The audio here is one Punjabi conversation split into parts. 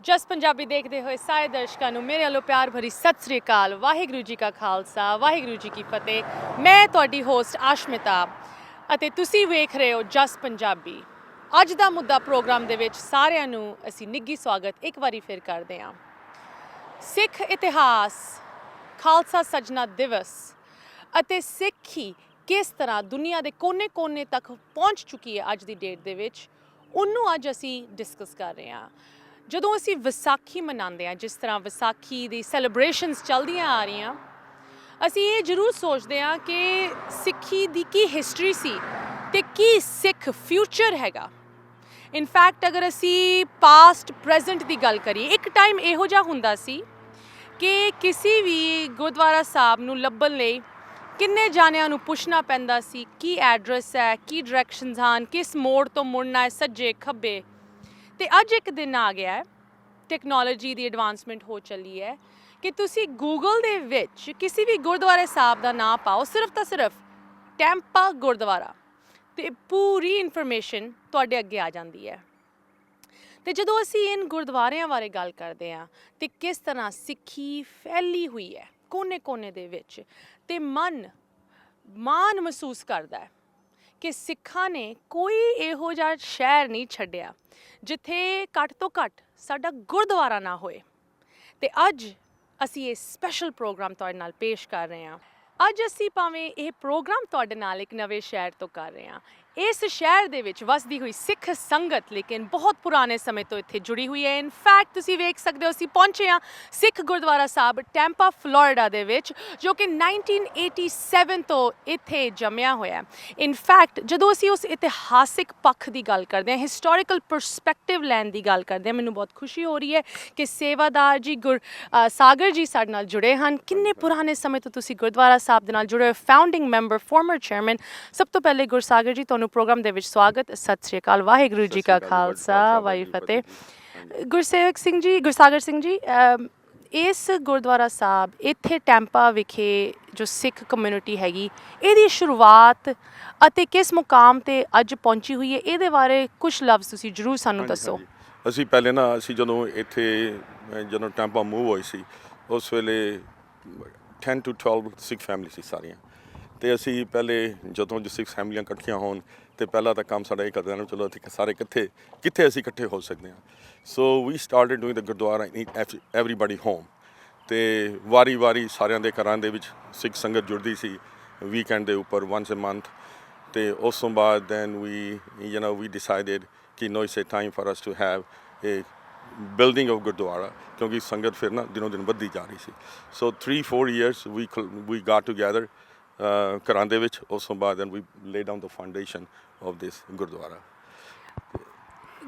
ਜਸ ਪੰਜਾਬੀ ਦੇਖਦੇ ਹੋਏ ਸਾਰੇ ਦਰਸ਼ਕਾਂ ਨੂੰ ਮੇਰੇ ਵੱਲੋਂ ਪਿਆਰ ਭਰੀ ਸਤਿ ਸ੍ਰੀ ਅਕਾਲ। ਵਾਹਿਗੁਰੂ ਜੀ ਕਾ ਖਾਲਸਾ, ਵਾਹਿਗੁਰੂ ਜੀ ਕੀ ਫਤਿਹ। ਮੈਂ ਤੁਹਾਡੀ ਹੋਸਟ ਆਸ਼ਮਿਤਾ ਅਤੇ ਤੁਸੀਂ ਵੇਖ ਰਹੇ ਹੋ ਜਸ ਪੰਜਾਬੀ। ਅੱਜ ਦਾ ਮੁੱਦਾ ਪ੍ਰੋਗਰਾਮ ਦੇ ਵਿੱਚ ਸਾਰਿਆਂ ਨੂੰ ਅਸੀਂ ਨਿੱਘੀ ਸਵਾਗਤ ਇੱਕ ਵਾਰੀ ਫਿਰ ਕਰਦੇ ਹਾਂ। ਸਿੱਖ ਇਤਿਹਾਸ, ਖਾਲਸਾ ਸਜਣਾ ਦਿਵਸ ਅਤੇ ਸਿੱਖੀ ਕਿਸ ਤਰ੍ਹਾਂ ਦੁਨੀਆ ਦੇ ਕੋਨੇ-ਕੋਨੇ ਤੱਕ ਪਹੁੰਚ ਚੁੱਕੀ ਹੈ ਅੱਜ ਦੀ ਡੇਟ ਦੇ ਵਿੱਚ, ਉਹਨੂੰ ਅੱਜ ਅਸੀਂ ਡਿਸਕਸ ਕਰ ਰਹੇ ਹਾਂ। ਜਦੋਂ ਅਸੀਂ ਵਿਸਾਖੀ ਮਨਾਉਂਦੇ ਹਾਂ, ਜਿਸ ਤਰ੍ਹਾਂ ਵਿਸਾਖੀ ਦੀ ਸੈਲੀਬ੍ਰੇਸ਼ਨਸ ਚੱਲਦੀਆਂ ਆ ਰਹੀਆਂ, ਅਸੀਂ ਇਹ ਜ਼ਰੂਰ ਸੋਚਦੇ ਹਾਂ ਕਿ ਸਿੱਖੀ ਦੀ ਕੀ ਹਿਸਟਰੀ ਸੀ ਅਤੇ ਕੀ ਸਿੱਖ ਫਿਊਚਰ ਹੈਗਾ। ਇਨਫੈਕਟ ਅਗਰ ਅਸੀਂ ਪਾਸਟ ਪ੍ਰੈਜ਼ੈਂਟ ਦੀ ਗੱਲ ਕਰੀਏ, ਇੱਕ ਟਾਈਮ ਇਹੋ ਜਿਹਾ ਹੁੰਦਾ ਸੀ ਕਿ ਕਿਸੇ ਵੀ ਗੁਰਦੁਆਰਾ ਸਾਹਿਬ ਨੂੰ ਲੱਭਣ ਲਈ ਕਿੰਨੇ ਜਾਣਿਆਂ ਨੂੰ ਪੁੱਛਣਾ ਪੈਂਦਾ ਸੀ ਕੀ ਐਡਰੈਸ ਹੈ, ਕੀ ਡਾਇਰੈਕਸ਼ਨਸ ਹਨ, ਕਿਸ ਮੋੜ ਤੋਂ ਮੁੜਨਾ ਹੈ, ਸੱਜੇ ਖੱਬੇ। ਅਤੇ ਅੱਜ ਇੱਕ ਦਿਨ ਆ ਗਿਆ ਹੈ, ਟੈਕਨੋਲੋਜੀ ਦੀ ਐਡਵਾਂਸਮੈਂਟ ਹੋ ਚੱਲੀ ਹੈ ਕਿ ਤੁਸੀਂ ਗੂਗਲ ਦੇ ਵਿੱਚ ਕਿਸੇ ਵੀ ਗੁਰਦੁਆਰੇ ਸਾਹਿਬ ਦਾ ਨਾਂ ਪਾਓ, ਸਿਰਫ ਤਾਂ ਸਿਰਫ ਟੈਂਪਾ ਗੁਰਦੁਆਰਾ, ਅਤੇ ਪੂਰੀ ਇਨਫੋਰਮੇਸ਼ਨ ਤੁਹਾਡੇ ਅੱਗੇ ਆ ਜਾਂਦੀ ਹੈ। ਅਤੇ ਜਦੋਂ ਅਸੀਂ ਇਨ ਗੁਰਦੁਆਰਿਆਂ ਬਾਰੇ ਗੱਲ ਕਰਦੇ ਹਾਂ ਅਤੇ ਕਿਸ ਤਰ੍ਹਾਂ ਸਿੱਖੀ ਫੈਲੀ ਹੋਈ ਹੈ ਕੋਨੇ-ਕੋਨੇ ਦੇ ਵਿੱਚ, ਅਤੇ ਮਨ ਮਾਣ ਮਹਿਸੂਸ ਕਰਦਾ ਹੈ ਕਿ ਸਿੱਖਾਂ ਨੇ ਕੋਈ ਇਹੋ ਜਿਹਾ ਸ਼ਹਿਰ ਨਹੀਂ ਛੱਡਿਆ ਜਿੱਥੇ ਘੱਟ ਤੋਂ ਘੱਟ ਸਾਡਾ ਗੁਰਦੁਆਰਾ ਨਾ ਹੋਏ। ਅਤੇ ਅੱਜ ਅਸੀਂ ਇਹ ਸਪੈਸ਼ਲ ਪ੍ਰੋਗਰਾਮ ਤੁਹਾਡੇ ਨਾਲ ਪੇਸ਼ ਕਰ ਰਹੇ ਹਾਂ। ਅੱਜ ਅਸੀਂ ਭਾਵੇਂ ਇਹ ਪ੍ਰੋਗਰਾਮ ਤੁਹਾਡੇ ਨਾਲ ਇੱਕ ਨਵੇਂ ਸ਼ਹਿਰ ਤੋਂ ਕਰ ਰਹੇ ਹਾਂ। ਇਸ ਸ਼ਹਿਰ ਦੇ ਵਿੱਚ ਵਸਦੀ ਹੋਈ ਸਿੱਖ ਸੰਗਤ ਲੇਕਿਨ ਬਹੁਤ ਪੁਰਾਣੇ ਸਮੇਂ ਤੋਂ ਇੱਥੇ ਜੁੜੀ ਹੋਈ ਹੈ। ਇਨਫੈਕਟ ਤੁਸੀਂ ਵੇਖ ਸਕਦੇ ਹੋ ਅਸੀਂ ਪਹੁੰਚੇ ਹਾਂ ਸਿੱਖ ਗੁਰਦੁਆਰਾ ਸਾਹਿਬ ਟੈਂਪਾ ਫਲੋਰੀਡਾ ਦੇ ਵਿੱਚ, ਜੋ ਕਿ 1987 ਤੋਂ ਇੱਥੇ ਜੰਮਿਆ ਹੋਇਆ। ਇਨਫੈਕਟ ਜਦੋਂ ਅਸੀਂ ਉਸ ਇਤਿਹਾਸਿਕ ਪੱਖ ਦੀ ਗੱਲ ਕਰਦੇ ਹਾਂ, ਹਿਸਟੋਰੀਕਲ ਪਰਸਪੈਕਟਿਵ ਲੈਣ ਦੀ ਗੱਲ ਕਰਦੇ ਹਾਂ, ਮੈਨੂੰ ਬਹੁਤ ਖੁਸ਼ੀ ਹੋ ਰਹੀ ਹੈ ਕਿ ਸੇਵਾਦਾਰ ਜੀ ਸਾਗਰ ਜੀ ਸਾਡੇ ਨਾਲ ਜੁੜੇ ਹਨ। ਕਿੰਨੇ ਪੁਰਾਣੇ ਸਮੇਂ ਤੋਂ ਤੁਸੀਂ ਗੁਰਦੁਆਰਾ ਸਾਹਿਬ ਦੇ ਨਾਲ ਜੁੜੇ ਹੋ, ਫਾਊਂਡਿੰਗ ਮੈਂਬਰ, ਫਾਰਮਰ ਚੇਅਰਮੈਨ। ਸਭ ਤੋਂ ਪਹਿਲੇ ਗੁਰਸਾਗਰ ਜੀ, ਤੁਹਾਨੂੰ ਪ੍ਰੋਗਰਾਮ ਦੇ ਵਿੱਚ ਸਵਾਗਤ। ਸਤਿ ਸ਼੍ਰੀ ਅਕਾਲ। ਵਾਹਿਗੁਰੂ ਜੀ ਕਾ ਖਾਲਸਾ, ਵਾਹਿਗੁਰੂ ਫਤਿਹ। ਗੁਰਸੇਵਕ ਸਿੰਘ ਜੀ, ਗੁਰਸਾਗਰ ਸਿੰਘ ਜੀ, ਇਸ ਗੁਰਦੁਆਰਾ ਸਾਹਿਬ ਇੱਥੇ ਟੈਂਪਾ ਵਿਖੇ ਜੋ ਸਿੱਖ ਕਮਿਊਨਿਟੀ ਹੈਗੀ, ਇਹਦੀ ਸ਼ੁਰੂਆਤ ਅਤੇ ਕਿਸ ਮੁਕਾਮ 'ਤੇ ਅੱਜ ਪਹੁੰਚੀ ਹੋਈ ਹੈ, ਇਹਦੇ ਬਾਰੇ ਕੁਝ ਲਫ਼ਜ਼ ਤੁਸੀਂ ਜ਼ਰੂਰ ਸਾਨੂੰ ਦੱਸੋ। ਅਸੀਂ ਪਹਿਲੇ ਨਾ ਜਦੋਂ ਇੱਥੇ ਟੈਂਪਾ ਮੂਵ ਹੋਈ ਸੀ, ਉਸ ਵੇਲੇ 10 to 12 ਸਿੱਖ ਫੈਮਿਲੀ ਸੀ ਸਾਰੀਆਂ। ਅਤੇ ਅਸੀਂ ਪਹਿਲੇ ਜਦੋਂ ਸਿੱਖ ਫੈਮਲੀਆਂ ਇਕੱਠੀਆਂ ਹੋਣ ਅਤੇ ਪਹਿਲਾਂ ਤਾਂ ਕੰਮ ਸਾਡਾ ਇਹ ਕਰਦੇ ਹਨ, ਚਲੋ ਅਸੀਂ ਸਾਰੇ ਕਿੱਥੇ ਅਸੀਂ ਇਕੱਠੇ ਹੋ ਸਕਦੇ ਹਾਂ। So we started doing the gurdwara everybody home. ਅਤੇ ਵਾਰੀ ਸਾਰਿਆਂ ਦੇ ਘਰਾਂ ਦੇ ਵਿੱਚ ਸਿੱਖ ਸੰਗਤ ਜੁੜਦੀ ਸੀ ਵੀਕਐਂਡ ਦੇ ਉੱਪਰ, once a month। ਅਤੇ ਉਸ ਤੋਂ ਬਾਅਦ ਦੈਨ ਵੀ ਡਿਸਾਈਡਡ ਕਿ no it's a time for us to have a building of gurdwara, ਕਿਉਂਕਿ ਸੰਗਤ ਫਿਰ ਨਾ ਦਿਨੋਂ ਦਿਨ ਵੱਧਦੀ ਜਾ ਰਹੀ ਸੀ। ਸੋ 3-4 years ਵੀ ਗਾਟ ਟੂਗੈਦਰ ਘਰਾਂ ਦੇ ਵਿੱਚ। ਉਸ ਤੋਂ ਬਾਅਦ ਵੀ ਲੇ down the foundation of this Gurdwara.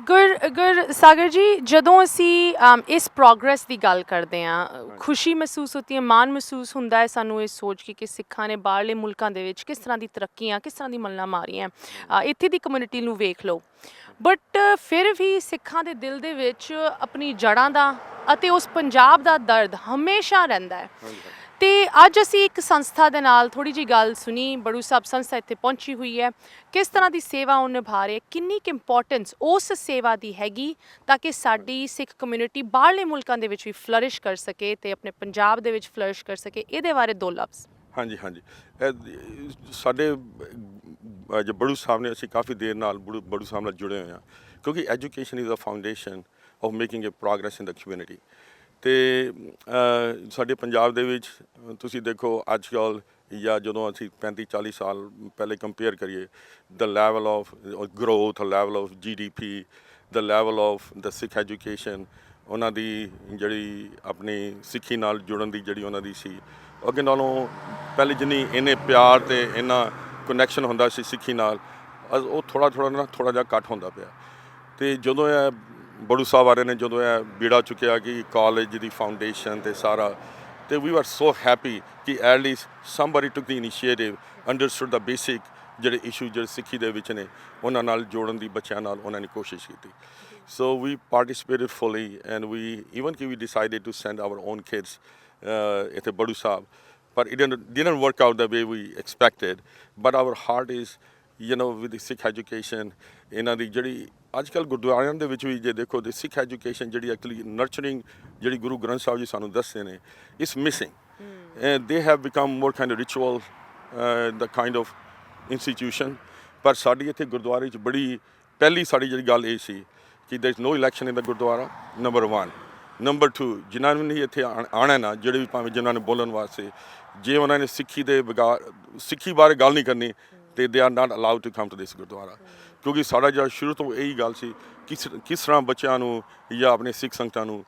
Gursagar ਜੀ, ਜਦੋਂ ਅਸੀਂ ਇਸ ਪ੍ਰੋਗਰੈਸ ਦੀ ਗੱਲ ਕਰਦੇ ਹਾਂ, ਖੁਸ਼ੀ ਮਹਿਸੂਸ ਹੁੰਦੀ ਹੈ, ਮਾਣ ਮਹਿਸੂਸ ਹੁੰਦਾ ਹੈ ਸਾਨੂੰ ਇਹ ਸੋਚ ਕੇ ਕਿ ਸਿੱਖਾਂ ਨੇ ਬਾਹਰਲੇ ਮੁਲਕਾਂ ਦੇ ਵਿੱਚ ਕਿਸ ਤਰ੍ਹਾਂ ਦੀ ਤਰੱਕੀਆਂ, ਕਿਸ ਤਰ੍ਹਾਂ ਦੀ ਮੱਲਾਂ ਮਾਰੀਆਂ। ਇੱਥੇ ਦੀ ਕਮਿਊਨਿਟੀ ਨੂੰ ਵੇਖ ਲਓ, ਬਟ ਫਿਰ ਵੀ ਸਿੱਖਾਂ ਦੇ ਦਿਲ ਦੇ ਵਿੱਚ ਆਪਣੀ ਜੜ੍ਹਾਂ ਦਾ ਅਤੇ ਉਸ ਪੰਜਾਬ ਦਾ ਦਰਦ ਹਮੇਸ਼ਾ ਰਹਿੰਦਾ ਹੈ। ਅਤੇ ਅੱਜ ਅਸੀਂ ਇੱਕ ਸੰਸਥਾ ਦੇ ਨਾਲ ਥੋੜ੍ਹੀ ਜਿਹੀ ਗੱਲ ਸੁਣੀ, ਬੜੂ ਸਾਹਿਬ ਸੰਸਥਾ ਇੱਥੇ ਪਹੁੰਚੀ ਹੋਈ ਹੈ, ਕਿਸ ਤਰ੍ਹਾਂ ਦੀ ਸੇਵਾ ਉਹ ਨਿਭਾ ਰਹੇ, ਕਿੰਨੀ ਕੁ ਇੰਪੋਰਟੈਂਸ ਉਸ ਸੇਵਾ ਦੀ ਹੈਗੀ ਤਾਂ ਕਿ ਸਾਡੀ ਸਿੱਖ ਕਮਿਊਨਿਟੀ ਬਾਹਰਲੇ ਮੁਲਕਾਂ ਦੇ ਵਿੱਚ ਵੀ ਫਲਰਿਸ਼ ਕਰ ਸਕੇ ਅਤੇ ਆਪਣੇ ਪੰਜਾਬ ਦੇ ਵਿੱਚ ਫਲਰਿਸ਼ ਕਰ ਸਕੇ। ਇਹਦੇ ਬਾਰੇ ਦੋ ਲਫ਼ਜ਼। ਹਾਂਜੀ। ਸਾਡੇ ਜੋ ਬੜੂ ਸਾਹਿਬ ਨੇ, ਅਸੀਂ ਕਾਫੀ ਦੇਰ ਨਾਲ ਬੜੂ ਸਾਹਿਬ ਨਾਲ ਜੁੜੇ ਹੋਏ ਹਾਂ, ਕਿਉਂਕਿ education is a foundation of making a progress in the community. ਅਤੇ ਸਾਡੇ ਪੰਜਾਬ ਦੇ ਵਿੱਚ ਤੁਸੀਂ ਦੇਖੋ ਅੱਜ ਕੱਲ੍ਹ ਜਾਂ ਜਦੋਂ ਅਸੀਂ 35-40 ਸਾਲ ਪਹਿਲੇ ਕੰਪੇਅਰ ਕਰੀਏ, the level of growth, level of GDP, the level of the Sikh education, ਉਹਨਾਂ ਦੀ ਜਿਹੜੀ ਆਪਣੀ ਸਿੱਖੀ ਨਾਲ ਜੁੜਨ ਦੀ ਜਿਹੜੀ ਉਹਨਾਂ ਦੀ ਸੀ, ਅੱਗੇ ਨਾਲੋਂ ਪਹਿਲੇ ਜਿੰਨੀ ਇੰਨੇ ਪਿਆਰ ਅਤੇ ਇੰਨਾ ਕਨੈਕਸ਼ਨ ਹੁੰਦਾ ਸੀ ਸਿੱਖੀ ਨਾਲ, ਉਹ ਥੋੜ੍ਹਾ ਜਿਹਾ ਘੱਟ ਹੁੰਦਾ ਪਿਆ। ਅਤੇ ਜਦੋਂ ਇਹ ਬੜੂ ਸਾਹਿਬ ਵਾਲੇ ਨੇ ਜਦੋਂ ਇਹ ਬੀੜਾ ਚੁੱਕਿਆ ਕਿ ਕਾਲਜ ਦੀ ਫਾਊਂਡੇਸ਼ਨ ਅਤੇ ਸਾਰਾ, ਅਤੇ ਵੀ ਆਰ ਸੋ ਹੈਪੀ ਕਿ ਐਟਲੀਸਟ ਸਮਬਡੀ ਟੁਕ ਦੀ ਇਨੀਸ਼ੀਏਟਿਵ, ਅੰਡਰਸਟੂਡ ਦਾ ਬੇਸਿਕ ਜਿਹੜੇ ਇਸ਼ੂ ਜਿਹੜੇ ਸਿੱਖੀ ਦੇ ਵਿੱਚ ਨੇ ਉਹਨਾਂ ਨਾਲ ਜੋੜਨ ਦੀ, ਬੱਚਿਆਂ ਨਾਲ ਉਹਨਾਂ ਨੇ ਕੋਸ਼ਿਸ਼ ਕੀਤੀ। So we participated fully and we decided to send our own kids ਇੱਥੇ ਬੜੂ ਸਾਹਿਬ, but it didn't work out the way we expected. But our heart is, with the Sikh education, ਇਹਨਾਂ ਦੀ ਜਿਹੜੀ ਅੱਜ ਕੱਲ੍ਹ ਗੁਰਦੁਆਰਿਆਂ ਦੇ ਵਿੱਚ ਵੀ ਜੇ ਦੇਖੋ ਤੇ ਸਿੱਖ ਐਜੂਕੇਸ਼ਨ ਜਿਹੜੀ ਐਕਚੁਅਲੀ ਨਰਚਰਿੰਗ ਜਿਹੜੀ ਗੁਰੂ ਗ੍ਰੰਥ ਸਾਹਿਬ ਜੀ ਸਾਨੂੰ ਦੱਸਦੇ ਨੇ ਇਸ missing and they have become more kind of ritual the kind of institution ਪਰ ਸਾਡੀ ਇੱਥੇ ਗੁਰਦੁਆਰੇ 'ਚ ਬੜੀ ਪਹਿਲੀ ਸਾਡੀ ਜਿਹੜੀ ਗੱਲ ਇਹ ਸੀ ਕਿ there is no election in the gurdwara number 1 number 2 ਜਿਨ੍ਹਾਂ ਨੇ ਇੱਥੇ ਆਉਣਾ ਨਾ ਜਿਹੜੇ ਵੀ ਭਾਵੇਂ ਜਿਨ੍ਹਾਂ ਨੇ ਬੋਲਣ ਵਾਸਤੇ ਜੇ ਉਹਨਾਂ ਨੇ ਸਿੱਖੀ ਬਾਰੇ ਗੱਲ ਨਹੀਂ ਕਰਨੀ ਤੇ they are not allowed to come to this gurdwara ਕਿਉਂਕਿ ਸਾਡਾ ਜਿਹੜਾ ਸ਼ੁਰੂ ਤੋਂ ਇਹੀ ਗੱਲ ਸੀ ਕਿਸ ਤਰ੍ਹਾਂ ਬੱਚਿਆਂ ਨੂੰ ਜਾਂ ਆਪਣੇ ਸਿੱਖ ਸੰਗਤਾਂ ਨੂੰ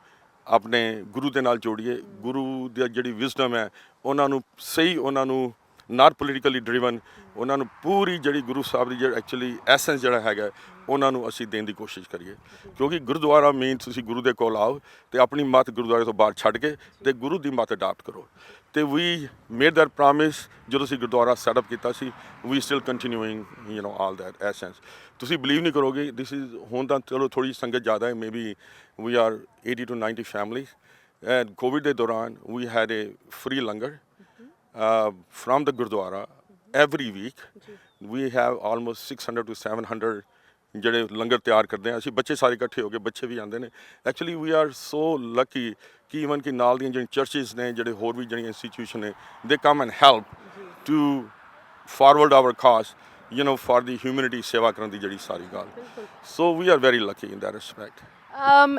ਆਪਣੇ ਗੁਰੂ ਦੇ ਨਾਲ ਜੋੜੀਏ ਗੁਰੂ ਦੀ ਜਿਹੜੀ ਵਿਜ਼ਡਮ ਹੈ ਉਹਨਾਂ ਨੂੰ ਸਹੀ ਉਹਨਾਂ ਨੂੰ ਨਾਟ ਪੋਲੀਟੀਕਲੀ ਡਰਿਵਨ ਉਹਨਾਂ ਨੂੰ ਪੂਰੀ ਜਿਹੜੀ ਗੁਰੂ ਸਾਹਿਬ ਦੀ ਜਿਹੜਾ ਐਕਚੁਅਲੀ ਐਸੈਂਸ ਜਿਹੜਾ ਹੈਗਾ ਉਹਨਾਂ ਨੂੰ ਅਸੀਂ ਦੇਣ ਦੀ ਕੋਸ਼ਿਸ਼ ਕਰੀਏ ਕਿਉਂਕਿ ਗੁਰਦੁਆਰਾ ਮੀਨ ਤੁਸੀਂ ਗੁਰੂ ਦੇ ਕੋਲ ਆਓ ਤੇ ਆਪਣੀ ਮੱਤ ਗੁਰਦੁਆਰੇ ਤੋਂ ਬਾਹਰ ਛੱਡ ਕੇ ਤੇ ਗੁਰੂ ਦੀ ਮੱਤ ਅਡਾਪਟ ਕਰੋ ਤੇ ਵੀ ਮੇਡ ਦੈਟ ਪ੍ਰੋਮਿਸ ਜਦੋਂ ਅਸੀਂ ਗੁਰਦੁਆਰਾ ਸੈਟਅਪ ਕੀਤਾ ਸੀ ਵੀ ਸਟਿਲ ਕੰਟੀਨਿਊਇੰਗ ਆਲ ਦੈਟ ਐਸੈਂਸ ਤੁਸੀਂ ਬਲੀਵ ਨਹੀਂ ਕਰੋਗੇ ਦਿਸ ਇਜ਼ ਹੁਣ ਤਾਂ ਚਲੋ ਥੋੜੀ ਸੰਗਤ ਜ਼ਿਆਦਾ ਹੈ maybe we are 80 to 90 families and covid ਦੇ ਦੌਰਾਨ we had a free langar from the Gurdwara every week we have almost 600 to 700 ਜਿਹੜੇ ਲੰਗਰ ਤਿਆਰ ਕਰਦੇ ਆ ਅਸੀਂ ਬੱਚੇ ਸਾਰੇ ਇਕੱਠੇ ਹੋ ਕੇ ਬੱਚੇ ਵੀ ਆਉਂਦੇ ਨੇ actually we are so lucky ਕਿ ਈਵਨ ਕਿ ਨਾਲ ਦੀਆਂ ਜਿਹੜੀਆਂ ਚਰਚਿਸ ਨੇ ਜਿਹੜੇ ਹੋਰ ਵੀ ਜਿਹੜੀਆਂ ਇੰਸਟੀਟਿਊਸ਼ਨ ਨੇ they come and help to forward our cause for the humanity ਸੇਵਾ ਕਰਨ ਦੀ ਜਿਹੜੀ ਸਾਰੀ ਗੱਲ so we are very lucky in that respect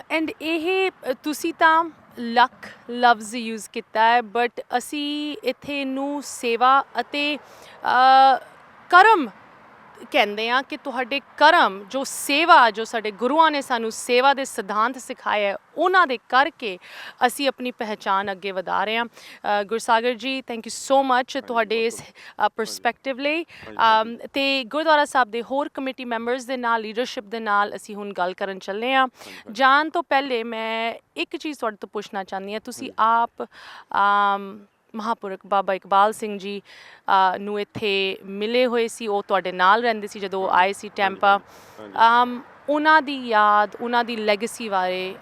and ਇਹ ਤੁਸੀਂ ਤਾਂ ਲੱਕ ਲਫ਼ਜ਼ ਯੂਜ਼ ਕੀਤਾ ਹੈ ਬਟ ਅਸੀਂ ਇੱਥੇ ਇਹਨੂੰ ਸੇਵਾ ਅਤੇ ਕਰਮ ਕਹਿੰਦੇ ਆ ਕਿ ਤੁਹਾਡੇ ਕਰਮ ਜੋ ਸੇਵਾ ਜੋ ਸਾਡੇ ਗੁਰੂਆਂ ਨੇ ਸਾਨੂੰ ਸੇਵਾ ਦੇ ਸਿਧਾਂਤ ਸਿਖਾਏ ਉਹਨਾਂ ਦੇ ਕਰਕੇ ਅਸੀਂ ਆਪਣੀ ਪਹਿਚਾਣ ਅੱਗੇ ਵਧਾ ਰਹੇ ਹਾਂ ਗੁਰਸਾਗਰ ਜੀ ਥੈਂਕ ਯੂ ਸੋ ਮੱਚ ਤੁਹਾਡੇ ਇਸ ਪਰਸਪੈਕਟਿਵ ਲਈ ਤੇ ਗੁਰਦੁਆਰਾ ਸਾਹਿਬ ਦੇ ਹੋਰ ਕਮੇਟੀ ਮੈਂਬਰਸ ਦੇ ਨਾਲ ਲੀਡਰਸ਼ਿਪ ਦੇ ਨਾਲ ਅਸੀਂ ਹੁਣ ਗੱਲ ਕਰਨ ਚੱਲੇ ਹਾਂ ਜਾਣ ਤੋਂ ਪਹਿਲੇ ਮੈਂ ਇੱਕ ਚੀਜ਼ ਤੁਹਾਡੇ ਤੋਂ ਪੁੱਛਣਾ ਚਾਹੁੰਦੀ ਹਾਂ ਤੁਸੀਂ ਆਪ ਮਹਾਂਪੁਰਖ ਬਾਬਾ ਇਕਬਾਲ ਸਿੰਘ ਜੀ ਨੂੰ ਇੱਥੇ ਮਿਲੇ ਹੋਏ ਸੀ ਉਹ ਤੁਹਾਡੇ ਨਾਲ ਰਹਿੰਦੇ ਸੀ ਜਦੋਂ ਆਏ ਸੀ ਟੈਂਪਾ ਉਹਨਾਂ ਦੀ ਯਾਦ ਉਹਨਾਂ ਦੀ ਲੈਗੇਸੀ ਬਾਰੇ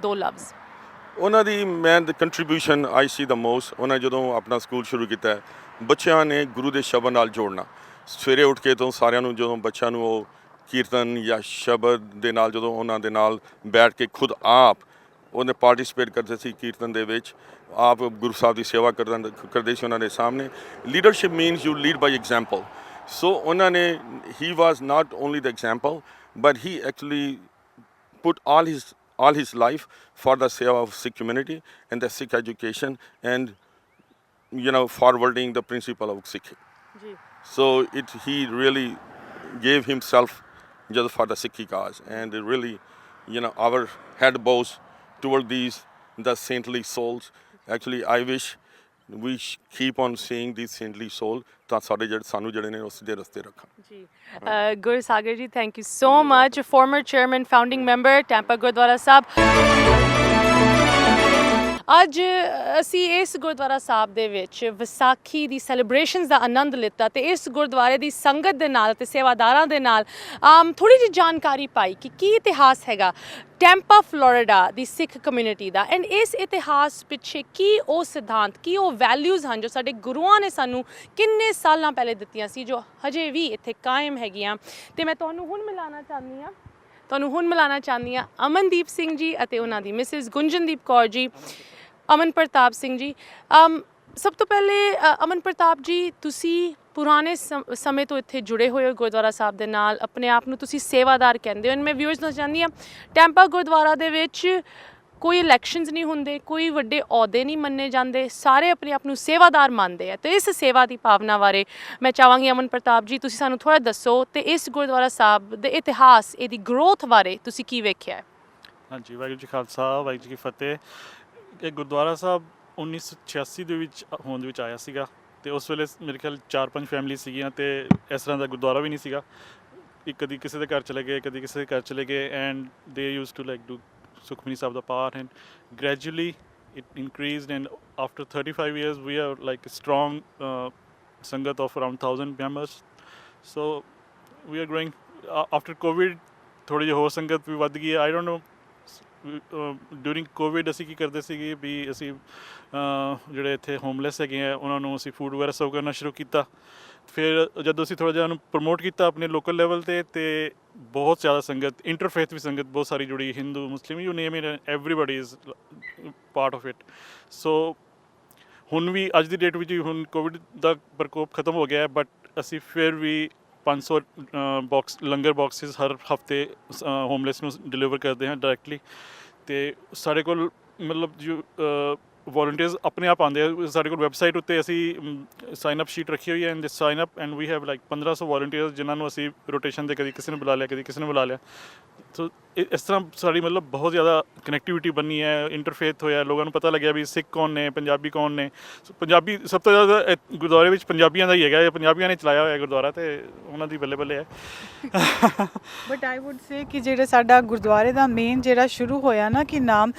ਦੋ ਲਫ਼ਜ਼ ਉਹਨਾਂ ਦੀ ਮੈਂ ਕੰਟਰੀਬਿਊਸ਼ਨ ਆਈ ਸੀ ਦਾ ਮੋਸਟ ਉਹਨਾਂ ਜਦੋਂ ਆਪਣਾ ਸਕੂਲ ਸ਼ੁਰੂ ਕੀਤਾ ਬੱਚਿਆਂ ਨੇ ਗੁਰੂ ਦੇ ਸ਼ਬਦ ਨਾਲ ਜੋੜਨਾ ਸਵੇਰੇ ਉੱਠ ਕੇ ਤੋਂ ਸਾਰਿਆਂ ਨੂੰ ਜਦੋਂ ਬੱਚਿਆਂ ਨੂੰ ਉਹ ਕੀਰਤਨ ਜਾਂ ਸ਼ਬਦ ਦੇ ਨਾਲ ਜਦੋਂ ਉਹਨਾਂ ਦੇ ਨਾਲ ਬੈਠ ਕੇ ਖੁਦ ਆਪ ਉਹਨੇ ਪਾਰਟਿਸਿਪੇਟ ਕਰਦੇ ਸੀ ਕੀਰਤਨ ਦੇ ਵਿੱਚ ਆਪ ਗੁਰੂ ਸਾਹਿਬ ਦੀ ਸੇਵਾ ਕਰਦੇ ਸੀ ਉਹਨਾਂ ਦੇ ਸਾਹਮਣੇ leadership means you lead by example so ਉਹਨਾਂ ਨੇ he was not only the example but he actually put all his life for the seva of Sikh community and the Sikh education and forwarding the principle of Sikh. So he really gave himself just for the Sikhi cause and really our head bows toward the saintly souls. Actually I wish we keep on seeing these saintly soul ਤਾਂ ਸਾਡੇ ਜਿਹੜੇ ਸਾਨੂੰ ਜਿਹੜੇ ਨੇ ਉਸ ਦੇ ਰਸਤੇ ਰੱਖਣ ਜੀ ਗੁਰਸਾਗਰ ਜੀ thank you so much farmer chairman founding member Tampa Gurdwara ਸਾਹਿਬ ਅੱਜ ਅਸੀਂ ਇਸ ਗੁਰਦੁਆਰਾ ਸਾਹਿਬ ਦੇ ਵਿੱਚ ਵਿਸਾਖੀ ਦੀ ਸੈਲੀਬ੍ਰੇਸ਼ਨਸ ਦਾ ਆਨੰਦ ਲਿੱਤਾ ਤੇ ਇਸ ਗੁਰਦੁਆਰੇ ਦੀ ਸੰਗਤ ਦੇ ਨਾਲ ਤੇ ਸੇਵਾਦਾਰਾਂ ਦੇ ਨਾਲ ਥੋੜੀ ਜਿਹੀ ਜਾਣਕਾਰੀ ਪਾਈ ਕਿ ਕੀ ਇਤਿਹਾਸ ਹੈਗਾ Tampa Florida the Sikh community the and ਇਸ ਇਤਿਹਾਸ ਪਿੱਛੇ ਕੀ ਉਹ ਸਿਧਾਂਤ ਕੀ ਉਹ ਵੈਲਿਊਜ਼ ਹਨ ਜੋ ਸਾਡੇ ਗੁਰੂਆਂ ਨੇ ਸਾਨੂੰ ਕਿੰਨੇ ਸਾਲਾਂ ਪਹਿਲੇ ਦਿੱਤੀਆਂ ਸੀ ਜੋ ਹਜੇ ਵੀ ਇੱਥੇ ਕਾਇਮ ਹੈਗੀਆਂ ਤੇ ਮੈਂ ਤੁਹਾਨੂੰ ਹੁਣ ਮਿਲਾਉਣਾ ਚਾਹੁੰਦੀ ਹਾਂ ਅਮਨਦੀਪ ਸਿੰਘ ਜੀ ਅਤੇ ਉਹਨਾਂ ਦੀ ਮਿਸਿਸ ਗੁੰਜਨਦੀਪ ਕੌਰ ਜੀ ਅਮਨ ਪ੍ਰਤਾਪ ਸਿੰਘ ਜੀ ਸਭ ਤੋਂ ਪਹਿਲੇ ਅਮਨ ਪ੍ਰਤਾਪ ਜੀ ਤੁਸੀਂ ਪੁਰਾਣੇ ਸਮੇਂ ਤੋਂ ਇੱਥੇ ਜੁੜੇ ਹੋਏ ਹੋ ਗੁਰਦੁਆਰਾ ਸਾਹਿਬ ਦੇ ਨਾਲ ਆਪਣੇ ਆਪ ਨੂੰ ਤੁਸੀਂ ਸੇਵਾਦਾਰ ਕਹਿੰਦੇ ਹੋ ਮੈਂ ਵਿਊਅਰਸ ਨੂੰ ਚਾਹੁੰਦੀ ਹਾਂ ਟੈਂਪਾ ਗੁਰਦੁਆਰਾ ਦੇ ਵਿੱਚ ਕੋਈ ਇਲੈਕਸ਼ਨਸ ਨਹੀਂ ਹੁੰਦੇ ਕੋਈ ਵੱਡੇ ਅਹੁਦੇ ਨਹੀਂ ਮੰਨੇ ਜਾਂਦੇ ਸਾਰੇ ਆਪਣੇ ਆਪ ਨੂੰ ਸੇਵਾਦਾਰ ਮੰਨਦੇ ਆ ਤੇ ਇਸ ਸੇਵਾ ਦੀ ਭਾਵਨਾ ਬਾਰੇ ਮੈਂ ਚਾਹਾਂਗੀ ਅਮਨ ਪ੍ਰਤਾਪ ਜੀ ਤੁਸੀਂ ਸਾਨੂੰ ਥੋੜ੍ਹਾ ਦੱਸੋ ਤੇ ਇਸ ਗੁਰਦੁਆਰਾ ਸਾਹਿਬ ਦੇ ਇਤਿਹਾਸ ਇਹਦੀ ਗਰੋਥ ਬਾਰੇ ਤੁਸੀਂ ਕੀ ਵੇਖਿਆ ਹੈ ਹਾਂਜੀ ਵਾਹਿਗੁਰੂ ਜੀ ਖਾਲਸਾ ਵਾਹਿਗੁਰੂ ਜੀ ਕੀ ਫਤਿਹ ਇਹ ਗੁਰਦੁਆਰਾ ਸਾਹਿਬ 1986 ਦੇ ਵਿੱਚ ਹੋਂਦ ਦੇ ਵਿੱਚ ਆਇਆ ਸੀਗਾ ਤੇ ਉਸ ਵੇਲੇ ਮੇਰੇ ਖਿਆਲ 4-5 ਫੈਮਿਲੀ ਸੀਗੀਆਂ ਤੇ ਇਸ ਤਰ੍ਹਾਂ ਦਾ ਗੁਰਦੁਆਰਾ ਵੀ ਨਹੀਂ ਸੀਗਾ ਕਦੀ ਕਿਸੇ ਦੇ ਘਰ ਚਲੇ ਗਏ ਕਦੀ ਕਿਸੇ ਦੇ ਘਰ ਚਲੇ ਗਏ and they use to like do Sukhmani Sahib the part and gradually it increased and after 35 years we are like a strong sangat of around 1000 members so we are growing after COVID ਥੋੜੀ ਜਿਹੀ ਹੋਰ ਸੰਗਤ ਵੀ ਵੱਧ ਗਈ I don't know during Covid ਅਸੀਂ ਕੀ ਕਰਦੇ ਸੀਗੇ ਵੀ ਅਸੀਂ ਜਿਹੜੇ ਇੱਥੇ ਹੋਮਲੈਸ ਹੈਗੇ ਆ ਉਹਨਾਂ ਨੂੰ ਅਸੀਂ ਫੂਡ ਵਗੈਰਾ ਸਰਵ ਕਰਨਾ ਸ਼ੁਰੂ ਕੀਤਾ ਫਿਰ ਜਦੋਂ ਅਸੀਂ ਥੋੜ੍ਹਾ ਜਿਹਾ ਉਹਨੂੰ ਪ੍ਰਮੋਟ ਕੀਤਾ ਆਪਣੇ ਲੋਕਲ ਲੈਵਲ ਤੇ ਬਹੁਤ ਜ਼ਿਆਦਾ ਸੰਗਤ, ਇੰਟਰਫੇਥ ਵੀ ਸੰਗਤ ਬਹੁਤ ਸਾਰੀ ਜੁੜੀ, Hindu Muslim you name it, everybody is part of it. So ਹੁਣ ਵੀ ਅੱਜ ਦੀ ਡੇਟ ਵਿੱਚ ਹੁਣ ਕੋਵਿਡ ਦਾ ਪ੍ਰਕੋਪ ਖਤਮ ਹੋ ਗਿਆ ਹੈ, ਬਟ ਅਸੀਂ ਫਿਰ ਵੀ 500 ਲੰਗਰ ਬਾਕਸਿਸ ਹਰ ਹਫਤੇ ਹੋਮਲੈਸ ਨੂੰ ਡਿਲੀਵਰ ਕਰਦੇ ਹਾਂ ਡਾਇਰੈਕਟਲੀ। ਅਤੇ ਸਾਡੇ ਕੋਲ ਮਤਲਬ ਜੋ ਵੋਲੰਟੀਅਰਸ ਆਪਣੇ ਆਪ ਆਉਂਦੇ ਆ। ਸਾਡੇ ਕੋਲ ਵੈਬਸਾਈਟ ਉੱਤੇ ਅਸੀਂ ਸਾਈਨ ਅਪ ਸ਼ੀਟ ਰੱਖੀ ਹੋਈ ਹੈ, and this sign up and we have like 1500 volunteers ਜਿਨ੍ਹਾਂ ਨੂੰ ਅਸੀਂ ਰੋਟੇਸ਼ਨ 'ਤੇ ਕਦੀ ਕਿਸੇ ਨੇ ਬੁਲਾ ਲਿਆ, ਕਦੀ ਕਿਸੇ ਨੇ ਬੁਲਾ ਲਿਆ। ਸੋ ਇਸ ਤਰ੍ਹਾਂ ਸਾਡੀ ਮਤਲਬ ਬਹੁਤ ਜ਼ਿਆਦਾ ਕਨੈਕਟੀਵਿਟੀ ਬਣੀ ਹੈ, ਇੰਟਰਫੇਥ ਹੋਇਆ, ਲੋਕਾਂ ਨੂੰ ਪਤਾ ਲੱਗਿਆ ਵੀ ਸਿੱਖ ਕੌਣ ਨੇ, ਪੰਜਾਬੀ ਕੌਣ ਨੇ। ਸੋ ਪੰਜਾਬੀ ਸਭ ਤੋਂ ਜ਼ਿਆਦਾ ਗੁਰਦੁਆਰੇ ਵਿੱਚ ਪੰਜਾਬੀਆਂ ਦਾ ਹੀ ਹੈਗਾ, ਪੰਜਾਬੀਆਂ ਨੇ ਚਲਾਇਆ ਹੋਇਆ ਗੁਰਦੁਆਰਾ, ਅਤੇ ਉਹਨਾਂ ਦੀ ਬੱਲੇ ਬੱਲੇ ਹੈ। ਬਟ ਆਈ ਵੁੱਡ ਸੇ ਕਿ ਜਿਹੜਾ ਸਾਡਾ ਗੁਰਦੁਆਰੇ ਦਾ ਮੇਨ ਜਿਹੜਾ ਸ਼ੁਰੂ ਹੋਇਆ ਨਾ ਕਿ ਨਾਮ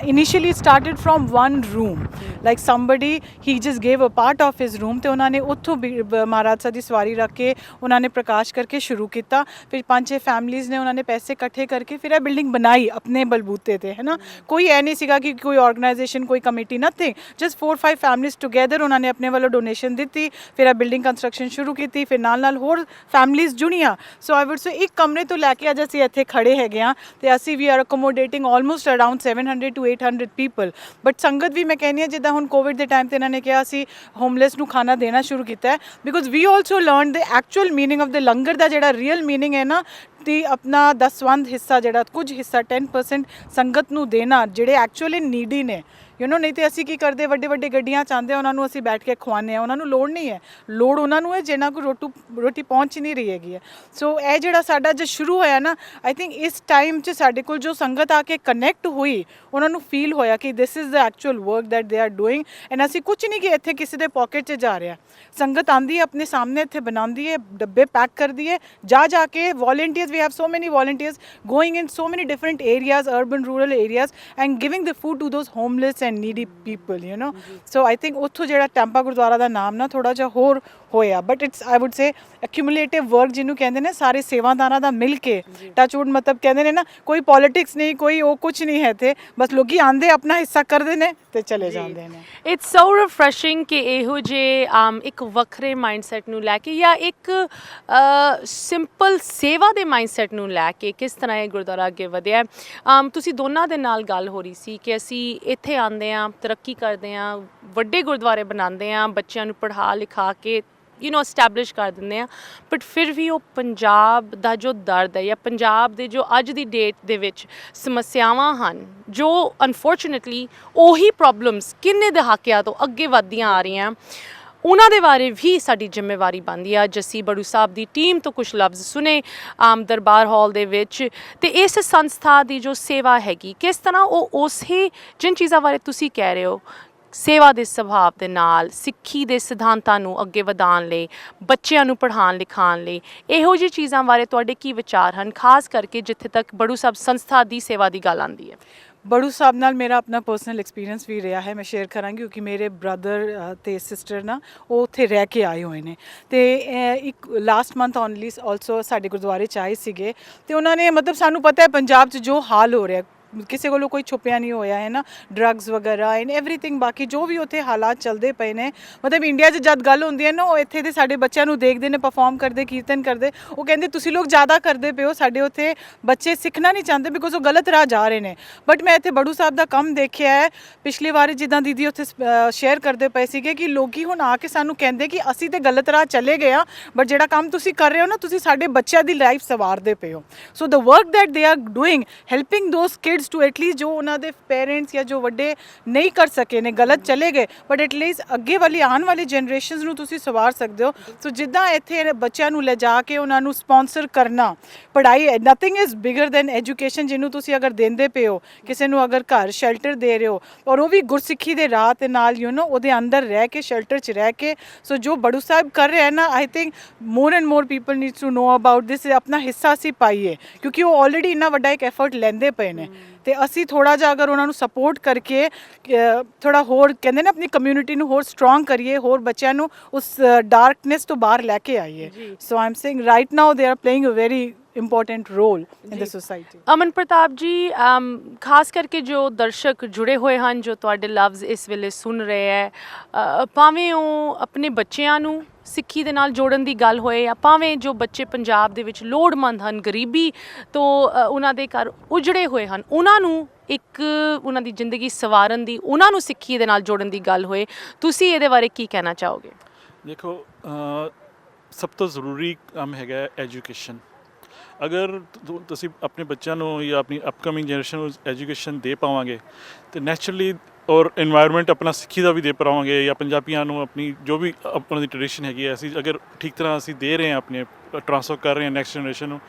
initially started from one room, like somebody he just gave a part of his room, ਅਤੇ ਉਹਨਾਂ ਨੇ ਉੱਥੋਂ ਮਹਾਰਾਜ ਸਾਹਿਬ ਦੀ ਸਵਾਰੀ ਰੱਖ ਕੇ ਉਹਨਾਂ ਨੇ ਪ੍ਰਕਾਸ਼ ਕਰਕੇ ਸ਼ੁਰੂ ਕੀਤਾ। ਫਿਰ 5-6 ਫੈਮਲੀਜ਼ ਨੇ ਉਹਨਾਂ ਨੇ ਪੈਸੇ ਇਕੱਠੇ ਕਰਕੇ ਫਿਰ ਇਹ ਬਿਲਡਿੰਗ ਬਣਾਈ ਆਪਣੇ ਬਲਬੂਤੇ ਤੇ, ਹੈ ਨਾ। ਕੋਈ ਇਹ ਨਹੀਂ ਸੀਗਾ ਕਿ ਕੋਈ ਆਰਗੇਨਾਈਜੇਸ਼ਨ, ਕੋਈ committee, nothing, just 4-5 families together ਉਹਨਾਂ ਨੇ ਆਪਣੇ ਵੱਲੋਂ ਡੋਨੇਸ਼ਨ ਦਿੱਤੀ। ਫਿਰ ਇਹ ਬਿਲਡਿੰਗ ਕੰਸਟਰਕਸ਼ਨ ਸ਼ੁਰੂ ਕੀਤੀ, ਫਿਰ ਨਾਲ ਹੋਰ ਫੈਮਲੀਜ਼ ਜੁੜੀਆਂ। ਸੋ ਆਈ ਵੁੱਡ ਸੇ ਇੱਕ ਕਮਰੇ ਤੋਂ ਲੈ ਕੇ ਅੱਜ ਅਸੀਂ ਇੱਥੇ ਖੜੇ ਹੈਗੇ ਹਾਂ, ਅਤੇ ਅਸੀਂ we are accommodating almost around 700 to 800 people. But ਸੰਗਤ ਵੀ ਮੈਂ ਕਹਿੰਦੀ ਹਾਂ, ਜਿੱਦਾਂ ਹੁਣ ਕੋਵਿਡ ਦੇ ਟਾਈਮ 'ਤੇ ਇਹਨਾਂ ਨੇ ਕਿਹਾ ਅਸੀਂ ਹੋਮਲੈਸ ਨੂੰ ਖਾਣਾ ਦੇਣਾ ਸ਼ੁਰੂ ਕੀਤਾ ਹੈ, because we also learn the actual meaning of the langar ਦਾ ਜਿਹੜਾ ਰੀਅਲ ਮੀਨਿੰਗ ਹੈ ਨਾ, ਤੇ ਆਪਣਾ ਦਸਵੰਧ ਹਿੱਸਾ ਜਿਹੜਾ ਕੁਝ ਹਿੱਸਾ 10% ਸੰਗਤ ਨੂੰ ਦੇਣਾ ਜਿਹੜੇ ਐਕਚੁਅਲੀ ਨੀਡੀ ਨੇ, ਨਹੀਂ ਤੇ ਅਸੀਂ ਕੀ ਕਰਦੇ, ਵੱਡੇ ਵੱਡੇ ਗੱਡੀਆਂ ਚਾਹੁੰਦੇ ਉਹਨਾਂ ਨੂੰ ਅਸੀਂ ਬੈਠ ਕੇ ਖਵਾਉਂਦੇ ਹਾਂ, ਉਹਨਾਂ ਨੂੰ ਲੋੜ ਨਹੀਂ ਹੈ। ਲੋੜ ਉਹਨਾਂ ਨੂੰ ਹੈ ਜਿਹਨਾਂ ਕੋਲ ਰੋਟੀ ਪਹੁੰਚ ਨਹੀਂ ਰਹੀ ਹੈਗੀ ਹੈ। ਸੋ ਇਹ ਜਿਹੜਾ ਸਾਡਾ ਜੋ ਸ਼ੁਰੂ ਹੋਇਆ ਨਾ, ਆਈ ਥਿੰਕ ਇਸ ਟਾਈਮ 'ਚ ਸਾਡੇ ਕੋਲ ਜੋ ਸੰਗਤ ਆ ਕੇ ਕਨੈਕਟ ਹੋਈ, ਉਹਨਾਂ ਨੂੰ ਫੀਲ ਹੋਇਆ ਕਿ this is the actual work that they are doing, and ਅਸੀਂ ਕੁਝ ਨਹੀਂ ਕਿ ਇੱਥੇ ਕਿਸੇ ਦੇ ਪੋਕਟ 'ਚ ਜਾ ਰਿਹਾ। ਸੰਗਤ ਆਉਂਦੀ ਹੈ, ਆਪਣੇ ਸਾਹਮਣੇ ਇੱਥੇ ਬਣਾਉਂਦੀ ਹੈ, ਡੱਬੇ ਪੈਕ ਕਰਦੀ ਹੈ, ਜਾ ਕੇ ਵੋਲੰਟੀਅਰਸ, ਵੀ ਹੈਵ ਸੋ ਮੈਨੀ volunteers going in so many different areas, urban rural areas, and giving the food to those homeless and needy people, so I think ਉੱਥੋਂ ਜਿਹੜਾ ਟੈਂਪਾ ਗੁਰਦੁਆਰਾ ਦਾ ਨਾਮ ਨਾ ਥੋੜ੍ਹਾ ਜਿਹਾ ਹੋਰ ਹੋਇਆ। But it's I would say accumulative work ਜਿਹਨੂੰ ਕਹਿੰਦੇ ਨੇ, ਸਾਰੇ ਸੇਵਾਦਾਰਾਂ ਦਾ ਮਿਲ ਕੇ ਟੱਚਵੁੱਡ, ਮਤਲਬ ਕਹਿੰਦੇ ਨੇ ਨਾ, ਕੋਈ ਪੋਲੀਟਿਕਸ ਨਹੀਂ, ਕੋਈ ਉਹ ਕੁਝ ਨਹੀਂ ਹੈ ਇੱਥੇ, ਬਸ ਲੋਕੀ ਆਉਂਦੇ ਆਪਣਾ ਹਿੱਸਾ ਕਰਦੇ ਨੇ ਤੇ ਚਲੇ ਜਾਂਦੇ ਨੇ। ਇਟਸ ਸੋ ਰਿਫਰੈਸ਼ਿੰਗ ਕਿ ਇਹੋ ਜਿਹੇ ਇੱਕ ਵੱਖਰੇ ਮਾਈਂਡਸੈਟ ਨੂੰ ਲੈ ਕੇ, ਜਾਂ ਇੱਕ ਸਿੰਪਲ ਸੇਵਾ ਦੇ ਮਾਈਂਡਸੈਟ ਨੂੰ ਲੈ ਕੇ ਕਿਸ ਤਰ੍ਹਾਂ ਇਹ ਗੁਰਦੁਆਰਾ ਅੱਗੇ ਵਧਿਆ। ਤੁਸੀਂ ਦੋਨਾਂ ਦੇ ਨਾਲ ਗੱਲ ਹੋ ਰਹੀ ਸੀ ਕਿ ਅਸੀਂ ਇੱਥੇ ਆਉਂਦੇ ਹਾਂ, ਤਰੱਕੀ ਕਰਦੇ ਹਾਂ, ਵੱਡੇ ਗੁਰਦੁਆਰੇ ਬਣਾਉਂਦੇ ਹਾਂ, ਬੱਚਿਆਂ ਨੂੰ ਪੜ੍ਹਾ ਲਿਖਾ ਕੇ ਐਸਟੈਬਲਿਸ਼ ਕਰ ਦਿੰਦੇ ਆ, ਬਟ ਫਿਰ ਵੀ ਉਹ ਪੰਜਾਬ ਦਾ ਜੋ ਦਰਦ ਹੈ, ਜਾਂ ਪੰਜਾਬ ਦੇ ਜੋ ਅੱਜ ਦੀ ਡੇਟ ਦੇ ਵਿੱਚ ਸਮੱਸਿਆਵਾਂ ਹਨ, ਜੋ ਅਨਫੋਰਚੂਨੇਟਲੀ ਉਹੀ ਪ੍ਰੋਬਲਮਸ ਕਿੰਨੇ ਦਹਾਕਿਆਂ ਤੋਂ ਅੱਗੇ ਵੱਧਦੀਆਂ ਆ ਰਹੀਆਂ, ਉਹਨਾਂ ਦੇ ਬਾਰੇ ਵੀ ਸਾਡੀ ਜ਼ਿੰਮੇਵਾਰੀ ਬਣਦੀ ਆ। ਅੱਜ ਅਸੀਂ ਬੜੂ ਸਾਹਿਬ ਦੀ ਟੀਮ ਤੋਂ ਕੁਝ ਲਫ਼ਜ਼ ਸੁਣੇ ਦਰਬਾਰ ਹਾਲ ਦੇ ਵਿੱਚ, ਅਤੇ ਇਸ ਸੰਸਥਾ ਦੀ ਜੋ ਸੇਵਾ ਹੈਗੀ, ਕਿਸ ਤਰ੍ਹਾਂ ਉਹ ਉਸੇ ਜਿਨ ਚੀਜ਼ਾਂ ਬਾਰੇ ਤੁਸੀਂ ਕਹਿ ਰਹੇ ਹੋ, ਸੇਵਾ ਦੇ ਸੁਭਾਅ ਦੇ ਨਾਲ, ਸਿੱਖੀ ਦੇ ਸਿਧਾਂਤਾਂ ਨੂੰ ਅੱਗੇ ਵਧਾਉਣ ਲਈ, ਬੱਚਿਆਂ ਨੂੰ ਪੜ੍ਹਾਉਣ ਲਿਖਾਉਣ ਲਈ, ਇਹੋ ਜਿਹੀ ਚੀਜ਼ਾਂ ਬਾਰੇ ਤੁਹਾਡੇ ਕੀ ਵਿਚਾਰ ਹਨ, ਖਾਸ ਕਰਕੇ ਜਿੱਥੇ ਤੱਕ ਬੜੂ ਸਾਹਿਬ ਸੰਸਥਾ ਦੀ ਸੇਵਾ ਦੀ ਗੱਲ ਆਉਂਦੀ ਹੈ? ਬੜੂ ਸਾਹਿਬ ਨਾਲ ਮੇਰਾ ਆਪਣਾ ਪਰਸਨਲ ਐਕਸਪੀਰੀਅੰਸ ਵੀ ਰਿਹਾ ਹੈ, ਮੈਂ ਸ਼ੇਅਰ ਕਰਾਂਗੀ, ਕਿਉਂਕਿ ਮੇਰੇ ਬ੍ਰਦਰ ਅਤੇ ਸਿਸਟਰ ਨਾ ਉਹ ਉੱਥੇ ਰਹਿ ਕੇ ਆਏ ਹੋਏ ਨੇ, ਅਤੇ ਇੱਕ ਲਾਸਟ ਮੰਥ ਓਨਲੀ ਆਲਸੋ ਸਾਡੇ ਗੁਰਦੁਆਰੇ 'ਚ ਆਏ ਸੀਗੇ, ਅਤੇ ਉਹਨਾਂ ਨੇ ਮਤਲਬ ਸਾਨੂੰ ਪਤਾ ਹੈ ਪੰਜਾਬ 'ਚ ਜੋ ਹਾਲ ਹੋ ਰਿਹਾ, ਕਿਸੇ ਕੋਲੋਂ ਕੋਈ ਛੁਪਿਆ ਨਹੀਂ ਹੋਇਆ ਹੈ ਨਾ, ਡਰੱਗਸ ਵਗੈਰਾ ਐਂਡ ਐਵਰੀਥਿੰਗ, ਬਾਕੀ ਜੋ ਵੀ ਉੱਥੇ ਹਾਲਾਤ ਚੱਲਦੇ ਪਏ ਨੇ, ਮਤਲਬ ਇੰਡੀਆ 'ਚ ਜਦ ਗੱਲ ਹੁੰਦੀ ਹੈ ਨਾ, ਉਹ ਇੱਥੇ ਦੇ ਸਾਡੇ ਬੱਚਿਆਂ ਨੂੰ ਦੇਖਦੇ ਨੇ ਪਰਫਾਰਮ ਕਰਦੇ, ਕੀਰਤਨ ਕਰਦੇ, ਉਹ ਕਹਿੰਦੇ ਤੁਸੀਂ ਲੋਕ ਜ਼ਿਆਦਾ ਕਰਦੇ ਪਏ ਹੋ, ਸਾਡੇ ਉੱਥੇ ਬੱਚੇ ਸਿੱਖਣਾ ਨਹੀਂ ਚਾਹੁੰਦੇ ਬਿਕੋਜ਼ ਉਹ ਗਲਤ ਰਾਹ ਜਾ ਰਹੇ ਨੇ। ਬਟ ਮੈਂ ਇੱਥੇ ਬੜੂ ਸਾਹਿਬ ਦਾ ਕੰਮ ਦੇਖਿਆ ਹੈ, ਪਿਛਲੀ ਵਾਰ ਜਿੱਦਾਂ ਦੀਦੀ ਉੱਥੇ ਸ਼ੇਅਰ ਕਰਦੇ ਪਏ ਸੀਗੇ ਕਿ ਲੋਕੀ ਹੁਣ ਆ ਕੇ ਸਾਨੂੰ ਕਹਿੰਦੇ ਕਿ ਅਸੀਂ ਤਾਂ ਗਲਤ ਰਾਹ ਚਲੇ ਗਏ ਹਾਂ, ਬਟ ਜਿਹੜਾ ਕੰਮ ਤੁਸੀਂ ਕਰ ਰਹੇ ਹੋ ਨਾ, ਤੁਸੀਂ ਸਾਡੇ ਬੱਚਿਆਂ ਦੀ ਲਾਈਫ ਸੰਵਾਰਦੇ ਪਏ ਹੋ। So the work that they are doing, helping those kids to at least, ਜੋ ਉਹਨਾਂ ਦੇ ਪੇਰੈਂਟਸ ਜਾਂ ਜੋ ਵੱਡੇ ਨਹੀਂ ਕਰ ਸਕੇ ਨੇ, ਗਲਤ ਚਲੇ ਗਏ, ਬਟ ਐਟਲੀਸਟ ਅੱਗੇ ਵਾਲੀ ਆਉਣ ਵਾਲੀ ਜਨਰੇਸ਼ਨਸ ਨੂੰ ਤੁਸੀਂ ਸੰਵਾਰ ਸਕਦੇ ਹੋ। ਸੋ ਜਿੱਦਾਂ ਇੱਥੇ ਬੱਚਿਆਂ ਨੂੰ ਲਿਜਾ ਕੇ ਉਹਨਾਂ ਨੂੰ ਸਪੋਂਸਰ ਕਰਨਾ, ਪੜ੍ਹਾਈ, nothing is bigger than education, ਜਿਹਨੂੰ ਤੁਸੀਂ ਅਗਰ ਦਿੰਦੇ ਪਏ ਹੋ, ਕਿਸੇ ਨੂੰ ਅਗਰ ਘਰ ਸ਼ੈਲਟਰ ਦੇ ਰਹੇ ਹੋ, ਔਰ ਉਹ ਵੀ ਗੁਰਸਿੱਖੀ ਦੇ ਰਾਹ ਦੇ ਨਾਲ ਉਹਦੇ ਅੰਦਰ ਰਹਿ ਕੇ, ਸ਼ੈਲਟਰ 'ਚ ਰਹਿ ਕੇ। ਸੋ ਜੋ ਬੜੂ ਸਾਹਿਬ ਕਰ ਰਹੇ ਹੈ ਨਾ, I think more and more people need to know about this, ਆਪਣਾ ਹਿੱਸਾ ਅਸੀਂ ਪਾਈਏ, ਕਿਉਂਕਿ ਉਹ ਆਲਰੇਡੀ ਇੰਨਾ ਵੱਡਾ ਇੱਕ ਐਫਰਟ ਲੈਂਦੇ ਪਏ ਨੇ, ਅਤੇ ਅਸੀਂ ਥੋੜ੍ਹਾ ਜਿਹਾ ਅਗਰ ਉਹਨਾਂ ਨੂੰ ਸਪੋਰਟ ਕਰਕੇ ਥੋੜ੍ਹਾ ਹੋਰ ਕਹਿੰਦੇ ਨੇ ਆਪਣੀ ਕਮਿਊਨਿਟੀ ਨੂੰ ਹੋਰ ਸਟਰੋਂਗ ਕਰੀਏ, ਹੋਰ ਬੱਚਿਆਂ ਨੂੰ ਉਸ ਡਾਰਕਨੈਸ ਤੋਂ ਬਾਹਰ ਲੈ ਕੇ ਆਈਏ। So I am saying right now they are playing a very important role in the society. Aman Pratap ji, ਖਾਸ ਕਰਕੇ ਜੋ ਦਰਸ਼ਕ ਜੁੜੇ ਹੋਏ ਹਨ, ਜੋ ਤੁਹਾਡੇ ਲਫ਼ਜ਼ ਇਸ ਵੇਲੇ ਸੁਣ ਰਹੇ ਹੈ, ਭਾਵੇਂ ਉਹ ਆਪਣੇ ਬੱਚਿਆਂ ਨੂੰ ਸਿੱਖੀ ਦੇ ਨਾਲ ਜੋੜਨ ਦੀ ਗੱਲ ਹੋਏ ਜਾਂ ਭਾਵੇਂ ਜੋ ਬੱਚੇ ਪੰਜਾਬ ਦੇ ਵਿੱਚ ਲੋੜਵੰਦ ਹਨ, ਗਰੀਬੀ ਤੋਂ ਉਹਨਾਂ ਦੇ ਘਰ ਉਜੜੇ ਹੋਏ ਹਨ, ਉਹਨਾਂ ਨੂੰ ਇੱਕ ਉਹਨਾਂ ਦੀ ਜ਼ਿੰਦਗੀ ਸਵਾਰਨ ਦੀ, ਉਹਨਾਂ ਨੂੰ ਸਿੱਖੀ ਦੇ ਨਾਲ ਜੋੜਨ ਦੀ ਗੱਲ ਹੋਏ, ਤੁਸੀਂ ਇਹਦੇ ਬਾਰੇ ਕੀ ਕਹਿਣਾ ਚਾਹੋਗੇ? ਦੇਖੋ, ਸਭ ਤੋਂ ਜ਼ਰੂਰੀ ਕੰਮ ਹੈਗਾ ਐਜੂਕੇਸ਼ਨ। ਅਗਰ ਤੁਸੀਂ ਆਪਣੇ ਬੱਚਿਆਂ ਨੂੰ ਜਾਂ ਆਪਣੀ ਅਪਕਮਿੰਗ ਜਨਰੇਸ਼ਨ ਨੂੰ ਐਜੂਕੇਸ਼ਨ ਦੇ ਪਾਵਾਂਗੇ ਤੇ ਨੈਚੁਰਲੀ ਔਰ এনवायरमेंट ਆਪਣਾ ਸਿੱਖੀ ਦਾ ਵੀ ਦੇ ਪਾਵਾਂਗੇ, ਜਾਂ ਪੰਜਾਬੀਆਂ ਨੂੰ ਆਪਣੀ ਜੋ ਵੀ ਉਹਨਾਂ ਦੀ ਟ੍ਰੈਡੀਸ਼ਨ ਹੈਗੀ ਹੈ ਅਸੀਂ ਅਗਰ ਠੀਕ ਤਰ੍ਹਾਂ ਅਸੀਂ ਦੇ ਰਹੇ ਹਾਂ, ਆਪਣੇ ਟ੍ਰਾਂਸਫਰ ਕਰ ਰਹੇ ਹਾਂ ਨੈਕਸਟ ਜਨਰੇਸ਼ਨ ਨੂੰ,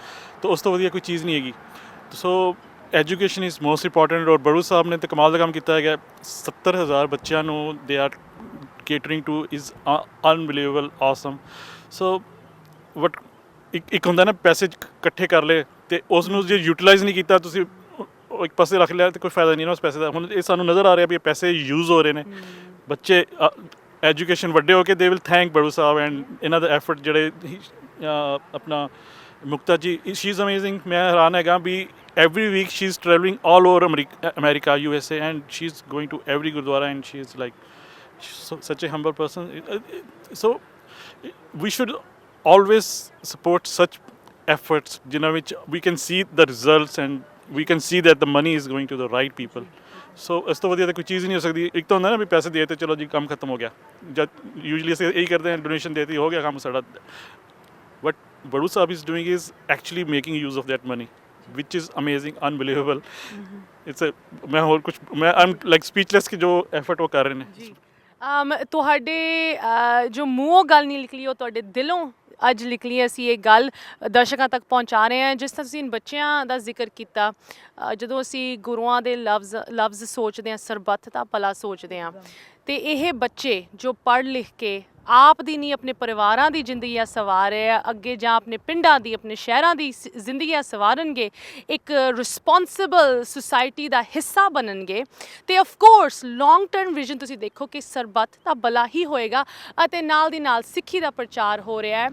ਤਾਂ ਉਸ ਤੋਂ ਵਧੀਆ ਕੋਈ ਚੀਜ਼ ਨਹੀਂ ਹੈਗੀ। ਸੋ ਐਜੂਕੇਸ਼ਨ ਇਜ਼ ਮੋਸਟ ਇੰਪੋਰਟੈਂਟ। ਔਰ ਬੜੂ ਸਾਹਿਬ ਨੇ ਤਾਂ ਕਮਾਲ ਦਾ ਕੰਮ ਕੀਤਾ ਹੈਗਾ, 70,000 ਬੱਚਿਆਂ ਨੂੰ they are catering to is unbelievable awesome. So what ਇੱਕ ਹੁੰਦਾ ਨਾ ਪੈਸੇ ਇਕੱਠੇ ਕਰ ਲਏ ਅਤੇ ਉਸ ਨੂੰ ਜੇ ਯੂਟੀਲਾਈਜ਼ ਨਹੀਂ ਕੀਤਾ, ਤੁਸੀਂ ਉਹ ਇੱਕ ਪਾਸੇ ਰੱਖ ਲਿਆ ਤਾਂ ਕੋਈ ਫਾਇਦਾ ਨਹੀਂ ਨਾ ਉਸ ਪੈਸੇ ਦਾ। ਹੁਣ ਇਹ ਸਾਨੂੰ ਨਜ਼ਰ ਆ ਰਿਹਾ ਵੀ ਇਹ ਪੈਸੇ ਯੂਜ਼ ਹੋ ਰਹੇ ਨੇ। ਬੱਚੇ ਐਜੂਕੇਸ਼ਨ ਵੱਡੇ ਹੋ ਕੇ they will thank Baru Sahib and ਇਹਨਾਂ ਦਾ ਐਫਰਟ ਜਿਹੜੇ ਆਪਣਾ ਮੁਕਤਾ ਜੀ, ਸ਼ੀ ਇਜ਼ ਅਮੇਜ਼ਿੰਗ। ਮੈਂ ਹੈਰਾਨ ਹੈਗਾ ਵੀ every week she's traveling all over America, USA, and she's going to every gurdwara, and she's like such a humble person. So we should always support such efforts, ਜਿਨ੍ਹਾਂ ਵਿੱਚ we can see the results and we can see that the money is going to the right people. ਸੋ ਇਸ ਤੋਂ ਵਧੀਆ ਤਾਂ ਕੋਈ ਚੀਜ਼ ਨਹੀਂ ਹੋ ਸਕਦੀ। ਇੱਕ ਤਾਂ ਹੁੰਦਾ ਨਾ ਵੀ ਪੈਸੇ ਦੇ ਤੇ ਚਲੋ ਜੀ ਕੰਮ ਖਤਮ ਹੋ ਗਿਆ, ਜਦ ਯੂਜਲੀ ਅਸੀਂ ਇਹੀ ਕਰਦੇ ਹਾਂ, ਡੋਨੇਸ਼ਨ ਦੇਤੀ ਹੋ ਗਿਆ ਕੰਮ ਸਾਡਾ। But Baru Sahib is doing is actually making use of that money, which is amazing, unbelievable. It's a मैं और कुछ मैं I'm like speechless कि जो effort वो कर रहे हैं। ਤੁਹਾਡੇ ਜੋ ਮੂੰਹੋਂ ਗੱਲ ਨਹੀਂ ਨਿਕਲੀ, ਉਹ ਤੁਹਾਡੇ ਦਿਲੋਂ ਅੱਜ ਨਿਕਲੀ। ਅਸੀਂ ਇਹ ਗੱਲ ਦਰਸ਼ਕਾਂ ਤੱਕ ਪਹੁੰਚਾ ਰਹੇ ਹਾਂ। ਜਿਸ ਤਰ੍ਹਾਂ ਤੁਸੀਂ ਬੱਚਿਆਂ ਦਾ ਜ਼ਿਕਰ ਕੀਤਾ, ਜਦੋਂ ਅਸੀਂ ਗੁਰੂਆਂ ਦੇ ਲਫ਼ਜ਼ ਸੋਚਦੇ ਹਾਂ, ਸਰਬੱਤ ਦਾ ਭਲਾ ਸੋਚਦੇ ਹਾਂ, ਤੇ ਇਹ ਬੱਚੇ ਜੋ ਪੜ੍ਹ ਲਿਖ ਕੇ ਆਪ ਦੀ ਨਹੀਂ ਆਪਣੇ ਪਰਿਵਾਰਾਂ ਦੀ ਜ਼ਿੰਦਗੀਆਂ ਸਵਾਰ ਰਹੇ ਆ, ਅੱਗੇ ਜਾਂ ਆਪਣੇ ਪਿੰਡਾਂ ਦੀ, ਆਪਣੇ ਸ਼ਹਿਰਾਂ ਦੀ ਜ਼ਿੰਦਗੀਆਂ ਸਵਾਰਨਗੇ, ਇੱਕ ਰਿਸਪੌਂਸਿਬਲ ਸੁਸਾਇਟੀ ਦਾ ਹਿੱਸਾ ਬਣਨਗੇ, ਤੇ of course long term vision ਤੁਸੀਂ ਦੇਖੋ ਕਿ ਸਰਬੱਤ ਦਾ ਭਲਾ ਹੀ ਹੋਏਗਾ। ਅਤੇ ਨਾਲ ਦੀ ਨਾਲ ਸਿੱਖੀ ਦਾ ਪ੍ਰਚਾਰ ਹੋ ਰਿਹਾ ਹੈ।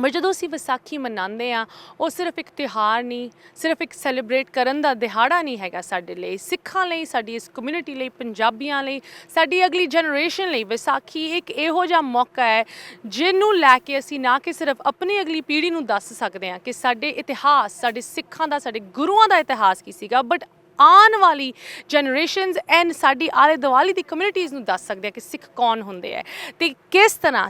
ਪਰ ਜਦੋਂ ਅਸੀਂ ਵਿਸਾਖੀ ਮਨਾਉਂਦੇ ਹਾਂ, ਉਹ ਸਿਰਫ ਇੱਕ ਤਿਉਹਾਰ ਨਹੀਂ, ਸਿਰਫ ਇੱਕ ਸੈਲੀਬ੍ਰੇਟ ਕਰਨ ਦਾ ਦਿਹਾੜਾ ਨਹੀਂ ਹੈਗਾ ਸਾਡੇ ਲਈ, ਸਿੱਖਾਂ ਲਈ, ਸਾਡੀ ਇਸ ਕਮਿਊਨਿਟੀ ਲਈ, ਪੰਜਾਬੀਆਂ ਲਈ, ਸਾਡੀ ਅਗਲੀ ਜਨਰੇਸ਼ਨ ਲਈ ਵਿਸਾਖੀ ਇੱਕ ਇਹੋ ਜਿਹਾ ਮੌਕਾ ਹੈ ਜਿਹਨੂੰ ਲੈ ਕੇ ਅਸੀਂ ਨਾ ਕਿ ਸਿਰਫ ਆਪਣੀ ਅਗਲੀ ਪੀੜ੍ਹੀ ਨੂੰ ਦੱਸ ਸਕਦੇ ਹਾਂ ਕਿ ਸਾਡੇ ਇਤਿਹਾਸ, ਸਾਡੇ ਸਿੱਖਾਂ ਦਾ, ਸਾਡੇ ਗੁਰੂਆਂ ਦਾ ਇਤਿਹਾਸ ਕੀ ਸੀਗਾ, ਬਟ ਆਉਣ ਵਾਲੀ ਜਨਰੇਸ਼ਨਸ ਐਂਡ ਸਾਡੀ ਆਲੇ ਦੁਆਲੇ ਦੀ ਕਮਿਊਨਿਟੀਜ਼ ਨੂੰ ਦੱਸ ਸਕਦੇ ਆ ਕਿ ਸਿੱਖ ਕੌਣ ਹੁੰਦੇ ਹੈ, ਤੇ ਕਿਸ ਤਰ੍ਹਾਂ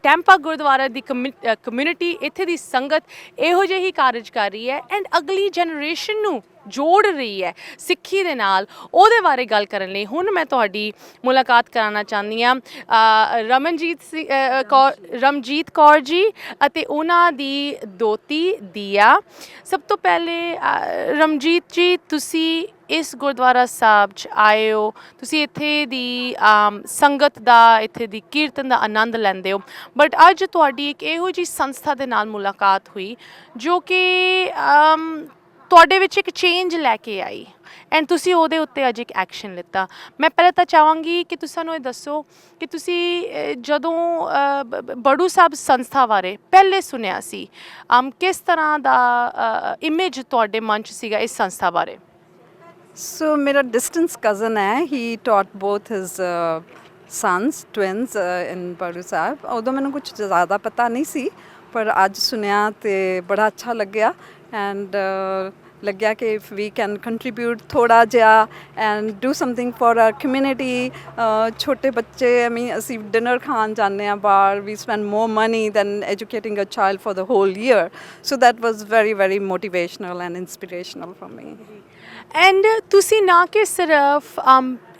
ਟੈਂਪਾ ਗੁਰਦੁਆਰਾ ਦੀ ਕਮਿਊਨਿਟੀ, ਇੱਥੇ ਦੀ ਸੰਗਤ ਇਹੋ ਜਿਹੇ ਹੀ ਕਾਰਜ ਕਰ ਰਹੀ ਹੈ ਐਂਡ ਅਗਲੀ ਜਨਰੇਸ਼ਨ ਨੂੰ ਜੋੜ ਰਹੀ ਹੈ ਸਿੱਖੀ ਦੇ ਨਾਲ। ਉਹਦੇ ਬਾਰੇ ਗੱਲ ਕਰਨ ਲਈ ਹੁਣ ਮੈਂ ਤੁਹਾਡੀ ਮੁਲਾਕਾਤ ਕਰਾਉਣਾ ਚਾਹੁੰਦੀ ਹਾਂ ਰਮਜੀਤ ਕੌਰ ਜੀ ਅਤੇ ਉਹਨਾਂ ਦੀ ਦੋਤੀ ਦੀਆ। ਸਭ ਤੋਂ ਪਹਿਲੇ ਰਮਜੀਤ ਜੀ, ਤੁਸੀਂ ਇਸ ਗੁਰਦੁਆਰਾ ਸਾਹਿਬ 'ਚ ਆਏ ਹੋ, ਤੁਸੀਂ ਇੱਥੇ ਦੀ ਸੰਗਤ ਦਾ, ਇੱਥੇ ਦੀ ਕੀਰਤਨ ਦਾ ਆਨੰਦ ਲੈਂਦੇ ਹੋ, ਬਟ ਅੱਜ ਤੁਹਾਡੀ ਇੱਕ ਇਹੋ ਜਿਹੀ ਸੰਸਥਾ ਦੇ ਨਾਲ ਮੁਲਾਕਾਤ ਹੋਈ ਜੋ ਕਿ ਤੁਹਾਡੇ ਵਿੱਚ ਇੱਕ ਚੇਂਜ ਲੈ ਕੇ ਆਈ ਐਂਡ ਤੁਸੀਂ ਉਹਦੇ ਉੱਤੇ ਅੱਜ ਇੱਕ ਐਕਸ਼ਨ ਲਿੱਤਾ। ਮੈਂ ਪਹਿਲਾਂ ਤਾਂ ਚਾਹਾਂਗੀ ਕਿ ਤੁਸੀਂ ਸਾਨੂੰ ਇਹ ਦੱਸੋ ਕਿ ਤੁਸੀਂ ਜਦੋਂ ਬੜੂ ਸਾਹਿਬ ਸੰਸਥਾ ਬਾਰੇ ਪਹਿਲੇ ਸੁਣਿਆ ਸੀ, ਕਿਸ ਤਰ੍ਹਾਂ ਦਾ ਇਮੇਜ ਤੁਹਾਡੇ ਮਨ 'ਚ ਸੀਗਾ ਇਸ ਸੰਸਥਾ ਬਾਰੇ? So ਮੇਰਾ distance cousin ਹੈ, he taught both his sons, twins in Baru ਸਾਹਿਬ। ਉਦੋਂ ਮੈਨੂੰ ਕੁਝ ਜ਼ਿਆਦਾ ਪਤਾ ਨਹੀਂ ਸੀ, ਪਰ ਅੱਜ ਸੁਣਿਆ ਤੇ ਬੜਾ ਅੱਛਾ ਲੱਗਿਆ ਐਂਡ ਲੱਗਿਆ ਕਿ if we can contribute ਥੋੜ੍ਹਾ ਜਿਹਾ and do something for our community। ਛੋਟੇ ਬੱਚੇ, ਅਸੀਂ ਡਿਨਰ ਖਾਣ ਜਾਂਦੇ ਹਾਂ ਬਾਹਰ, we spend more money than educating a child for the whole year, so that was very very motivational and inspirational for me। And ਤੁਸੀਂ ਨਾ ਕਿ ਸਿਰਫ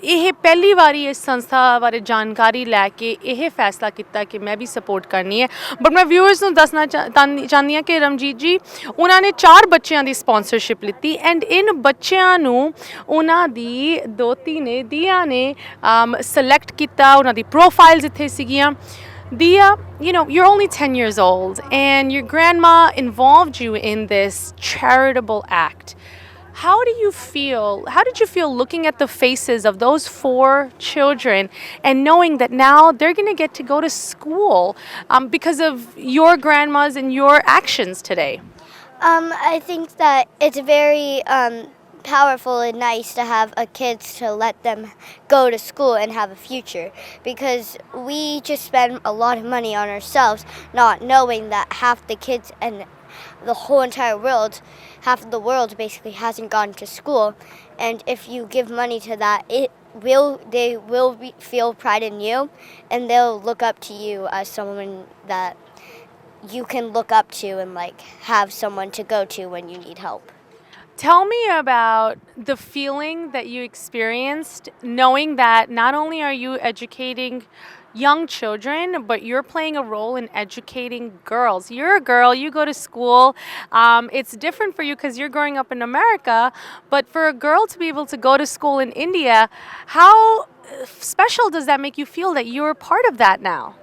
ਇਹ ਪਹਿਲੀ ਵਾਰੀ ਇਸ ਸੰਸਥਾ ਬਾਰੇ ਜਾਣਕਾਰੀ ਲੈ ਕੇ ਇਹ ਫੈਸਲਾ ਕੀਤਾ ਕਿ ਮੈਂ ਵੀ ਸਪੋਰਟ ਕਰਨੀ ਹੈ, ਬਟ ਮੈਂ ਵਿਊਅਰਸ ਨੂੰ ਦੱਸਣਾ ਚਾਹੁੰਦੀ ਹਾਂ ਕਿ ਰਮਜੀਤ ਜੀ ਉਹਨਾਂ ਨੇ 4 ਬੱਚਿਆਂ ਦੀ ਸਪੋਂਸਰਸ਼ਿਪ ਲਿੱਤੀ ਐਂਡ ਇਨ ਬੱਚਿਆਂ ਨੂੰ ਉਹਨਾਂ ਦੀ ਦੋਤੀ ਨੇ, ਦੀਆ ਨੇ ਸਿਲੈਕਟ ਕੀਤਾ। ਉਹਨਾਂ ਦੀ ਪ੍ਰੋਫਾਈਲਸ ਇੱਥੇ ਸੀਗੀਆਂ। Dia, you know, you're only 10 years old and your grandma involved you in this charitable act. How did you feel looking at the faces of those 4 children and knowing that now they're going to get to go to school because of your grandmas and your actions today? I think that it's very powerful and nice to have a kids to let them go to school and have a future, because we just spend a lot of money on ourselves not knowing that half the kids and the whole entire world, half of the world basically hasn't gone to school. And if you give money to that, they will feel pride in you, and they'll look up to you as someone that you can look up to and like have someone to go to when you need help. Tell me about the feeling that you experienced knowing that not only are you educating young children, but you're playing a role in educating girls. You're a girl, you go to school. It's different for you because you're growing up in America, but for a girl to be able to go to school in India, how special does that make you feel that you're part of that now?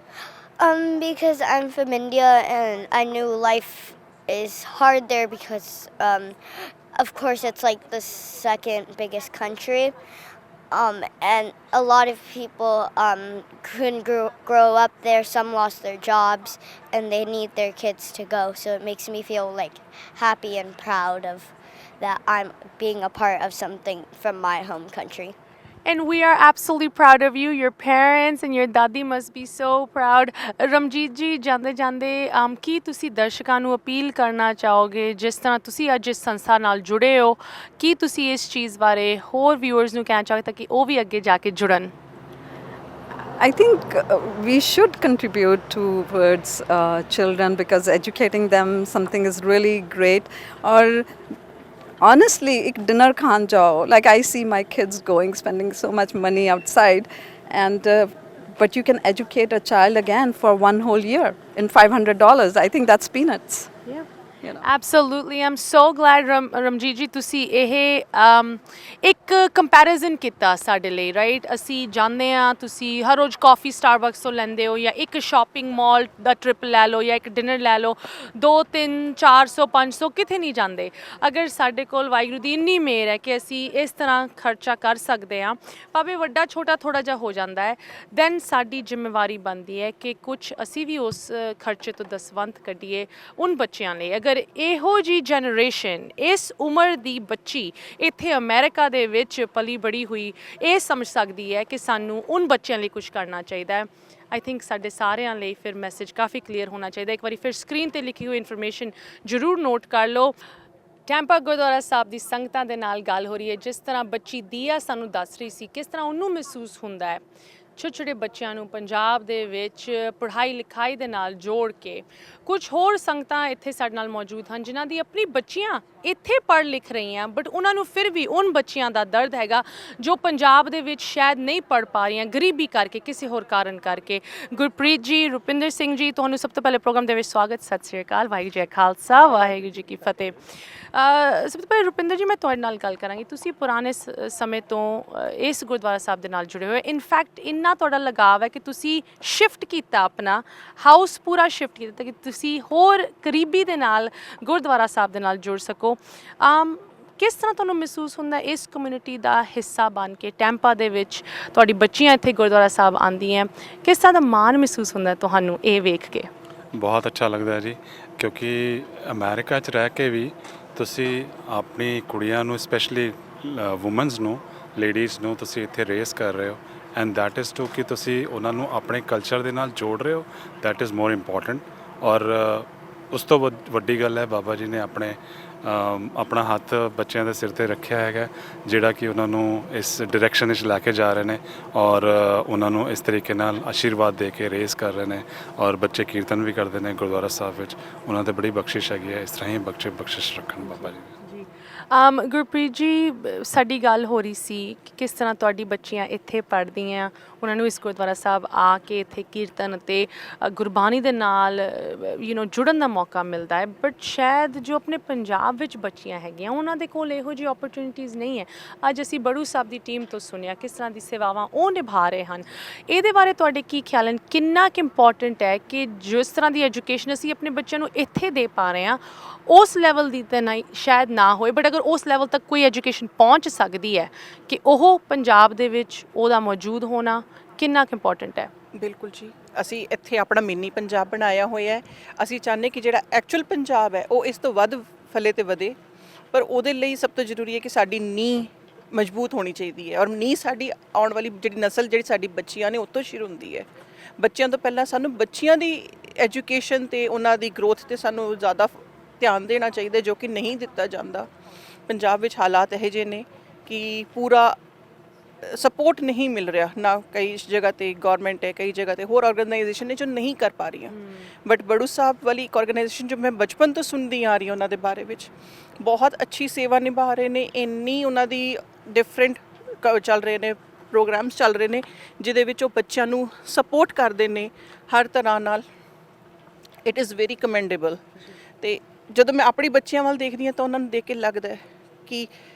Because I'm from India and I knew life is hard there because, of course, it's like the second biggest country. And a lot of people couldn't grow up there. Some lost their jobs and they need their kids to go. So it makes me feel like happy and proud of that I'm being a part of something from my home country. And we are absolutely proud of you. Your parents and your dadi must be so proud. Ramjit ਜੀ ਜਾਂਦੇ ਜਾਂਦੇ ਕੀ ਤੁਸੀਂ ਦਰਸ਼ਕਾਂ ਨੂੰ ਅਪੀਲ ਕਰਨਾ ਚਾਹੋਗੇ ਜਿਸ ਤਰ੍ਹਾਂ ਤੁਸੀਂ ਅੱਜ ਇਸ ਸੰਸਥਾ ਨਾਲ ਜੁੜੇ ਹੋ ਕੀ ਤੁਸੀਂ ਇਸ ਚੀਜ਼ ਬਾਰੇ ਹੋਰ ਵਿਊਅਰਸ ਨੂੰ ਕਹਿਣਾ ਚਾਹੋਗੇ ਤਾਂ ਕਿ ਉਹ ਵੀ ਅੱਗੇ ਜਾ ਕੇ ਜੁੜਨ I think we should contribute towards children because educating them something is really great. Or honestly, ek dinner khan jao. Like I see my kids spending so much money outside, and but you can educate a child again for one whole year in $500. I think that's peanuts. Yeah. You know. Absolutely. I'm so glad Ramjit ਜੀ ਤੁਸੀਂ ਇਹ ਇੱਕ ਕੰਪੈਰੀਜ਼ਨ ਕੀਤਾ ਸਾਡੇ ਲਈ ਰਾਈਟ ਅਸੀਂ ਜਾਂਦੇ ਆ ਤੁਸੀਂ ਹਰ ਰੋਜ਼ ਕਾਫੀ ਸਟਾਰਬਕਸ ਤੋਂ ਲੈਂਦੇ ਹੋ ਜਾਂ ਇੱਕ ਸ਼ਾਪਿੰਗ ਮਾਲ ਦਾ ਟ੍ਰਿਪ ਲੈ ਲਓ ਜਾਂ ਇੱਕ ਡਿਨਰ ਲੈ ਲਓ 2 3 400 500 ਕਿਤੇ ਨਹੀਂ ਜਾਂਦੇ ਅਗਰ ਸਾਡੇ ਕੋਲ ਵਾਹਿਗੁਰੂ ਦੀ ਇੰਨੀ ਮਿਹਰ ਹੈ ਕਿ ਅਸੀਂ ਇਸ ਤਰ੍ਹਾਂ ਖਰਚਾ ਕਰ ਸਕਦੇ ਹਾਂ ਭਾਵੇਂ ਵੱਡਾ ਛੋਟਾ ਥੋੜ੍ਹਾ ਜਿਹਾ ਹੋ ਜਾਂਦਾ ਹੈ ਦੈਨ ਸਾਡੀ ਜ਼ਿੰਮੇਵਾਰੀ ਬਣਦੀ ਹੈ ਕਿ ਕੁਝ ਅਸੀਂ ਵੀ ਉਸ ਖਰਚੇ ਤੋਂ ਦਸਵੰਧ ਕੱਢੀਏ ਉਨ ਬੱਚਿਆਂ ਲਈ ਅਗਰ ਇਹੋ ਜੀ ਜਨਰੇਸ਼ਨ ਇਸ ਉਮਰ ਦੀ ਬੱਚੀ ਇੱਥੇ ਅਮਰੀਕਾ ਦੇ ਵਿੱਚ ਪਲੀ ਬੜੀ ਹੋਈ ਇਹ ਸਮਝ ਸਕਦੀ ਹੈ ਕਿ ਸਾਨੂੰ ਉਨ ਬੱਚਿਆਂ ਲਈ ਕੁਝ ਕਰਨਾ ਚਾਹੀਦਾ ਹੈ ਆਈ ਥਿੰਕ ਸਾਡੇ ਸਾਰਿਆਂ ਲਈ ਫਿਰ ਮੈਸੇਜ ਕਾਫੀ ਕਲੀਅਰ ਹੋਣਾ ਚਾਹੀਦਾ ਇੱਕ ਵਾਰੀ ਫਿਰ ਸਕਰੀਨ 'ਤੇ ਲਿਖੀ ਹੋਈ ਇਨਫੋਰਮੇਸ਼ਨ ਜ਼ਰੂਰ ਨੋਟ ਕਰ ਲਓ ਟੈਂਪਾ ਗੁਰਦੁਆਰਾ ਸਾਹਿਬ ਦੀ ਸੰਗਤਾਂ ਦੇ ਨਾਲ ਗੱਲ ਹੋ ਰਹੀ ਹੈ ਜਿਸ ਤਰ੍ਹਾਂ ਬੱਚੀ ਦੀਆ ਸਾਨੂੰ ਦੱਸ ਰਹੀ ਸੀ ਕਿਸ ਤਰ੍ਹਾਂ ਉਹਨੂੰ ਮਹਿਸੂਸ ਹੁੰਦਾ ਹੈ ਛੋਟੇ ਛੋਟੇ ਬੱਚਿਆਂ ਨੂੰ ਪੰਜਾਬ ਦੇ ਵਿੱਚ ਪੜ੍ਹਾਈ ਲਿਖਾਈ ਦੇ ਨਾਲ ਜੋੜ ਕੇ ਕੁਝ ਹੋਰ ਸੰਗਤਾਂ ਇੱਥੇ ਸਾਡੇ ਨਾਲ ਮੌਜੂਦ ਹਨ ਜਿਨ੍ਹਾਂ ਦੀ ਆਪਣੀ ਬੱਚੀਆਂ ਇੱਥੇ ਪੜ੍ਹ ਲਿਖ ਰਹੀਆਂ ਬਟ ਉਹਨਾਂ ਨੂੰ ਫਿਰ ਵੀ ਉਨ ਬੱਚਿਆਂ ਦਾ ਦਰਦ ਹੈਗਾ ਜੋ ਪੰਜਾਬ ਦੇ ਵਿੱਚ ਸ਼ਾਇਦ ਨਹੀਂ ਪੜ੍ਹ ਪਾ ਰਹੀਆਂ ਗਰੀਬੀ ਕਰਕੇ ਕਿਸੇ ਹੋਰ ਕਾਰਨ ਕਰਕੇ ਗੁਰਪ੍ਰੀਤ ਜੀ ਰੁਪਿੰਦਰ ਸਿੰਘ ਜੀ ਤੁਹਾਨੂੰ ਸਭ ਤੋਂ ਪਹਿਲੇ ਪ੍ਰੋਗਰਾਮ ਦੇ ਵਿੱਚ ਸਵਾਗਤ ਸਤਿ ਸ਼੍ਰੀ ਅਕਾਲ ਵਾਹਿਗੁਰੂ ਜੀ ਕਾ ਖਾਲਸਾ ਵਾਹਿਗੁਰੂ ਜੀ ਕੀ ਫਤਿਹ ਸਭ ਤੋਂ ਪਹਿਲੇ ਰੁਪਿੰਦਰ ਜੀ ਮੈਂ ਤੁਹਾਡੇ ਨਾਲ ਗੱਲ ਕਰਾਂਗੀ ਤੁਸੀਂ ਪੁਰਾਣੇ ਸਮੇਂ ਤੋਂ ਇਸ ਗੁਰਦੁਆਰਾ ਸਾਹਿਬ ਦੇ ਨਾਲ ਜੁੜੇ ਹੋਏ ਇਨਫੈਕਟ ਇੰਨਾ ਤੁਹਾਡਾ ਲਗਾਵ ਹੈ ਕਿ ਤੁਸੀਂ ਸ਼ਿਫਟ ਕੀਤਾ ਆਪਣਾ ਹਾਊਸ ਪੂਰਾ ਸ਼ਿਫਟ ਕੀਤਾ ਤਾਂ ਕਿ ਤੁਸੀਂ ਹੋਰ ਕਰੀਬੀ ਦੇ ਨਾਲ ਗੁਰਦੁਆਰਾ ਸਾਹਿਬ ਦੇ ਨਾਲ ਜੁੜ ਸਕੋ ਕਿਸ ਤਰ੍ਹਾਂ ਤੁਹਾਨੂੰ ਮਹਿਸੂਸ ਹੁੰਦਾ ਇਸ ਕਮਿਊਨਿਟੀ ਦਾ ਹਿੱਸਾ ਬਣ ਕੇ ਟੈਂਪਾ ਦੇ ਵਿੱਚ ਤੁਹਾਡੀ ਬੱਚੀਆਂ ਇੱਥੇ ਗੁਰਦੁਆਰਾ ਸਾਹਿਬ ਆਉਂਦੀਆਂ ਕਿਸ ਤਰ੍ਹਾਂ ਦਾ ਮਾਣ ਮਹਿਸੂਸ ਹੁੰਦਾ ਤੁਹਾਨੂੰ ਇਹ ਵੇਖ ਕੇ ਬਹੁਤ ਅੱਛਾ ਲੱਗਦਾ ਜੀ ਕਿਉਂਕਿ ਅਮਰੀਕਾ 'ਚ ਰਹਿ ਕੇ ਵੀ ਤੁਸੀਂ ਆਪਣੀ ਕੁੜੀਆਂ ਨੂੰ ਸਪੈਸ਼ਲੀ ਵੂਮਨਸ ਨੂੰ ਲੇਡੀਜ਼ ਨੂੰ ਤੁਸੀਂ ਇੱਥੇ ਰੇਸ ਕਰ ਰਹੇ ਹੋ ਐਂਡ ਦੈਟ ਇਜ਼ ਟੂ ਕਿ ਤੁਸੀਂ ਉਹਨਾਂ ਨੂੰ ਆਪਣੇ ਕਲਚਰ ਦੇ ਨਾਲ ਜੋੜ ਰਹੇ ਹੋ ਦੈਟ ਇਜ਼ ਮੋਰ ਇੰਪੋਰਟੈਂਟ ਔਰ ਉਸ ਤੋਂ ਵੱਡੀ ਗੱਲ ਹੈ ਬਾਬਾ ਜੀ ਨੇ ਆਪਣਾ ਹੱਥ ਬੱਚਿਆਂ ਦੇ ਸਿਰ 'ਤੇ ਰੱਖਿਆ ਹੈਗਾ ਜਿਹੜਾ ਕਿ ਉਹਨਾਂ ਨੂੰ ਇਸ ਡਾਇਰੈਕਸ਼ਨ ਵਿੱਚ ਲੈ ਕੇ ਜਾ ਰਹੇ ਨੇ ਔਰ ਉਹਨਾਂ ਨੂੰ ਇਸ ਤਰੀਕੇ ਨਾਲ ਆਸ਼ੀਰਵਾਦ ਦੇ ਕੇ ਰੇਸ ਕਰ ਰਹੇ ਨੇ ਔਰ ਬੱਚੇ ਕੀਰਤਨ ਵੀ ਕਰਦੇ ਨੇ ਗੁਰਦੁਆਰਾ ਸਾਹਿਬ ਵਿੱਚ ਉਹਨਾਂ 'ਤੇ ਬੜੀ ਬਖਸ਼ਿਸ਼ ਹੈਗੀ ਹੈ ਇਸ ਤਰ੍ਹਾਂ ਹੀ ਬਖਸ਼ਿਸ਼ ਰੱਖਣ ਬਾਬਾ ਜੀ ਗੁਰਪ੍ਰੀਤ ਜੀ ਸਾਡੀ ਗੱਲ ਹੋ ਰਹੀ ਸੀ ਕਿ ਕਿਸ ਤਰ੍ਹਾਂ ਤੁਹਾਡੀ ਬੱਚੀਆਂ ਇੱਥੇ ਪੜ੍ਹਦੀਆਂ ਉਹਨਾਂ ਨੂੰ ਇਸ ਗੁਰਦੁਆਰਾ ਸਾਹਿਬ ਆ ਕੇ ਇੱਥੇ ਕੀਰਤਨ ਅਤੇ ਗੁਰਬਾਣੀ ਦੇ ਨਾਲ ਜੁੜਨ ਦਾ ਮੌਕਾ ਮਿਲਦਾ ਹੈ ਬਟ ਸ਼ਾਇਦ ਜੋ ਆਪਣੇ ਪੰਜਾਬ ਵਿੱਚ ਬੱਚੀਆਂ ਹੈਗੀਆਂ ਉਹਨਾਂ ਦੇ ਕੋਲ ਇਹੋ ਜਿਹੀ ਓਪਰਚੁਨਿਟੀਜ਼ ਨਹੀਂ ਹੈ ਅੱਜ ਅਸੀਂ ਬੜੂ ਸਾਹਿਬ ਦੀ ਟੀਮ ਤੋਂ ਸੁਣਿਆ ਕਿਸ ਤਰ੍ਹਾਂ ਦੀ ਸੇਵਾਵਾਂ ਉਹ ਨਿਭਾ ਰਹੇ ਹਨ ਇਹਦੇ ਬਾਰੇ ਤੁਹਾਡੇ ਕੀ ਖਿਆਲ ਹਨ ਕਿੰਨਾ ਕੁ ਇੰਪੋਰਟੈਂਟ ਹੈ ਕਿ ਜਿਸ ਤਰ੍ਹਾਂ ਦੀ ਐਜੂਕੇਸ਼ਨ ਅਸੀਂ ਆਪਣੇ ਬੱਚਿਆਂ ਨੂੰ ਇੱਥੇ ਦੇ ਪਾ ਰਹੇ ਹਾਂ ਉਸ ਲੈਵਲ ਦੀ ਤਾਂ ਨਹੀਂ ਸ਼ਾਇਦ ਨਾ ਹੋਏ ਬਟ ਅਗਰ ਉਸ ਲੈਵਲ ਤੱਕ ਕੋਈ ਐਜੂਕੇਸ਼ਨ ਪਹੁੰਚ ਸਕਦੀ ਹੈ ਕਿ ਉਹ ਪੰਜਾਬ ਦੇ ਵਿੱਚ ਉਹਦਾ ਮੌਜੂਦ ਹੋਣਾ ਕਿੰਨਾ ਕੁ ਇੰਪੋਰਟੈਂਟ ਹੈ ਬਿਲਕੁਲ ਜੀ ਅਸੀਂ ਇੱਥੇ ਆਪਣਾ ਮਿੰਨੀ ਪੰਜਾਬ ਬਣਾਇਆ ਹੋਇਆ ਹੈ ਅਸੀਂ ਚਾਹੁੰਦੇ ਕਿ ਜਿਹੜਾ ਐਕਚੁਅਲ ਪੰਜਾਬ ਹੈ ਉਹ ਇਸ ਤੋਂ ਵੱਧ ਫਲੇ ਤੇ ਵਧੇ ਪਰ ਉਹਦੇ ਲਈ ਸਭ ਤੋਂ ਜ਼ਰੂਰੀ ਹੈ ਕਿ ਸਾਡੀ ਨੀਂਹ ਮਜ਼ਬੂਤ ਹੋਣੀ ਚਾਹੀਦੀ ਹੈ, ਔਰ ਨੀਂਹ ਸਾਡੀ ਆਉਣ ਵਾਲੀ ਜਿਹੜੀ ਨਸਲ, ਜਿਹੜੀ ਸਾਡੀ ਬੱਚੀਆਂ ਨੇ, ਉਹ ਤੋਂ ਸ਼ੁਰੂ ਹੁੰਦੀ ਹੈ। ਬੱਚਿਆਂ ਤੋਂ ਪਹਿਲਾਂ ਸਾਨੂੰ ਬੱਚਿਆਂ ਦੀ ਐਜੂਕੇਸ਼ਨ ਤੇ ਉਹਨਾਂ ਦੀ ਗਰੋਥ ਤੇ ਸਾਨੂੰ ਜ਼ਿਆਦਾ ਧਿਆਨ ਦੇਣਾ ਚਾਹੀਦਾ, ਜੋ ਕਿ ਨਹੀਂ ਦਿੱਤਾ ਜਾਂਦਾ। ਪੰਜਾਬ ਵਿੱਚ ਹਾਲਾਤ ਇਹੋ ਜਿਹੇ ਨੇ ਕਿ ਪੂਰਾ ਸਪੋਰਟ ਨਹੀਂ ਮਿਲ ਰਿਹਾ, ਨਾ ਕਈ ਜਗ੍ਹਾ ਤੇ ਗਵਰਨਮੈਂਟ ਹੈ, ਕਈ ਜਗ੍ਹਾ ਤੇ ਹੋਰ ਆਰਗੇਨਾਈਜੇਸ਼ਨ ਨੇ ਜੋ ਨਹੀਂ ਕਰ ਪਾ ਰਹੀਆਂ। ਬਟ ਬੜੂ ਸਾਹਿਬ ਵਾਲੀ ਇੱਕ ਆਰਗੇਨਾਈਜੇਸ਼ਨ ਜੋ ਮੈਂ ਬਚਪਨ ਤੋਂ ਸੁਣਦੀ ਆ ਰਹੀ ਹਾਂ ਉਹਨਾਂ ਦੇ ਬਾਰੇ ਵਿੱਚ, ਬਹੁਤ ਅੱਛੀ ਸੇਵਾ ਨਿਭਾ ਰਹੇ ਨੇ। ਇੰਨੀ ਉਹਨਾਂ ਦੀ ਡਿਫਰੈਂਟ ਚੱਲ ਰਹੇ ਨੇ ਪ੍ਰੋਗਰਾਮਸ, ਚੱਲ ਰਹੇ ਨੇ ਜਿਹਦੇ ਵਿੱਚ ਉਹ ਬੱਚਿਆਂ ਨੂੰ ਸਪੋਰਟ ਕਰਦੇ ਨੇ ਹਰ ਤਰ੍ਹਾਂ ਨਾਲ। It is very commendable. ਤੇ ਜਦੋਂ ਮੈਂ ਆਪਣੀ ਬੱਚਿਆਂ ਵੱਲ ਦੇਖਦੀ ਹਾਂ ਤਾਂ ਉਹਨਾਂ ਨੂੰ ਦੇਖ ਕੇ ਲੱਗਦਾ ਹੈ ਕਿ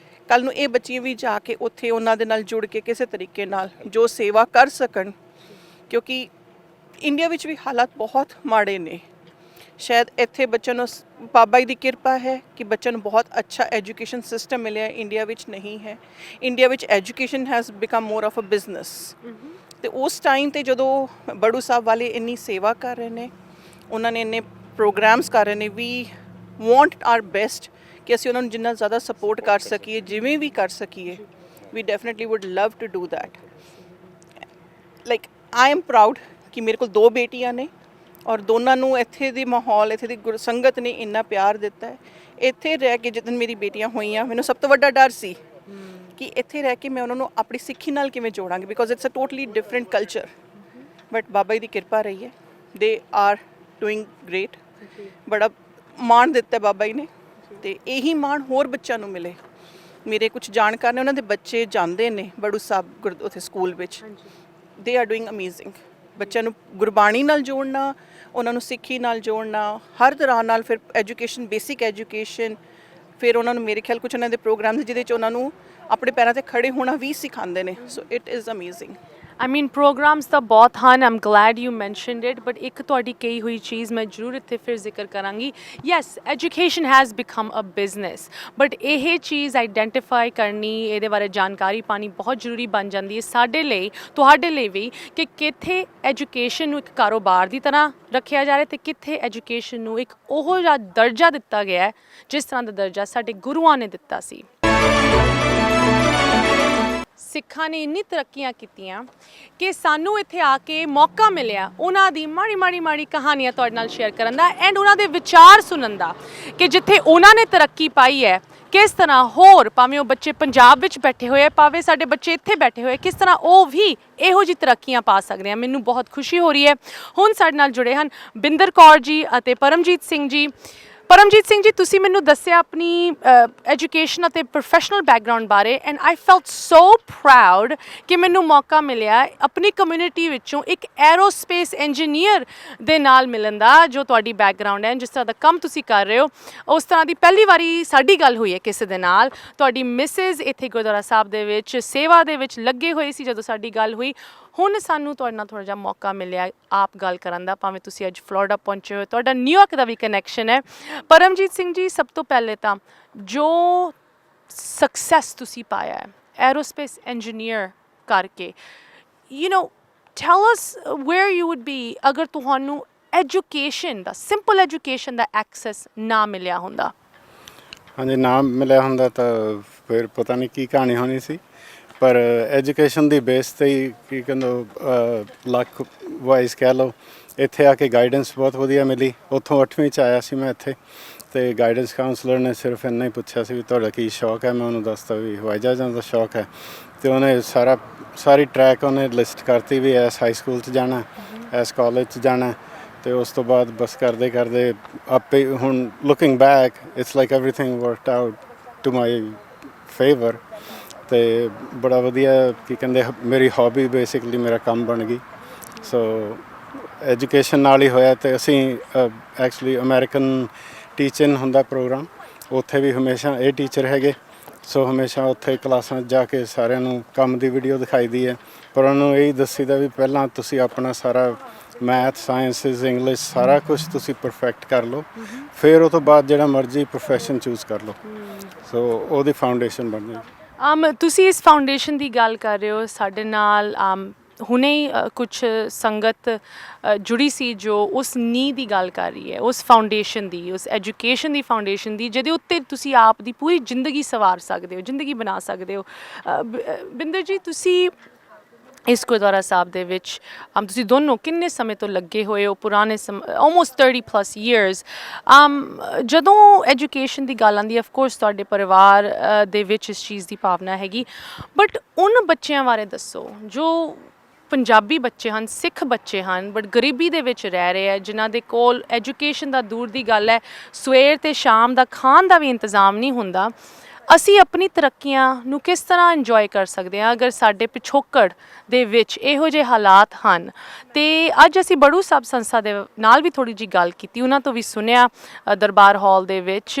ਕੱਲ ਨੂੰ ਇਹ ਬੱਚੀਆਂ ਵੀ ਜਾ ਕੇ ਉੱਥੇ ਉਹਨਾਂ ਦੇ ਨਾਲ ਜੁੜ ਕੇ ਕਿਸੇ ਤਰੀਕੇ ਨਾਲ ਜੋ ਸੇਵਾ ਕਰ ਸਕਣ, ਕਿਉਂਕਿ ਇੰਡੀਆ ਵਿੱਚ ਵੀ ਹਾਲਾਤ ਬਹੁਤ ਮਾੜੇ ਨੇ। ਸ਼ਾਇਦ ਇੱਥੇ ਬੱਚਿਆਂ ਨੂੰ ਬਾਬਾ ਜੀ ਦੀ ਕਿਰਪਾ ਹੈ ਕਿ ਬੱਚਿਆਂ ਨੂੰ ਬਹੁਤ ਅੱਛਾ ਐਜੂਕੇਸ਼ਨ ਸਿਸਟਮ ਮਿਲਿਆ, ਇੰਡੀਆ ਵਿੱਚ ਨਹੀਂ ਹੈ। ਇੰਡੀਆ ਵਿੱਚ education has become more of a business. ਤੇ ਉਸ ਟਾਈਮ ਤੇ ਜਦੋਂ ਬੜੂ ਸਾਹਿਬ ਵਾਲੇ ਇੰਨੀ ਸੇਵਾ ਕਰ ਰਹੇ ਨੇ, ਉਹਨਾਂ ਨੇ ਇੰਨੇ ਪ੍ਰੋਗਰਾਮਸ ਕਰ ਰਹੇ ਨੇ, ਵੀ ਵਾਂਟ ਆਰ ਬੈਸਟ ਕਿ ਅਸੀਂ ਉਹਨਾਂ ਨੂੰ ਜਿੰਨਾ ਜ਼ਿਆਦਾ ਸਪੋਰਟ ਕਰ ਸਕੀਏ, ਜਿਵੇਂ ਵੀ ਕਰ ਸਕੀਏ। We definitely would love to do that. Like I am proud ਕਿ ਮੇਰੇ ਕੋਲ 2 ਬੇਟੀਆਂ ਨੇ, ਔਰ ਦੋਨਾਂ ਨੂੰ ਇੱਥੇ ਦੀ ਮਾਹੌਲ, ਇੱਥੇ ਦੀ ਗੁਰਸੰਗਤ ਨੇ ਇੰਨਾ ਪਿਆਰ ਦਿੱਤਾ ਹੈ। ਇੱਥੇ ਰਹਿ ਕੇ ਜਦੋਂ ਮੇਰੀ ਬੇਟੀਆਂ ਹੋਈਆਂ, ਮੈਨੂੰ ਸਭ ਤੋਂ ਵੱਡਾ ਡਰ ਸੀ ਕਿ ਇੱਥੇ ਰਹਿ ਕੇ ਮੈਂ ਉਹਨਾਂ ਨੂੰ ਆਪਣੀ ਸਿੱਖੀ ਨਾਲ ਕਿਵੇਂ ਜੋੜਾਂਗੀ, because it's a totally different culture. But ਬਾਬਾ ਜੀ ਦੀ ਕਿਰਪਾ ਰਹੀ ਹੈ, ਦੇ ਆਰ ਡੂਇੰਗ ਗ੍ਰੇਟ। ਬੜਾ ਮਾਣ ਦਿੱਤਾ ਬਾਬਾ ਜੀ ਨੇ, ਤੇ ਇਹੀ ਮਾਣ ਹੋਰ ਬੱਚਿਆਂ ਨੂੰ ਮਿਲੇ। ਮੇਰੇ ਕੁਝ ਜਾਣਕਾਰ ਨੇ, ਉਹਨਾਂ ਦੇ ਬੱਚੇ ਜਾਂਦੇ ਨੇ ਬੜੂ ਸਾਹਿਬ ਉੱਥੇ ਸਕੂਲ ਵਿੱਚ। ਦੇ ਆਰ ਡੂਇੰਗ ਅਮੇਜ਼ਿੰਗ। ਬੱਚਿਆਂ ਨੂੰ ਗੁਰਬਾਣੀ ਨਾਲ ਜੋੜਨਾ, ਉਹਨਾਂ ਨੂੰ ਸਿੱਖੀ ਨਾਲ ਜੋੜਨਾ, ਹਰ ਤਰ੍ਹਾਂ ਨਾਲ। ਫਿਰ ਐਜੂਕੇਸ਼ਨ, ਬੇਸਿਕ ਐਜੂਕੇਸ਼ਨ, ਫਿਰ ਉਹਨਾਂ ਨੂੰ ਮੇਰੇ ਖਿਆਲ ਕੁਝ ਉਹਨਾਂ ਦੇ ਪ੍ਰੋਗਰਾਮਸ ਜਿਹਦੇ 'ਚ ਉਹਨਾਂ ਨੂੰ ਆਪਣੇ ਪੈਰਾਂ 'ਤੇ ਖੜੇ ਹੋਣਾ ਵੀ ਸਿਖਾਉਂਦੇ ਨੇ। So it is amazing. I mean programs ਤਾਂ ਬਹੁਤ ਹਨ। I'm glad you mentioned it, but ਇੱਕ ਤੁਹਾਡੀ ਕਹੀ ਹੋਈ ਚੀਜ਼ ਮੈਂ ਜ਼ਰੂਰ ਇੱਥੇ ਫਿਰ ਜ਼ਿਕਰ ਕਰਾਂਗੀ। Yes, education has become a business, but ਇਹ ਚੀਜ਼ ਆਈਡੈਂਟੀਫਾਈ ਕਰਨੀ, ਇਹਦੇ ਬਾਰੇ ਜਾਣਕਾਰੀ ਪਾਣੀ ਬਹੁਤ ਜ਼ਰੂਰੀ ਬਣ ਜਾਂਦੀ ਹੈ ਸਾਡੇ ਲਈ, ਤੁਹਾਡੇ ਲਈ ਵੀ, ਕਿ ਕਿੱਥੇ ਐਜੂਕੇਸ਼ਨ ਨੂੰ ਇੱਕ ਕਾਰੋਬਾਰ ਦੀ ਤਰ੍ਹਾਂ ਰੱਖਿਆ ਜਾ ਰਿਹਾ ਤੇ ਕਿੱਥੇ ਐਜੂਕੇਸ਼ਨ ਨੂੰ ਇੱਕ ਉਹੋ ਜਿਹਾ ਦਰਜਾ ਦਿੱਤਾ ਗਿਆ ਹੈ ਜਿਸ ਤਰ੍ਹਾਂ ਦਾ ਦਰਜਾ ਸਾਡੇ ਗੁਰੂਆਂ ਨੇ ਦਿੱਤਾ ਸੀ। ਸਿੱਖਾਂ ਨੇ ਇੰਨੀ ਤਰੱਕੀਆਂ ਕੀਤੀਆਂ ਕਿ ਸਾਨੂੰ ਇੱਥੇ ਆ ਕੇ ਮੌਕਾ ਮਿਲਿਆ ਉਹਨਾਂ ਦੀ ਮਾੜੀ ਕਹਾਣੀਆਂ ਤੁਹਾਡੇ ਨਾਲ ਸ਼ੇਅਰ ਕਰਨ ਦਾ, ਐਂਡ ਉਹਨਾਂ ਦੇ ਵਿਚਾਰ ਸੁਣਨ ਦਾ, ਕਿ ਜਿੱਥੇ ਉਹਨਾਂ ਨੇ ਤਰੱਕੀ ਪਾਈ ਹੈ ਕਿਸ ਤਰ੍ਹਾਂ ਹੋਰ, ਭਾਵੇਂ ਉਹ ਬੱਚੇ ਪੰਜਾਬ ਵਿੱਚ ਬੈਠੇ ਹੋਏ, ਭਾਵੇਂ ਸਾਡੇ ਬੱਚੇ ਇੱਥੇ ਬੈਠੇ ਹੋਏ, ਕਿਸ ਤਰ੍ਹਾਂ ਉਹ ਵੀ ਇਹੋ ਜਿਹੀ ਤਰੱਕੀਆਂ ਪਾ ਸਕਦੇ ਆ। ਮੈਨੂੰ ਬਹੁਤ ਖੁਸ਼ੀ ਹੋ ਰਹੀ ਹੈ। ਹੁਣ ਸਾਡੇ ਨਾਲ ਜੁੜੇ ਹਨ ਬਿੰਦਰ ਕੌਰ ਜੀ ਅਤੇ ਪਰਮਜੀਤ ਸਿੰਘ ਜੀ। ਪਰਮਜੀਤ ਸਿੰਘ ਜੀ, ਤੁਸੀਂ ਮੈਨੂੰ ਦੱਸਿਆ ਆਪਣੀ ਐਜੂਕੇਸ਼ਨ ਅਤੇ ਪ੍ਰੋਫੈਸ਼ਨਲ ਬੈਕਗਰਾਉਂਡ ਬਾਰੇ, and I felt so proud ਕਿ ਮੈਨੂੰ ਮੌਕਾ ਮਿਲਿਆ ਆਪਣੀ ਕਮਿਊਨਿਟੀ ਵਿੱਚੋਂ ਇੱਕ ਐਰੋਸਪੇਸ ਇੰਜੀਨੀਅਰ ਦੇ ਨਾਲ ਮਿਲਣ ਦਾ, ਜੋ ਤੁਹਾਡੀ ਬੈਕਗਰਾਉਂਡ ਹੈ, ਜਿਸ ਤਰ੍ਹਾਂ ਦਾ ਕੰਮ ਤੁਸੀਂ ਕਰ ਰਹੇ ਹੋ, ਉਸ ਤਰ੍ਹਾਂ ਦੀ ਪਹਿਲੀ ਵਾਰੀ ਸਾਡੀ ਗੱਲ ਹੋਈ ਹੈ ਕਿਸੇ ਦੇ ਨਾਲ। ਤੁਹਾਡੀ ਮਿਸਿਸ ਇੱਥੇ ਗੁਰਦੁਆਰਾ ਸਾਹਿਬ ਦੇ ਵਿੱਚ ਸੇਵਾ ਦੇ ਵਿੱਚ ਲੱਗੇ ਹੋਏ ਸੀ ਜਦੋਂ ਸਾਡੀ ਗੱਲ ਹੋਈ। ਹੁਣ ਸਾਨੂੰ ਤੁਹਾਡੇ ਨਾਲ ਥੋੜ੍ਹਾ ਜਿਹਾ ਮੌਕਾ ਮਿਲਿਆ ਆਪ ਗੱਲ ਕਰਨ ਦਾ, ਭਾਵੇਂ ਤੁਸੀਂ ਅੱਜ ਫਲੋਰੀਡਾ ਪਹੁੰਚੇ ਹੋ, ਤੁਹਾਡਾ ਨਿਊਯਾਰਕ ਦਾ ਵੀ ਕਨੈਕਸ਼ਨ ਹੈ। ਪਰਮਜੀਤ ਸਿੰਘ ਜੀ, ਸਭ ਤੋਂ ਪਹਿਲੇ ਤਾਂ ਜੋ ਸਕਸੈਸ ਤੁਸੀਂ ਪਾਇਆ ਹੈ ਐਰੋਸਪੇਸ ਇੰਜੀਨੀਅਰ ਕਰਕੇ, ਟੈਲ ਅਸ ਵੇਅਰ ਯੂ ਵੁੱਡ ਬੀ ਅਗਰ ਤੁਹਾਨੂੰ ਐਜੂਕੇਸ਼ਨ ਦਾ, ਸਿੰਪਲ ਐਜੂਕੇਸ਼ਨ ਦਾ ਐਕਸੈਸ ਨਾ ਮਿਲਿਆ ਹੁੰਦਾ। ਹਾਂਜੀ, ਨਾ ਮਿਲਿਆ ਹੁੰਦਾ ਤਾਂ ਫਿਰ ਪਤਾ ਨਹੀਂ ਕੀ ਕਹਾਣੀ ਹੋਣੀ ਸੀ। ਪਰ ਐਜੂਕੇਸ਼ਨ ਦੀ ਬੇਸ 'ਤੇ ਹੀ ਕੀ ਕਹਿੰਦੇ ਲੱਕ ਵਾਈਜ਼ ਕਹਿ ਲਓ, ਇੱਥੇ ਆ ਕੇ ਗਾਈਡੈਂਸ ਬਹੁਤ ਵਧੀਆ ਮਿਲੀ। ਉੱਥੋਂ 8ਵੀਂ 'ਚ ਆਇਆ ਸੀ ਮੈਂ ਇੱਥੇ, ਅਤੇ ਗਾਈਡੈਂਸ ਕਾਉਂਸਲਰ ਨੇ ਸਿਰਫ ਇੰਨਾ ਹੀ ਪੁੱਛਿਆ ਸੀ ਵੀ ਤੁਹਾਡਾ ਕੀ ਸ਼ੌਕ ਹੈ। ਮੈਂ ਉਹਨੂੰ ਦੱਸਤਾ ਵੀ ਹਵਾਈ ਜਹਾਜ਼ਾਂ ਦਾ ਸ਼ੌਕ ਹੈ, ਅਤੇ ਉਹਨੇ ਸਾਰੀ ਟਰੈਕ ਉਹਨੇ ਲਿਸਟ ਕਰਤੀ ਵੀ ਇਸ ਹਾਈ ਸਕੂਲ 'ਚ ਜਾਣਾ, ਇਸ ਕਾਲਜ 'ਚ ਜਾਣਾ। ਅਤੇ ਉਸ ਤੋਂ ਬਾਅਦ ਬਸ ਕਰਦੇ ਆਪੇ ਹੁਣ looking back it's like everything worked out to my favour. ਅਤੇ ਬੜਾ ਵਧੀਆ ਕੀ ਕਹਿੰਦੇ ਮੇਰੀ ਹੌਬੀ ਬੇਸਿਕਲੀ ਮੇਰਾ ਕੰਮ ਬਣ ਗਈ। ਸੋ ਐਜੂਕੇਸ਼ਨ ਨਾਲ ਹੀ ਹੋਇਆ। ਅਤੇ ਅਸੀਂ ਐਕਚੁਅਲੀ ਅਮਰੀਕਨ ਟੀਚਿੰਗ ਹੁੰਦਾ ਪ੍ਰੋਗਰਾਮ, ਉੱਥੇ ਵੀ ਹਮੇਸ਼ਾ ਇਹ ਟੀਚਰ ਹੈਗੇ। ਸੋ ਹਮੇਸ਼ਾ ਉੱਥੇ ਕਲਾਸਾਂ 'ਚ ਜਾ ਕੇ ਸਾਰਿਆਂ ਨੂੰ ਕੰਮ ਦੀ ਵੀਡੀਓ ਦਿਖਾਈ ਦੀ ਹੈ, ਪਰ ਉਹਨੂੰ ਇਹੀ ਦੱਸੀਦਾ ਵੀ ਪਹਿਲਾਂ ਤੁਸੀਂ ਆਪਣਾ ਸਾਰਾ ਮੈਥ, ਸਾਇੰਸਿਸ, ਇੰਗਲਿਸ਼ ਸਾਰਾ ਕੁਝ ਤੁਸੀਂ ਪਰਫੈਕਟ ਕਰ ਲਓ, ਫਿਰ ਉਹ ਤੋਂ ਬਾਅਦ ਜਿਹੜਾ ਮਰਜ਼ੀ ਪ੍ਰੋਫੈਸ਼ਨ ਚੂਜ਼ ਕਰ ਲਓ। ਸੋ ਉਹਦੀ ਫਾਊਂਡੇਸ਼ਨ ਬਣ ਜਾਏ। ਤੁਸੀਂ ਇਸ ਫਾਊਂਡੇਸ਼ਨ ਦੀ ਗੱਲ ਕਰ ਰਹੇ ਹੋ, ਸਾਡੇ ਨਾਲ ਹੁਣੇ ਹੀ ਕੁਝ ਸੰਗਤ ਜੁੜੀ ਸੀ ਜੋ ਉਸ ਨੀਂਹ ਦੀ ਗੱਲ ਕਰ ਰਹੀ ਹੈ, ਉਸ ਫਾਊਂਡੇਸ਼ਨ ਦੀ, ਉਸ ਐਜੂਕੇਸ਼ਨ ਦੀ ਫਾਊਂਡੇਸ਼ਨ ਦੀ, ਜਿਹਦੇ ਉੱਤੇ ਤੁਸੀਂ ਆਪ ਦੀ ਪੂਰੀ ਜ਼ਿੰਦਗੀ ਸਵਾਰ ਸਕਦੇ ਹੋ, ਜ਼ਿੰਦਗੀ ਬਣਾ ਸਕਦੇ ਹੋ। ਬਿੰਦਰ ਜੀ, ਤੁਸੀਂ ਇਸ ਗੁਰਦੁਆਰਾ ਸਾਹਿਬ ਦੇ ਵਿੱਚ ਤੁਸੀਂ ਦੋਨੋਂ ਕਿੰਨੇ ਸਮੇਂ ਤੋਂ ਲੱਗੇ ਹੋਏ ਹੋ? ਪੁਰਾਣੇ ਆਲਮੋਸਟ 30+ years। ਜਦੋਂ ਐਜੂਕੇਸ਼ਨ ਦੀ ਗੱਲ ਆਉਂਦੀ ਹੈ, ਆਫ ਕੋਰਸ ਤੁਹਾਡੇ ਪਰਿਵਾਰ ਦੇ ਵਿੱਚ ਇਸ ਚੀਜ਼ ਦੀ ਭਾਵਨਾ ਹੈਗੀ, ਬਟ ਉਨ ਬੱਚਿਆਂ ਬਾਰੇ ਦੱਸੋ ਜੋ ਪੰਜਾਬੀ ਬੱਚੇ ਹਨ, ਸਿੱਖ ਬੱਚੇ ਹਨ, ਬਟ ਗਰੀਬੀ ਦੇ ਵਿੱਚ ਰਹਿ ਰਹੇ ਆ, ਜਿਨ੍ਹਾਂ ਦੇ ਕੋਲ ਐਜੂਕੇਸ਼ਨ ਦਾ ਦੂਰ ਦੀ ਗੱਲ ਹੈ, ਸਵੇਰ ਤੇ ਸ਼ਾਮ ਦਾ ਖਾਣ ਦਾ ਵੀ ਇੰਤਜ਼ਾਮ ਨਹੀਂ ਹੁੰਦਾ। ਅਸੀਂ ਆਪਣੀ ਤਰੱਕੀਆਂ ਨੂੰ ਕਿਸ ਤਰ੍ਹਾਂ ਇੰਜੋਏ ਕਰ ਸਕਦੇ ਹਾਂ ਅਗਰ ਸਾਡੇ ਪਿਛੋਕੜ ਦੇ ਵਿੱਚ ਇਹੋ ਜਿਹੇ ਹਾਲਾਤ ਹਨ? ਤੇ ਅੱਜ ਅਸੀਂ ਬੜੂ ਸਾਹਿਬ ਸੰਸਥਾ ਦੇ ਨਾਲ ਵੀ ਥੋੜ੍ਹੀ ਜਿਹੀ ਗੱਲ ਕੀਤੀ, ਉਹਨਾਂ ਤੋਂ ਵੀ ਸੁਣਿਆ ਦਰਬਾਰ ਹਾਲ ਦੇ ਵਿੱਚ।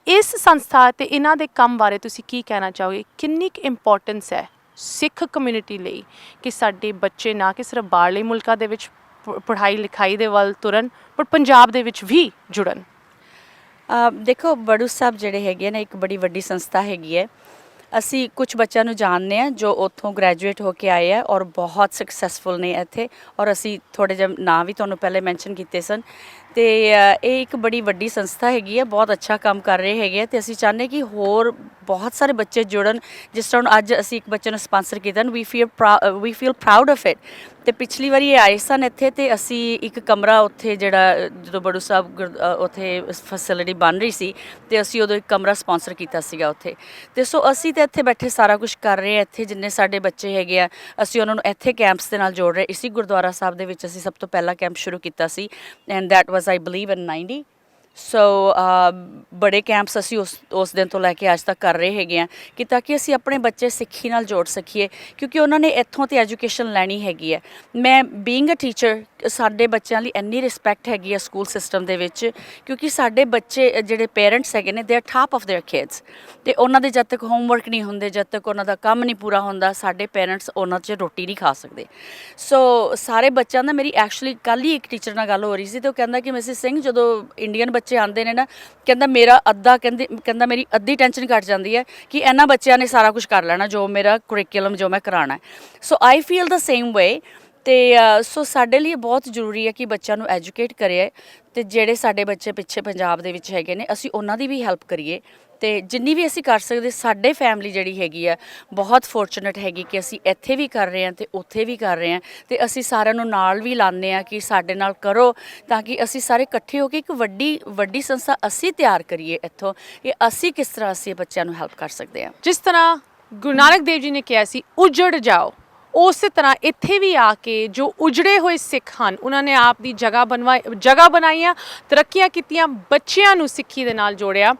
ਇਸ ਸੰਸਥਾ ਤੇ ਇਹਨਾਂ ਦੇ ਕੰਮ ਬਾਰੇ ਤੁਸੀਂ ਕੀ ਕਹਿਣਾ ਚਾਹੋਗੇ? ਕਿੰਨੀ ਕੁ ਇੰਪੋਰਟੈਂਸ ਹੈ ਸਿੱਖ ਕਮਿਊਨਿਟੀ ਲਈ ਕਿ ਸਾਡੇ ਬੱਚੇ ਨਾ ਕਿ ਸਿਰਫ ਬਾਹਰਲੇ ਮੁਲਕਾਂ ਦੇ ਵਿੱਚ ਪੜ੍ਹਾਈ ਲਿਖਾਈ ਦੇ ਵੱਲ ਤੁਰਨ, ਪਰ ਪੰਜਾਬ ਦੇ ਵਿੱਚ ਵੀ ਜੁੜਨ? ਦੇਖੋ, ਬੜੂ ਸਾਹਿਬ ਜਿਹੜੇ ਹੈਗੇ ਨੇ ਇੱਕ ਬੜੀ ਵੱਡੀ ਸੰਸਥਾ ਹੈਗੀ ਹੈ। ਅਸੀਂ ਕੁਝ ਬੱਚਿਆਂ ਨੂੰ ਜਾਣਦੇ ਹਾਂ ਜੋ ਉੱਥੋਂ ਗ੍ਰੈਜੂਏਟ ਹੋ ਕੇ ਆਏ ਆ ਔਰ ਬਹੁਤ ਸਕਸੈਸਫੁਲ ਨੇ ਇੱਥੇ, ਔਰ ਅਸੀਂ ਥੋੜ੍ਹੇ ਜਿਹੇ ਨਾਂ ਵੀ ਤੁਹਾਨੂੰ ਪਹਿਲੇ ਮੈਂਸ਼ਨ ਕੀਤੇ ਸਨ। ਤੇ ਇਹ ਇੱਕ ਬੜੀ ਵੱਡੀ ਸੰਸਥਾ ਹੈਗੀ ਹੈ, ਬਹੁਤ ਅੱਛਾ ਕੰਮ ਕਰ ਰਹੇ ਹੈਗੇ ਆ, ਤੇ ਅਸੀਂ ਚਾਹੁੰਦੇ ਕਿ ਹੋਰ ਬਹੁਤ ਸਾਰੇ ਬੱਚੇ ਜੁੜਨ। ਜਿਸ ਤਰ੍ਹਾਂ ਅੱਜ ਅਸੀਂ ਇੱਕ ਬੱਚੇ ਨੂੰ ਸਪਾਂਸਰ ਕੀਤਾ, ਵੀ ਫੀਲ ਪ੍ਰਾਊਡ ਆਫ ਇਟ। ਤੇ ਪਿਛਲੀ ਵਾਰੀ ਇਹ ਆਏ ਸਨ ਇੱਥੇ, ਤੇ ਅਸੀਂ ਇੱਕ ਕਮਰਾ ਉੱਥੇ ਜਿਹੜਾ ਜਦੋਂ ਬੜੂ ਸਾਹਿਬ ਉੱਥੇ ਫੈਸਿਲਿਟੀ ਬਣ ਰਹੀ ਸੀ, ਤੇ ਅਸੀਂ ਉਦੋਂ ਇੱਕ ਕਮਰਾ ਸਪਾਂਸਰ ਕੀਤਾ ਸੀਗਾ ਉੱਥੇ। ਤੇ ਸੋ ਅਸੀਂ ਤਾਂ ਇੱਥੇ ਬੈਠੇ ਸਾਰਾ ਕੁਝ ਕਰ ਰਹੇ ਹਾਂ। ਇੱਥੇ ਜਿੰਨੇ ਸਾਡੇ ਬੱਚੇ ਹੈਗੇ ਆ, ਅਸੀਂ ਉਹਨਾਂ ਨੂੰ ਇੱਥੇ ਕੈਂਪਸ ਦੇ ਨਾਲ ਜੋੜ ਰਹੇ। ਇਸੇ ਗੁਰਦੁਆਰਾ ਸਾਹਿਬ ਦੇ ਵਿੱਚ ਅਸੀਂ ਸਭ ਤੋਂ ਪਹਿਲਾ ਕੈਂਪ ਸ਼ੁਰੂ ਕੀਤਾ ਸੀ, and that was I believe in 90। ਸੋ ਬੜੇ ਕੈਂਪਸ ਅਸੀਂ ਉਸ ਦਿਨ ਤੋਂ ਲੈ ਕੇ ਅੱਜ ਤੱਕ ਕਰ ਰਹੇ ਹੈਗੇ ਆ, ਕਿ ਤਾਂ ਕਿ ਅਸੀਂ ਆਪਣੇ ਬੱਚੇ ਸਿੱਖੀ ਨਾਲ ਜੋੜ ਸਕੀਏ, ਕਿਉਂਕਿ ਉਹਨਾਂ ਨੇ ਇੱਥੋਂ ਤੇ ਐਜੂਕੇਸ਼ਨ ਲੈਣੀ ਹੈਗੀ ਹੈ। ਮੈਂ ਬੀਇੰਗ ਅ ਟੀਚਰ, ਸਾਡੇ ਬੱਚਿਆਂ ਲਈ ਇੰਨੀ ਰਿਸਪੈਕਟ ਹੈਗੀ ਹੈ ਸਕੂਲ ਸਿਸਟਮ ਦੇ ਵਿੱਚ, ਕਿਉਂਕਿ ਸਾਡੇ ਬੱਚੇ ਜਿਹੜੇ ਪੇਰੈਂਟਸ ਹੈਗੇ ਨੇ, they are top of there kids. ਤੇ ਉਹਨਾਂ ਦੇ ਜਦ ਤੱਕ ਹੋਮਵਰਕ ਨਹੀਂ ਹੁੰਦੇ, ਜਦ ਤੱਕ ਉਹਨਾਂ ਦਾ ਕੰਮ ਨਹੀਂ ਪੂਰਾ ਹੁੰਦਾ, ਸਾਡੇ ਪੇਰੈਂਟਸ ਉਹਨਾਂ 'ਚ ਰੋਟੀ ਨਹੀਂ ਖਾ ਸਕਦੇ। ਸੋ ਸਾਰੇ ਬੱਚਿਆਂ ਦਾ, ਮੇਰੀ ਐਕਚੁਅਲੀ ਕੱਲ੍ਹ ਹੀ ਇੱਕ ਟੀਚਰ ਨਾਲ ਗੱਲ ਹੋ ਰਹੀ ਸੀ, ਤੇ ਉਹ ਕਹਿੰਦਾ ਕਿ ਮਿਸਿਸ ਸਿੰਘ, ਜਦੋਂ ਇੰਡੀਅਨ ਬੱਚੇ ਆਉਂਦੇ ਨੇ ਨਾ, ਕਹਿੰਦਾ ਮੇਰਾ ਕਹਿੰਦਾ ਮੇਰੀ ਅੱਧੀ ਟੈਨਸ਼ਨ ਘੱਟ ਜਾਂਦੀ ਹੈ ਕਿ ਇਹਨਾਂ ਬੱਚਿਆਂ ਨੇ ਸਾਰਾ ਕੁਝ ਕਰ ਲੈਣਾ ਜੋ ਮੇਰਾ ਕੁਰਿਕੂਲਮ ਜੋ ਮੈਂ ਕਰਾਉਣਾ। So I feel the same way. ਤੇ ਸੋ ਸਾਡੇ ਲਈ ਬਹੁਤ ਜ਼ਰੂਰੀ ਹੈ ਕਿ ਬੱਚਿਆਂ ਨੂੰ ਐਜੂਕੇਟ ਕਰੀਏ, ਤੇ ਜਿਹੜੇ ਸਾਡੇ ਬੱਚੇ ਪਿੱਛੇ ਪੰਜਾਬ ਦੇ ਵਿੱਚ ਹੈਗੇ ਨੇ, ਅਸੀਂ ਉਹਨਾਂ ਦੀ ਵੀ ਹੈਲਪ ਕਰੀਏ। ਤੇ ਜਿੰਨੀ ਵੀ ਅਸੀਂ ਕਰ ਸਕਦੇ, ਸਾਡੇ ਫੈਮਿਲੀ ਜਿਹੜੀ ਹੈਗੀ ਆ ਬਹੁਤ ਫੋਰਚੂਨੇਟ ਹੈਗੀ ਕਿ ਅਸੀਂ ਇੱਥੇ ਵੀ ਕਰ ਰਹੇ ਹਾਂ ਤੇ ਉੱਥੇ ਵੀ ਕਰ ਰਹੇ ਹਾਂ, ਤੇ ਅਸੀਂ ਸਾਰਿਆਂ ਨੂੰ ਨਾਲ ਵੀ ਲਾਉਂਦੇ ਹਾਂ ਕਿ ਸਾਡੇ ਨਾਲ ਕਰੋ, ਤਾਂ ਕਿ ਅਸੀਂ ਸਾਰੇ ਇਕੱਠੇ ਹੋ ਕੇ ਇੱਕ ਵੱਡੀ ਸੰਸਥਾ ਅਸੀਂ ਤਿਆਰ ਕਰੀਏ ਇੱਥੋਂ, ਕਿ ਅਸੀਂ ਕਿਸ ਤਰ੍ਹਾਂ ਅਸੀਂ ਬੱਚਿਆਂ ਨੂੰ ਹੈਲਪ ਕਰ ਸਕਦੇ ਹਾਂ। ਜਿਸ ਤਰ੍ਹਾਂ ਗੁਰੂ ਨਾਨਕ ਦੇਵ ਜੀ ਨੇ ਕਿਹਾ ਸੀ, ਉਜੜ ਜਾਓ, ਉਸੇ ਤਰ੍ਹਾਂ ਇੱਥੇ ਵੀ ਆ ਕੇ ਜੋ ਉਜੜੇ ਹੋਏ ਸਿੱਖ ਹਨ, ਉਹਨਾਂ ਨੇ ਆਪ ਦੀ ਜਗ੍ਹਾ ਬਣਾਈਆਂ, ਤਰੱਕੀਆਂ ਕੀਤੀਆਂ, ਬੱਚਿਆਂ ਨੂੰ ਸਿੱਖੀ ਦੇ ਨਾਲ ਜੋੜਿਆ।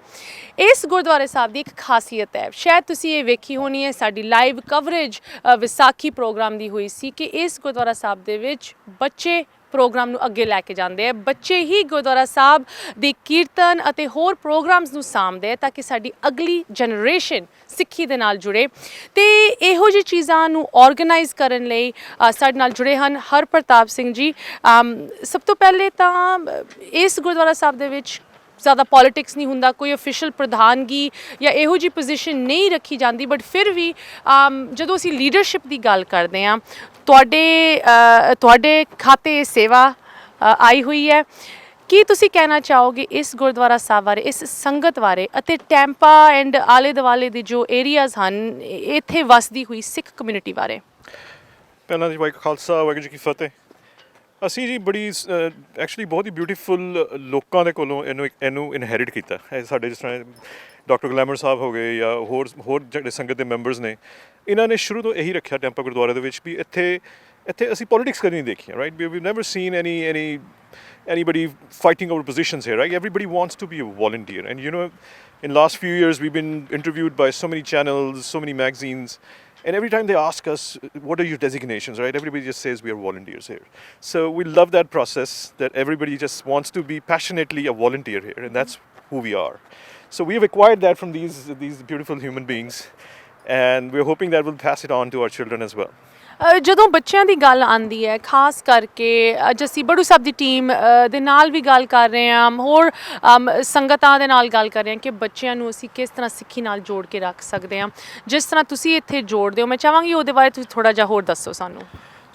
ਇਸ ਗੁਰਦੁਆਰੇ ਸਾਹਿਬ ਦੀ ਇੱਕ ਖਾਸੀਅਤ ਹੈ, ਸ਼ਾਇਦ ਤੁਸੀਂ ਇਹ ਵੇਖੀ ਹੋਣੀ ਹੈ, ਸਾਡੀ ਲਾਈਵ ਕਵਰੇਜ ਵਿਸਾਖੀ ਪ੍ਰੋਗਰਾਮ ਦੀ ਹੋਈ ਸੀ, ਕਿ ਇਸ ਗੁਰਦੁਆਰਾ ਸਾਹਿਬ ਦੇ ਵਿੱਚ ਬੱਚੇ ਪ੍ਰੋਗਰਾਮ ਨੂੰ ਅੱਗੇ ਲੈ ਕੇ ਜਾਂਦੇ ਆ। ਬੱਚੇ ਹੀ ਗੁਰਦੁਆਰਾ ਸਾਹਿਬ ਦੇ ਕੀਰਤਨ ਅਤੇ ਹੋਰ ਪ੍ਰੋਗਰਾਮਸ ਨੂੰ ਸਾਂਭਦੇ ਆ, ਤਾਂ ਕਿ ਸਾਡੀ ਅਗਲੀ ਜਨਰੇਸ਼ਨ ਸਿੱਖੀ ਦੇ ਨਾਲ ਜੁੜੇ। ਤੇ ਇਹੋ ਜਿਹੀ ਚੀਜ਼ਾਂ ਨੂੰ ਆਰਗੇਨਾਈਜ਼ ਕਰਨ ਲਈ ਸਾਡੇ ਨਾਲ ਜੁੜੇ ਹਨ ਹਰਪ੍ਰਤਾਪ ਸਿੰਘ ਜੀ। ਸਭ ਤੋਂ ਪਹਿਲੇ ਤਾਂ ਇਸ ਗੁਰਦੁਆਰਾ ਸਾਹਿਬ ਦੇ ਵਿੱਚ ਜ਼ਿਆਦਾ ਪੋਲੀਟਿਕਸ ਨਹੀਂ ਹੁੰਦਾ, ਕੋਈ ਅਫੀਸ਼ੀਅਲ ਪ੍ਰਧਾਨਗੀ ਜਾਂ ਇਹੋ ਜਿਹੀ ਪੋਜੀਸ਼ਨ ਨਹੀਂ ਰੱਖੀ ਜਾਂਦੀ, ਬਟ ਫਿਰ ਵੀ ਜਦੋਂ ਅਸੀਂ ਲੀਡਰਸ਼ਿਪ ਦੀ ਗੱਲ ਕਰਦੇ ਹਾਂ, ਤੁਹਾਡੇ ਖਾਤੇ ਸੇਵਾ ਆਈ ਹੋਈ ਹੈ। ਕੀ ਤੁਸੀਂ ਕਹਿਣਾ ਚਾਹੋਗੇ ਇਸ ਗੁਰਦੁਆਰਾ ਸਾਹਿਬ ਬਾਰੇ, ਇਸ ਸੰਗਤ ਬਾਰੇ, ਅਤੇ ਟੈਂਪਾ ਐਂਡ ਆਲੇ ਦੁਆਲੇ ਦੇ ਜੋ ਏਰੀਆਜ਼ ਹਨ, ਇੱਥੇ ਵਸਦੀ ਹੋਈ ਸਿੱਖ ਕਮਿਊਨਿਟੀ ਬਾਰੇ? ਪਹਿਲਾਂ ਜੀ ਵਾਹਿਗੁਰੂ ਖਾਲਸਾ, ਵਾਹਿਗੁਰੂ ਜੀ ਕੀ ਫਤਿਹ। ਅਸੀਂ ਜੀ ਬੜੀ ਐਕਚੁਅਲੀ ਬਹੁਤ ਹੀ ਬਿਊਟੀਫੁਲ ਲੋਕਾਂ ਦੇ ਕੋਲੋਂ ਇਹਨੂੰ ਇਨਹੈਰਿਟ ਕੀਤਾ। ਸਾਡੇ ਜਿਸ ਤਰ੍ਹਾਂ ਡਾਕਟਰ ਗਲੈਮਰ ਸਾਹਿਬ ਹੋ ਗਏ ਜਾਂ ਹੋਰ ਜਿਹੜੇ ਸੰਗਤ ਦੇ ਮੈਂਬਰਸ ਨੇ, ਇਹਨਾਂ ਨੇ ਸ਼ੁਰੂ ਤੋਂ ਇਹੀ ਰੱਖਿਆ ਟੈਂਪਾ ਗੁਰਦੁਆਰੇ ਦੇ ਵਿੱਚ ਵੀ ਇੱਥੇ ਅਸੀਂ ਪੋਲੀਟਿਕਸ ਕਦੀ ਨਹੀਂ ਦੇਖੀ, right. We never seen anybody fighting over positions here, right? Everybody wants to be a volunteer. And you know, in last few years we've been interviewed by so many channels, so many magazines, and every time they ask us, what are your designations, right? Everybody just says we are volunteers here. So we love that process, that everybody just wants to be passionately a volunteer here, and that's who we are. So we have acquired that from these beautiful human beings, and we're hoping that we'll pass it on to our children as well. ਜਦੋਂ ਬੱਚਿਆਂ ਦੀ ਗੱਲ ਆਉਂਦੀ ਹੈ ਖਾਸ ਕਰਕੇ ਅੱਜ ਅਸੀਂ ਬੜੂ ਸਾਹਿਬ ਦੀ ਟੀਮ ਦੇ ਨਾਲ ਵੀ ਗੱਲ ਕਰ ਰਹੇ ਹਾਂ, ਹੋਰ ਸੰਗਤਾਂ ਦੇ ਨਾਲ ਗੱਲ ਕਰ ਰਹੇ ਹਾਂ ਕਿ ਬੱਚਿਆਂ ਨੂੰ ਅਸੀਂ ਕਿਸ ਤਰ੍ਹਾਂ ਸਿੱਖੀ ਨਾਲ ਜੋੜ ਕੇ ਰੱਖ ਸਕਦੇ ਹਾਂ। ਜਿਸ ਤਰ੍ਹਾਂ ਤੁਸੀਂ ਇੱਥੇ ਜੋੜਦੇ ਹੋ, ਮੈਂ ਚਾਹਾਂਗੀ ਉਹਦੇ ਬਾਰੇ ਤੁਸੀਂ ਥੋੜ੍ਹਾ ਜਿਹਾ ਹੋਰ ਦੱਸੋ ਸਾਨੂੰ।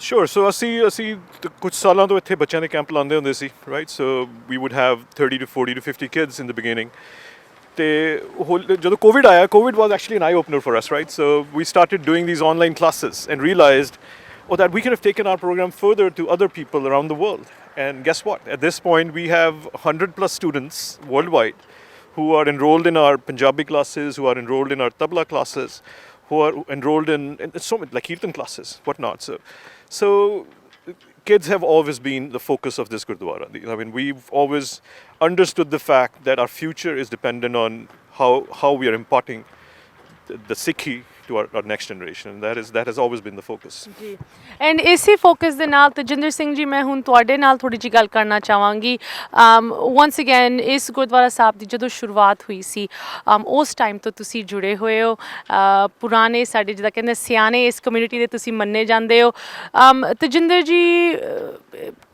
Sure. So ਅਸੀਂ ਕੁਝ ਸਾਲਾਂ ਤੋਂ ਇੱਥੇ ਬੱਚਿਆਂ ਦੇ ਕੈਂਪ ਲਾਉਂਦੇ ਹੁੰਦੇ ਸੀ, right? So we would have 30 to 40 to 50 kids in the beginning. ਤੇ ਜਦੋਂ ਕੋਵਿਡ ਆਇਆ, Covid was actually an I opener for us, right? So we started doing these online classes and realized that we could have taken our program further to other people around the world. And guess what? At this point, we have 100 plus students worldwide who are enrolled in our Punjabi classes, who are enrolled in our tabla classes, who are enrolled in so many, like kirtan classes, whatnot. So kids have always been the focus of this Gurdwara. I mean, we've always understood the fact that our future is dependent on how we are imparting the Sikhi to our next generation, and that has always been the focus. ਜੀ ਐਂਡ ਇਸੇ ਫੋਕਸ ਦੇ ਨਾਲ ਤਜਿੰਦਰ ਸਿੰਘ ਜੀ, ਮੈਂ ਹੁਣ ਤੁਹਾਡੇ ਨਾਲ ਥੋੜ੍ਹੀ ਜਿਹੀ ਗੱਲ ਕਰਨਾ ਚਾਹਾਂਗੀ। ਵਾਂਸ ਅਗੇਨ ਇਸ ਗੁਰਦੁਆਰਾ ਸਾਹਿਬ ਦੀ ਜਦੋਂ ਸ਼ੁਰੂਆਤ ਹੋਈ ਸੀ, ਉਸ ਟਾਈਮ ਤੋਂ ਤੁਸੀਂ ਜੁੜੇ ਹੋਏ ਹੋ, ਪੁਰਾਣੇ ਸਾਡੇ ਜਿੱਦਾਂ ਕਹਿੰਦੇ ਸਿਆਣੇ ਇਸ ਕਮਿਊਨਿਟੀ ਦੇ ਤੁਸੀਂ ਮੰਨੇ ਜਾਂਦੇ ਹੋ। ਤਜਿੰਦਰ ਜੀ,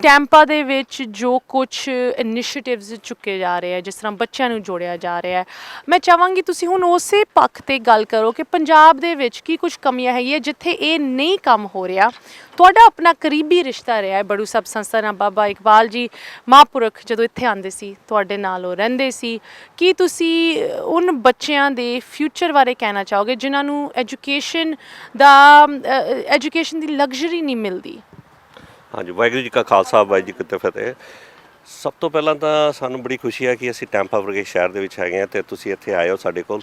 ਟੈਂਪਾ ਦੇ ਵਿੱਚ ਜੋ ਕੁਛ ਇਨੀਸ਼ੀਏਟਿਵਸ ਚੁੱਕੇ ਜਾ ਰਹੇ ਆ, ਜਿਸ ਤਰ੍ਹਾਂ ਬੱਚਿਆਂ ਨੂੰ ਜੋੜਿਆ ਜਾ ਰਿਹਾ ਹੈ, ਮੈਂ ਚਾਹਾਂਗੀ ਤੁਸੀਂ ਹੁਣ ਉਸੇ ਪੱਖ 'ਤੇ ਗੱਲ ਕਰੋ ਕਿ ਪੰਜਾਬ ਦੇ ਵਿੱਚ ਕੀ ਕੁਝ ਕਮੀਆਂ ਹੈਗੀਆਂ ਜਿੱਥੇ ਇਹ ਨਹੀਂ ਕੰਮ ਹੋ ਰਿਹਾ। ਤੁਹਾਡਾ ਆਪਣਾ ਕਰੀਬੀ ਰਿਸ਼ਤਾ ਰਿਹਾ ਹੈ ਬੜੂ ਸਾਹਿਬ ਸੰਸਥਾ ਨਾਲ। ਬਾਬਾ ਇਕਬਾਲ ਜੀ ਮਹਾਂਪੁਰਖ ਜਦੋਂ ਇੱਥੇ ਆਉਂਦੇ ਸੀ, ਤੁਹਾਡੇ ਨਾਲ ਉਹ ਰਹਿੰਦੇ ਸੀ। ਕੀ ਤੁਸੀਂ ਉਨ ਬੱਚਿਆਂ ਦੇ ਫਿਊਚਰ ਬਾਰੇ ਕਹਿਣਾ ਚਾਹੋਗੇ ਜਿਨ੍ਹਾਂ ਨੂੰ ਐਜੂਕੇਸ਼ਨ ਦੀ ਲਗਜ਼ਰੀ ਨਹੀਂ ਮਿਲਦੀ? ਹਾਂਜੀ, ਵਾਹਿਗੁਰੂ ਜੀ ਕਾ ਖਾਲਸਾ, ਵਾਹਿਗੁਰੂ ਜੀ ਕੀ ਫਤਿਹ। ਸਭ ਤੋਂ ਪਹਿਲਾਂ ਤਾਂ ਸਾਨੂੰ ਬੜੀ ਖੁਸ਼ੀ ਹੈ ਕਿ ਅਸੀਂ ਟੈਂਪਾ ਵਰਗੇ ਸ਼ਹਿਰ ਦੇ ਵਿੱਚ ਹੈਗੇ ਹਾਂ ਅਤੇ ਤੁਸੀਂ ਇੱਥੇ ਆਏ ਹੋ ਸਾਡੇ ਕੋਲ।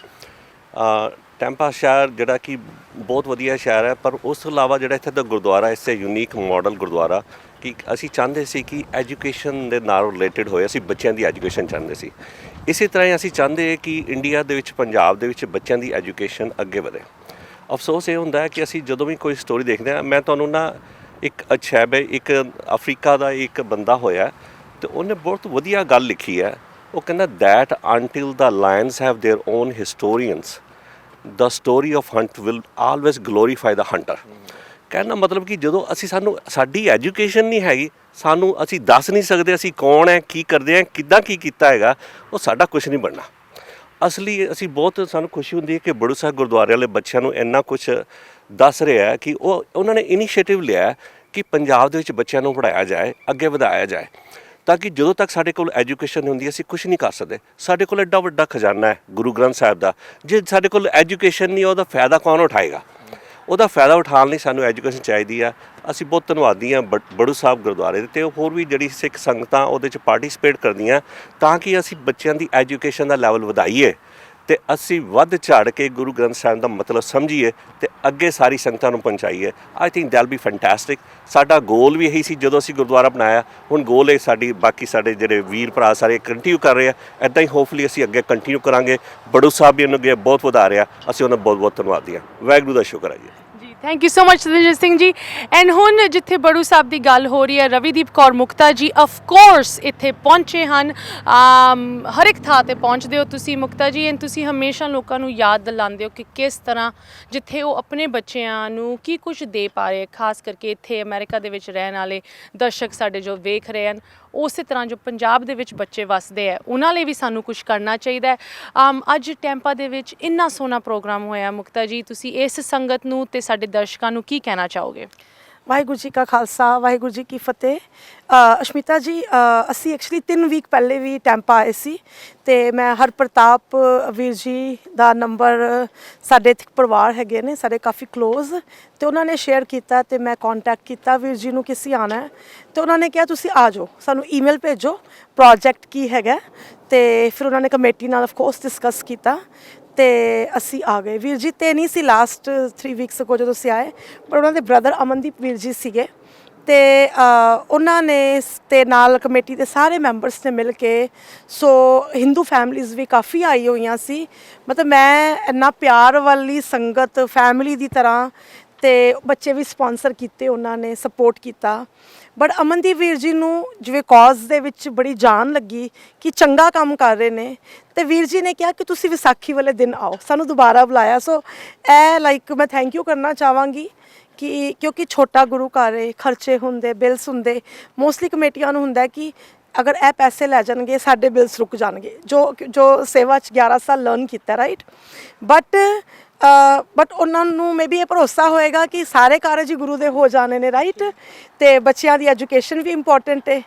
ਟੈਂਪਾ ਸ਼ਹਿਰ ਜਿਹੜਾ ਕਿ ਬਹੁਤ ਵਧੀਆ ਸ਼ਹਿਰ ਹੈ, ਪਰ ਉਸ ਤੋਂ ਇਲਾਵਾ ਜਿਹੜਾ ਇੱਥੇ ਦਾ ਗੁਰਦੁਆਰਾ, ਇਸ ਯੂਨੀਕ ਮਾਡਲ ਗੁਰਦੁਆਰਾ, ਕਿ ਅਸੀਂ ਚਾਹੁੰਦੇ ਸੀ ਕਿ ਐਜੂਕੇਸ਼ਨ ਦੇ ਨਾਲ ਰਿਲੇਟਡ ਹੋਏ, ਅਸੀਂ ਬੱਚਿਆਂ ਦੀ ਐਜੂਕੇਸ਼ਨ ਚਾਹੁੰਦੇ ਸੀ। ਇਸੇ ਤਰ੍ਹਾਂ ਹੀ ਅਸੀਂ ਚਾਹੁੰਦੇ ਕਿ ਇੰਡੀਆ ਦੇ ਵਿੱਚ, ਪੰਜਾਬ ਦੇ ਵਿੱਚ ਬੱਚਿਆਂ ਦੀ ਐਜੂਕੇਸ਼ਨ ਅੱਗੇ ਵਧੇ। ਅਫਸੋਸ ਇਹ ਹੁੰਦਾ ਹੈ ਕਿ ਅਸੀਂ ਜਦੋਂ ਵੀ ਕੋਈ ਸਟੋਰੀ ਦੇਖਦੇ ਹਾਂ, ਮੈਂ ਤੁਹਾਨੂੰ ਨਾ ਇੱਕ ਅਛੈਬ, ਇੱਕ ਅਫਰੀਕਾ ਦਾ ਇੱਕ ਬੰਦਾ ਹੋਇਆ ਅਤੇ ਉਹਨੇ ਬਹੁਤ ਵਧੀਆ ਗੱਲ ਲਿਖੀ ਹੈ। ਉਹ ਕਹਿੰਦਾ that until the lions have their own historians the story of hunt will always glorify the hunter. ਕਹਿਣ ਦਾ ਮਤਲਬ ਕਿ ਜਦੋਂ ਸਾਡੀ ਐਜੂਕੇਸ਼ਨ ਨਹੀਂ ਹੈਗੀ, ਅਸੀਂ ਦੱਸ ਨਹੀਂ ਸਕਦੇ ਅਸੀਂ ਕੌਣ ਹੈ, ਕੀ ਕਰਦੇ ਹਾਂ, ਕਿੱਦਾਂ ਕੀ ਕੀਤਾ ਹੈਗਾ, ਉਹ ਸਾਡਾ ਕੁਛ ਨਹੀਂ ਬਣਨਾ। ਸਾਨੂੰ ਖੁਸ਼ੀ ਹੁੰਦੀ ਹੈ ਕਿ ਬੜੂ ਸਾਹਿਬ ਗੁਰਦੁਆਰੇ ਵਾਲੇ ਬੱਚਿਆਂ ਨੂੰ ਇੰਨਾ ਕੁਛ ਦੱਸ ਰਿਹਾ ਹੈ ਕਿ ਉਹਨਾਂ ਨੇ ਇਨੀਸ਼ੀਏਟਿਵ ਲਿਆ ਕਿ ਪੰਜਾਬ ਦੇ ਵਿੱਚ ਬੱਚਿਆਂ ਨੂੰ ਪੜ੍ਹਾਇਆ ਜਾਏ, ਅੱਗੇ ਵਧਾਇਆ ਜਾਏ, ਤਾਂ ਕਿ ਜਦੋਂ ਤੱਕ ਸਾਡੇ ਕੋਲ ਐਜੂਕੇਸ਼ਨ ਹੁੰਦੀ ਅਸੀਂ ਕੁਛ ਨਹੀਂ ਕਰ ਸਕਦੇ। ਸਾਡੇ ਕੋਲ ਐਡਾ ਵੱਡਾ ਖਜ਼ਾਨਾ ਹੈ ਗੁਰੂ ਗ੍ਰੰਥ ਸਾਹਿਬ ਦਾ, ਜੇ ਸਾਡੇ ਕੋਲ ਐਜੂਕੇਸ਼ਨ ਨਹੀਂ, ਉਹਦਾ ਫਾਇਦਾ ਕੌਣ ਉਠਾਏਗਾ? ਉਹਦਾ ਫਾਇਦਾ ਉਠਾਉਣ ਲਈ ਸਾਨੂੰ ਐਜੂਕੇਸ਼ਨ ਚਾਹੀਦੀ ਆ। ਅਸੀਂ ਬਹੁਤ ਧੰਨਵਾਦੀ ਹਾਂ ਬੜੂ ਸਾਹਿਬ ਗੁਰਦੁਆਰੇ ਦੇ, ਅਤੇ ਹੋਰ ਵੀ ਜਿਹੜੀ ਸਿੱਖ ਸੰਗਤਾਂ ਉਹਦੇ 'ਚ ਪਾਰਟੀਸਪੇਟ ਕਰਦੀਆਂ, ਤਾਂ ਕਿ ਅਸੀਂ ਬੱਚਿਆਂ ਦੀ ਐਜੂਕੇਸ਼ਨ ਦਾ ਲੈਵਲ ਵਧਾਈਏ ਅਤੇ ਅਸੀਂ ਵੱਧ ਝਾੜ ਕੇ ਗੁਰੂ ਗ੍ਰੰਥ ਸਾਹਿਬ ਦਾ ਮਤਲਬ ਸਮਝੀਏ ਅਤੇ ਅੱਗੇ ਸਾਰੀ ਸੰਗਤਾਂ ਨੂੰ ਪਹੁੰਚਾਈਏ। I think that'll be fantastic. ਸਾਡਾ ਗੋਲ ਵੀ ਇਹੀ ਸੀ ਜਦੋਂ ਅਸੀਂ ਗੁਰਦੁਆਰਾ ਬਣਾਇਆ। ਹੁਣ ਗੋਲ ਹੈ ਬਾਕੀ ਸਾਡੇ ਜਿਹੜੇ ਵੀਰ ਭਰਾ ਸਾਰੇ ਕੰਟੀਨਿਊ ਕਰ ਰਹੇ ਆ, ਇੱਦਾਂ ਹੀ ਹੋਪਫੁਲੀ ਅਸੀਂ ਅੱਗੇ ਕੰਟੀਨਿਊ ਕਰਾਂਗੇ। ਬੜੂ ਸਾਹਿਬ ਵੀ ਇਹਨੂੰ ਅੱਗੇ ਬਹੁਤ ਵਧਾ ਰਿਹਾ, ਅਸੀਂ ਉਹਨਾਂ ਬਹੁਤ ਬਹੁਤ ਧੰਨਵਾਦੀ ਹਾਂ। ਵਾਹਿਗੁਰੂ ਦਾ ਸ਼ੁਕਰ ਹੈ ਜੀ। Thank you so much Tajinder Singh ji. And ਹੁਣ ਜਿੱਥੇ ਬੜੂ ਸਾਹਿਬ ਦੀ ਗੱਲ ਹੋ ਰਹੀ ਹੈ, ਰਵੀਦੀਪ ਕੌਰ ਮੁਕਤਾ ਜੀ ਆਫ ਕੋਰਸ ਇੱਥੇ ਪਹੁੰਚੇ ਹਨ। ਹਰ ਇੱਕ ਥਾਂ 'ਤੇ ਪਹੁੰਚਦੇ ਹੋ ਤੁਸੀਂ ਮੁਕਤਾ ਜੀ, ਐਂਡ ਤੁਸੀਂ ਹਮੇਸ਼ਾ ਲੋਕਾਂ ਨੂੰ ਯਾਦ ਦਿਲਾਉਂਦੇ ਹੋ ਕਿ ਕਿਸ ਤਰ੍ਹਾਂ ਜਿੱਥੇ ਉਹ ਆਪਣੇ ਬੱਚਿਆਂ ਨੂੰ ਕੀ ਕੁਝ ਦੇ ਪਾ ਰਹੇ, ਖਾਸ ਕਰਕੇ ਇੱਥੇ ਅਮਰੀਕਾ ਦੇ ਵਿੱਚ ਰਹਿਣ ਵਾਲੇ ਦਰਸ਼ਕ ਸਾਡੇ ਜੋ ਵੇਖ ਰਹੇ ਹਨ, ਉਸੇ ਤਰ੍ਹਾਂ ਜੋ ਪੰਜਾਬ ਦੇ ਵਿੱਚ ਬੱਚੇ ਵੱਸਦੇ ਹੈ, ਉਹਨਾਂ ਲਈ ਵੀ ਸਾਨੂੰ ਕੁਝ ਕਰਨਾ ਚਾਹੀਦਾ ਹੈ। ਅੱਜ ਟੈਂਪਾ ਦੇ ਵਿੱਚ ਇੰਨਾ ਸੋਹਣਾ ਪ੍ਰੋਗਰਾਮ ਹੋਇਆ। ਮੁਕਤਾ ਜੀ, ਤੁਸੀਂ ਇਸ ਸੰਗਤ ਨੂੰ ਅਤੇ ਸਾਡੇ ਦਰਸ਼ਕਾਂ ਨੂੰ ਕੀ ਕਹਿਣਾ ਚਾਹੋਗੇ? ਵਾਹਿਗੁਰੂ ਜੀ ਕਾ ਖਾਲਸਾ, ਵਾਹਿਗੁਰੂ ਜੀ ਕੀ ਫਤਿਹ। ਅਸ਼ਮਿਤਾ ਜੀ, ਅਸੀਂ ਐਕਚੁਅਲੀ 3 ਵੀਕ ਪਹਿਲੇ ਵੀ ਟੈਂਪਾ ਆਏ ਸੀ, ਅਤੇ ਮੈਂ ਹਰਪ੍ਰਤਾਪ ਵੀਰ ਜੀ ਦਾ ਨੰਬਰ, ਸਾਡੇ ਇੱਥੇ ਪਰਿਵਾਰ ਹੈਗੇ ਨੇ ਸਾਡੇ ਕਾਫੀ ਕਲੋਜ਼, ਅਤੇ ਉਹਨਾਂ ਨੇ ਸ਼ੇਅਰ ਕੀਤਾ ਅਤੇ ਮੈਂ ਕੋਂਟੈਕਟ ਕੀਤਾ ਵੀਰ ਜੀ ਨੂੰ ਕਿ ਅਸੀਂ ਆਉਣਾ ਹੈ, ਅਤੇ ਉਹਨਾਂ ਨੇ ਕਿਹਾ ਤੁਸੀਂ ਆ ਜਾਓ, ਸਾਨੂੰ ਈਮੇਲ ਭੇਜੋ ਪ੍ਰੋਜੈਕਟ ਕੀ ਹੈਗਾ, ਅਤੇ ਫਿਰ ਉਹਨਾਂ ਨੇ ਕਮੇਟੀ ਨਾਲ ਆਫਕੋਰਸ ਡਿਸਕਸ ਕੀਤਾ ਅਤੇ ਅਸੀਂ ਆ ਗਏ। ਵੀਰ ਜੀ ਤੇ ਨਹੀਂ ਸੀ ਲਾਸਟ 3 ਵੀਕਸ ਅਗੋ ਜਦੋਂ ਅਸੀਂ ਆਏ, ਪਰ ਉਹਨਾਂ ਦੇ ਬ੍ਰਦਰ ਅਮਨਦੀਪ ਵੀਰ ਜੀ ਸੀਗੇ, ਅਤੇ ਉਹਨਾਂ ਨੇ ਅਤੇ ਨਾਲ ਕਮੇਟੀ ਦੇ ਸਾਰੇ ਮੈਂਬਰਸ ਨੇ ਮਿਲ ਕੇ, ਸੋ ਹਿੰਦੂ ਫੈਮਲੀਜ਼ ਵੀ ਕਾਫੀ ਆਈ ਹੋਈਆਂ ਸੀ। ਮਤਲਬ ਮੈਂ ਇੰਨਾ ਪਿਆਰ ਵਾਲੀ ਸੰਗਤ ਫੈਮਿਲੀ ਦੀ ਤਰ੍ਹਾਂ, ਅਤੇ ਬੱਚੇ ਵੀ ਸਪੋਂਸਰ ਕੀਤੇ, ਉਹਨਾਂ ਨੇ ਸਪੋਰਟ ਕੀਤਾ। ਬਟ ਅਮਨਦੀਪ ਵੀਰ ਜੀ ਨੂੰ ਜਿਵੇਂ ਕੌਜ਼ ਦੇ ਵਿੱਚ ਬੜੀ ਜਾਨ ਲੱਗੀ ਕਿ ਚੰਗਾ ਕੰਮ ਕਰ ਰਹੇ ਨੇ, ਅਤੇ ਵੀਰ ਜੀ ਨੇ ਕਿਹਾ ਕਿ ਤੁਸੀਂ ਵਿਸਾਖੀ ਵਾਲੇ ਦਿਨ ਆਓ, ਸਾਨੂੰ ਦੁਬਾਰਾ ਬੁਲਾਇਆ। ਸੋ ਇਹ ਮੈਂ ਥੈਂਕ ਯੂ ਕਰਨਾ ਚਾਹਾਂਗੀ ਕਿ ਕਿਉਂਕਿ ਛੋਟਾ ਗੁਰੂ ਘਰ ਹੈ, ਖਰਚੇ ਹੁੰਦੇ, ਬਿਲਸ ਹੁੰਦੇ, ਮੋਸਟਲੀ ਕਮੇਟੀਆਂ ਨੂੰ ਹੁੰਦਾ ਕਿ ਅਗਰ ਇਹ ਪੈਸੇ ਲੈ ਜਾਣਗੇ ਸਾਡੇ ਬਿਲਸ ਰੁਕ ਜਾਣਗੇ, ਜੋ ਸੇਵਾ 'ਚ 11 ਸਾਲ ਲਰਨ ਕੀਤਾ, ਰਾਈਟ। ਬਟ ਉਹਨਾਂ ਨੂੰ ਮੇਬੀ ਇਹ ਭਰੋਸਾ ਹੋਏਗਾ ਕਿ ਸਾਰੇ ਕਾਰਜ ਹੀ ਗੁਰੂ ਦੇ ਹੋ ਜਾਣੇ ਨੇ, ਰਾਈਟ। ਤੇ ਬੱਚਿਆਂ ਦੀ ਐਜੂਕੇਸ਼ਨ ਵੀ ਇੰਪੋਰਟੈਂਟ ਹੈ,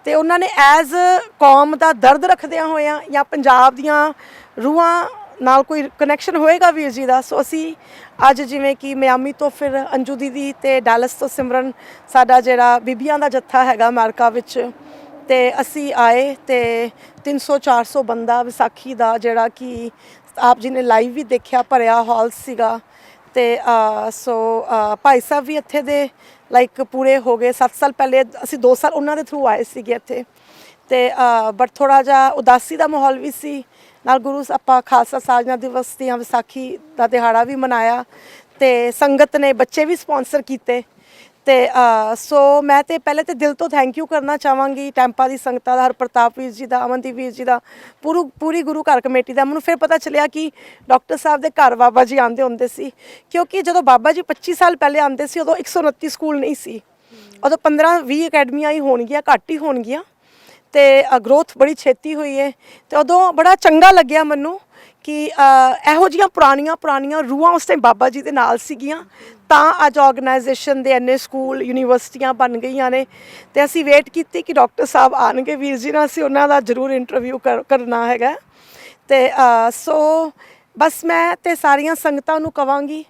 ਤੇ ਉਹਨਾਂ ਨੇ ਐਜ਼ ਕੌਮ ਦਾ ਦਰਦ ਰੱਖਦਿਆਂ ਹੋਇਆਂ ਜਾਂ ਪੰਜਾਬ ਦੀਆਂ ਰੂਹਾਂ ਨਾਲ ਕੋਈ ਕਨੈਕਸ਼ਨ ਹੋਏਗਾ ਵੀਰ ਜੀ ਦਾ। ਸੋ ਅਸੀਂ ਅੱਜ ਜਿਵੇਂ ਕਿ ਮਿਆਮੀ ਤੋਂ ਫਿਰ ਅੰਜੂ ਦੀਦੀ ਤੇ ਡੈਲਸ ਤੋਂ ਸਿਮਰਨ, ਸਾਡਾ ਜਿਹੜਾ ਬੀਬੀਆਂ ਦਾ ਜੱਥਾ ਹੈਗਾ ਅਮਰੀਕਾ ਵਿੱਚ, ਤੇ ਅਸੀਂ ਆਏ ਤੇ 300-400 ਬੰਦਾ ਵਿਸਾਖੀ ਦਾ, ਜਿਹੜਾ ਕਿ ਆਪ ਜੀ ਨੇ ਲਾਈਵ ਵੀ ਦੇਖਿਆ, ਭਰਿਆ ਹਾਲ ਸੀਗਾ। ਤੇ ਸੋ ਭਾਈ ਸਾਹਿਬ ਵੀ ਇੱਥੇ ਦੇ ਲਾਈਕ ਪੂਰੇ ਹੋ ਗਏ 7 ਸਾਲ ਪਹਿਲੇ, ਅਸੀਂ 2 ਸਾਲ ਉਹਨਾਂ ਦੇ ਥਰੂ ਆਏ ਸੀਗੇ ਇੱਥੇ। ਤੇ ਬਟ ਥੋੜ੍ਹਾ ਜਿਹਾ ਉਦਾਸੀ ਦਾ ਮਾਹੌਲ ਵੀ ਸੀ ਨਾਲ। ਗੁਰੂ ਆਪਾਂ ਖਾਲਸਾ ਸਾਜਨਾ ਦਿਵਸ ਦੀਆਂ ਵਿਸਾਖੀ ਦਾ ਦਿਹਾੜਾ ਵੀ ਮਨਾਇਆ, ਤੇ ਸੰਗਤ ਨੇ ਬੱਚੇ ਵੀ ਸਪਾਂਸਰ ਕੀਤੇ। ਤੇ ਸੋ ਮੈਂ ਤੇ ਪਹਿਲੇ ਤੇ ਦਿਲ ਤੋਂ ਥੈਂਕ ਯੂ ਕਰਨਾ ਚਾਹਾਂਗੀ ਟੈਂਪਾ ਦੀ ਸੰਗਤਾਂ ਦਾ, ਹਰਪ੍ਰਤਾਪ ਵੀਰ ਜੀ ਦਾ, ਅਮਨਦੀਪ ਵੀਰ ਜੀ ਦਾ, ਪੂਰੀ ਗੁਰੂ ਘਰ ਕਮੇਟੀ ਦਾ। ਮੈਨੂੰ ਫਿਰ ਪਤਾ ਚੱਲਿਆ ਕਿ ਡਾਕਟਰ ਸਾਹਿਬ ਦੇ ਘਰ ਬਾਬਾ ਜੀ ਆਉਂਦੇ ਹੁੰਦੇ ਸੀ, ਕਿਉਂਕਿ ਜਦੋਂ ਬਾਬਾ ਜੀ 25 ਸਾਲ ਪਹਿਲੇ ਆਉਂਦੇ ਸੀ ਉਦੋਂ 129 ਸਕੂਲ ਨਹੀਂ ਸੀ, ਉਦੋਂ 15-20 ਅਕੈਡਮੀਆਂ ਹੀ ਹੋਣਗੀਆਂ, ਘੱਟ ਹੀ ਹੋਣਗੀਆਂ। ਤੇ ਗਰੋਥ ਬੜੀ ਛੇਤੀ ਹੋਈ ਹੈ। ਤੇ ਉਦੋਂ ਬੜਾ ਚੰਗਾ ਲੱਗਿਆ ਮੈਨੂੰ ਕਿ ਇਹੋ ਜਿਹੀਆਂ ਪੁਰਾਣੀਆਂ ਰੂਹਾਂ ਉਸ ਟਾਈਮ ਬਾਬਾ ਜੀ ਦੇ ਨਾਲ ਸੀਗੀਆਂ, ਤਾਂ ਅੱਜ ਆਰਗੇਨਾਈਜੇਸ਼ਨ ਦੇ ਇੰਨੇ ਸਕੂਲ, ਯੂਨੀਵਰਸਿਟੀਆਂ ਬਣ ਗਈਆਂ ਨੇ। ਤੇ ਅਸੀਂ ਵੇਟ ਕੀਤੀ ਕਿ ਡਾਕਟਰ ਸਾਹਿਬ ਆਣਗੇ ਵੀਰ ਜੀ ਨਾਲ, ਅਸੀਂ ਉਹਨਾਂ ਦਾ ਜ਼ਰੂਰ ਇੰਟਰਵਿਊ ਕਰਨਾ ਹੈਗਾ। ਤੇ ਸੋ ਬਸ ਮੈਂ ਤੇ ਸਾਰੀਆਂ ਸੰਗਤਾਂ ਨੂੰ ਕਵਾਂਗੀ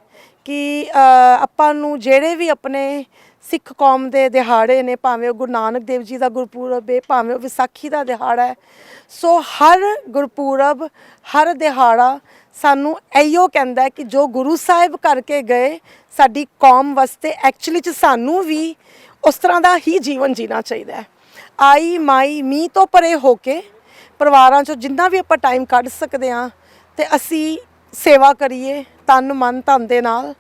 ਕਿ ਆਪਾਂ ਨੂੰ ਜਿਹੜੇ ਵੀ ਆਪਣੇ ਸਿੱਖ ਕੌਮ ਦੇ ਦਿਹਾੜੇ ਨੇ, ਭਾਵੇਂ ਉਹ ਗੁਰੂ ਨਾਨਕ ਦੇਵ ਜੀ ਦਾ ਗੁਰਪੁਰਬ ਹੈ, ਭਾਵੇਂ ਉਹ ਵਿਸਾਖੀ ਦਾ ਦਿਹਾੜਾ ਹੈ, ਸੋ ਹਰ ਗੁਰਪੁਰਬ, ਹਰ ਦਿਹਾੜਾ ਸਾਨੂੰ ਇਹੋ ਕਹਿੰਦਾ ਹੈ ਕਿ ਜੋ ਗੁਰੂ ਸਾਹਿਬ ਕਰਕੇ ਗਏ ਸਾਡੀ ਕੌਮ ਵਾਸਤੇ, ਐਕਚੁਅਲੀ 'ਚ ਸਾਨੂੰ ਵੀ ਉਸ ਤਰ੍ਹਾਂ ਦਾ ਹੀ ਜੀਵਨ ਜੀਣਾ ਚਾਹੀਦਾ ਹੈ। ਆਈ ਮਾਈ ਮੀਂਹ ਤੋਂ ਪਰੇ ਹੋ ਕੇ ਪਰਿਵਾਰਾਂ 'ਚੋਂ ਜਿੰਨਾ ਵੀ ਆਪਾਂ ਟਾਈਮ ਕੱਢ ਸਕਦੇ ਹਾਂ, ਤੇ ਅਸੀਂ ਸੇਵਾ ਕਰੀਏ ਤਨ ਮਨ ਧਨ ਦੇ ਨਾਲ।